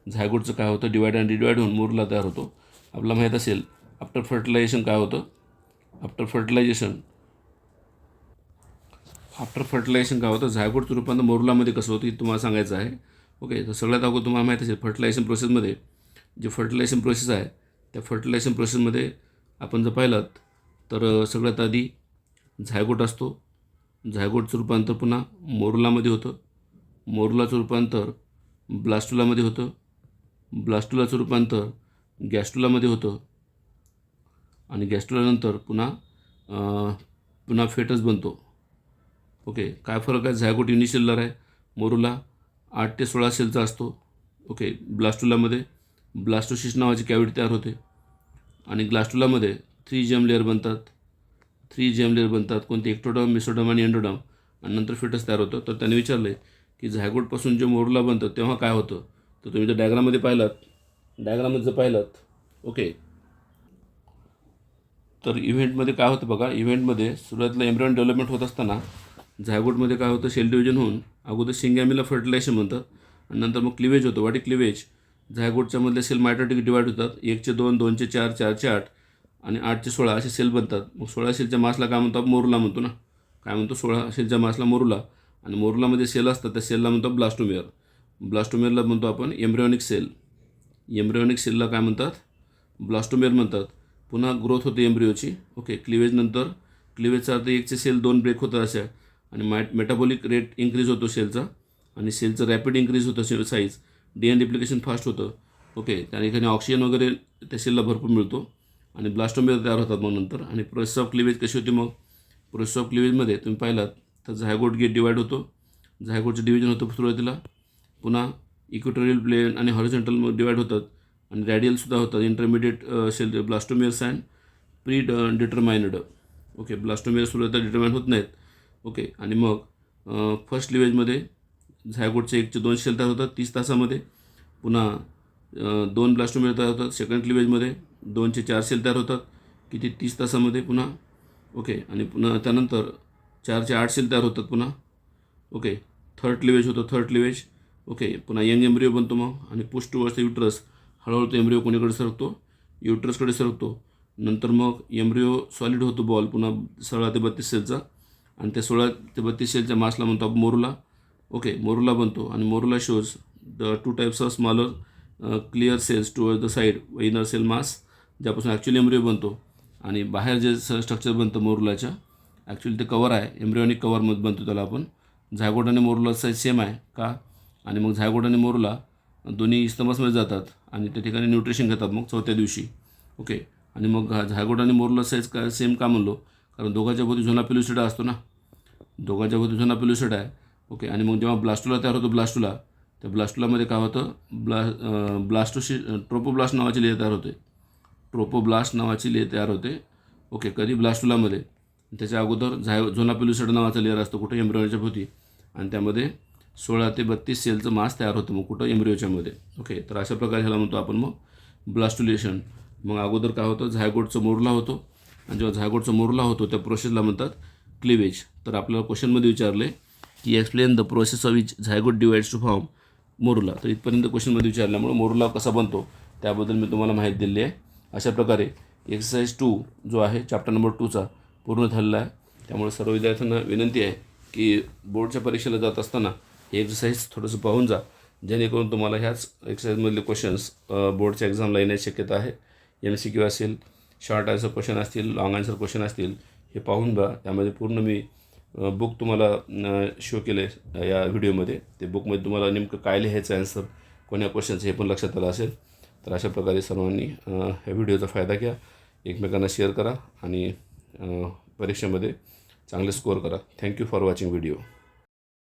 झायगोटचं काय होतं, डिवाइड अँड डिवाइड होऊन मोरुला तयार होतो. आपल्याला माहीत असेल आफ्टर फर्टिलायझेशन काय होतं, आफ्टर फर्टिलायझेशन काय होतं, झायगोटचं रूपांतर मोरुलामध्ये कसं होतं हे तुम्हाला सांगायचं आहे. ओके, तर सगळ्यात अगोदर तुम्हाला माहीत असेल फर्टिलायझेशन प्रोसेसमध्ये जे फर्टिलायझेशन प्रोसेस आहे त्या फर्टिलायझेशन प्रोसेसमध्ये आपण जर पाहिलात तर सगळ्यात आधी झायगोट असतो. झायगोटचं रूपांतर पुन्हा मोरुलामध्ये होतं. मोरुलाचं रूपांतर ब्लास्टुलामध्ये होतं. ब्लास्टुलाचं रूपांतर गॅस्ट्रुलामध्ये होतं. आणि गॅस्ट्रुलानंतर पुन्हा फेटस बनतो. ओके, काय फरक आहे, झायगोट युनिसेल्युलर आहे, मोरुला 8 ते 16 सेलचा असतो. ओके, ब्लास्टुलामध्ये ब्लास्टोसिस्ट नावाची कॅव्हिटी तयार होते आणि ग्लास्टुलामध्ये 3 जेम लेअर बनतात. कोणते, एक्टोडर्म, मेसोडर्म आणि एंडोडर्म. आणि नंतर फेटस तयार होतं. तर त्याने विचारलं की झायगोटपासून जे मोरुला बनतं तेव्हा काय होतं, तर तुम्ही जर डायग्राममध्ये पाहिलात. ओके, तर इव्हेंटमध्ये काय होतं बघा, इव्हेंटमध्ये सुरुवातीला एम्ब्रियॉन डेव्हलपमेंट होत असताना झायगोटमध्ये काय होतं, सेल डिव्हिजन होऊन अगोदर सिंगॅमीला फर्टिलायझेशन म्हणतात आणि नंतर मग क्लिवेज होतं. वाट क्लिवेज, झायगोटच्या मधले सेल मायटोटिक डिवाईड होतात. 1 चे 2, 2 चे 4, 4 चे 8 आणि 8 चे 16 असे सेल बनतात. मग 16 सेलच्या मासला काय म्हणतो, मोरुला म्हणतो ना, काय म्हणतो, 16 सेलच्या मासला मोरुला. आणि मोरुलामध्ये सेल असतात, त्या सेलला म्हणतो ब्लास्टोमेअर. ब्लास्टोमेअरला म्हणतो आपण एम्ब्रियॉनिक सेल. एम्ब्रियॉनिक सेलला काय म्हणतात, ब्लास्टोमेअर म्हणतात. पुन्हा ग्रोथ होते एम्ब्रियोची. ओके, क्लिवेजनंतर, क्लिवेजचा अर्थ 1 चे सेल 2 ब्रेक होतात अशा, आणि मेटाबॉलिक रेट इंक्रीज होतो सेलचा, आणि सेलचं रॅपिड इंक्रीज होतं cell size. DNA replication fast होतं. ओके, त्या ठिकाणी ऑक्सिजन वगैरे त्या सेलला भरपूर मिळतो आणि ब्लास्टोमेअर तयार होतात मग नंतर. आणि प्रोसेस ऑफ क्लिवेज कशी होती मग, प्रोसेस ऑफ क्लिवेजमध्ये तुम्ही पाहिलात तर झायगोट गेट डिवाईड होतो. झायगोटचं डिव्हिजन होतं सुरुवातीला. पुन्हा इक्वेटोरियल प्लेन आणि हॉरिझॉन्टल डिवाईड होतात आणि रॅडियलसुद्धा होतात. Intermediate cell blastomeres and pre determined. Okay, blastomere सुरुवातीला डिटरमाइन होत नाहीत. ओके, आणि मग फर्स्ट लिवेजमध्ये झायगोटचे 1 चे 2 सेल तयार होतात 30 तासामध्ये. पुन्हा 2 ब्लास्टोमेअर तयार होतात. सेकंड क्लिवेजमध्ये 2 चे 4 सेल तयार होतात किती, 30 तासामध्ये पुन्हा. ओके, आणि पुन्हा त्यानंतर 4 चे 8 सेल तयार होतात पुन्हा. ओके, थर्ड क्लिवेज होतं, थर्ड क्लिवेज. ओके, पुन्हा यंग एम्ब्रियो बनतो मग, आणि पुश टुवर्ड्स युट्रस. हळूहळू तो एम्ब्रियो कोणीकडे सरकतो, युट्रसकडे सरकतो. नंतर मग एम्ब्रियो सॉलिड होतो बॉल, पुन्हा 16 ते 32 सेलचा, आणि त्या 16 ते 32 सेलच्या मासला म्हणतो आपण मोरुला. ओके, मोरुला बनतो. आणि morula shows the 2 types of smaller clear cells toward the side inner cell mass, ज्यापासून ॲक्च्युअली एम्ब्रियो बनतो. आणि बाहेर जे स्ट्रक्चर बनतं मोरुलाच्या, ॲक्च्युअली ते कवर आहे, एम्ब्रियॉनिक कवरमध्ये बनतो त्याला आपण. झायगोट आणि मोरुला साईज सेम आहे का, आणि मग झायगोट आणि मोरुला दोन्ही इस्तमसमध्ये जातात आणि त्या ठिकाणी न्यूट्रिशन घेतात मग 4थ्या दिवशी. ओके, आणि मग झायगोट आणि मोरुला साईज का सेम का म्हणलो, कारण दोघांच्या भोवती झोना पेलुसिडा असतो ना, दोघांच्या भोवती झोना पेलुसिडा आहे. ओके, आणि मग जेव्हा ब्लास्टुला तयार होतो, ब्लास्टुला, त्या ब्लास्टुलामध्ये काय होतं, ट्रोपोब्लास्ट नावाची लेयर तयार होते. ट्रोपोब्लास्ट नावाची लेयर तयार होते. ओके, कधी, ब्लास्टुलामध्ये. त्याच्या अगोदर झोना पेलुसिडा नावाचा लेयर असतो कुठं, एम्ब्रियोच्या भोवती, आणि त्यामध्ये 16 ते 32 सेलचं मास तयार होतं मग कुठं, एम्ब्रियोच्यामध्ये. ओके, तर अशा प्रकारे ह्याला म्हणतो आपण मग ब्लास्टुलेशन. मग अगोदर काय होतं, झायगोटचं मोरुला होतो, आणि जेव्हा झायगोटचं मोरुला होतो त्या प्रोसेसला म्हणतात क्लिवेज. तर आपल्याला क्वेश्चनमध्ये विचारले की explain the process of which zygote divides to form morula. तर इथपर्यंत क्वेश्चनमध्ये विचारल्यामुळे मोरुला कसा बनतो त्याबद्दल मी तुम्हाला माहिती दिली आहे. अशा प्रकारे एक्सरसाइज 2 जो आहे चॅप्टर नंबर 2चा पूर्ण झालेला आहे. त्यामुळे सर्व विद्यार्थ्यांना विनंती आहे की बोर्डच्या परीक्षेला जात असताना हे एक्सरसाइज थोडंसं पाहून जा, जेणेकरून तुम्हाला ह्याच एक्सरसाइजमधले क्वेश्चन्स बोर्डच्या एक्झामला येण्याची शक्यता आहे. MCQ असेल, शॉर्ट आन्सर क्वेश्चन असतील, लॉंग आन्सर क्वेश्चन असतील, हे पाहून बघा. त्यामध्ये पूर्ण मी बुक तुम्हाला शो केलं आहे या व्हिडिओमध्ये. ते बुकमध्ये तुम्हाला नेमकं काय लिहायचं आन्सर कोण्या क्वेश्चनचं हे पण लक्षात आलं असेल. तर अशा प्रकारे सर्वांनी ह्या व्हिडिओचा फायदा घ्या, एकमेकांना शेअर करा आणि परीक्षेमध्ये चांगले स्कोअर करा. Thank you for watching video.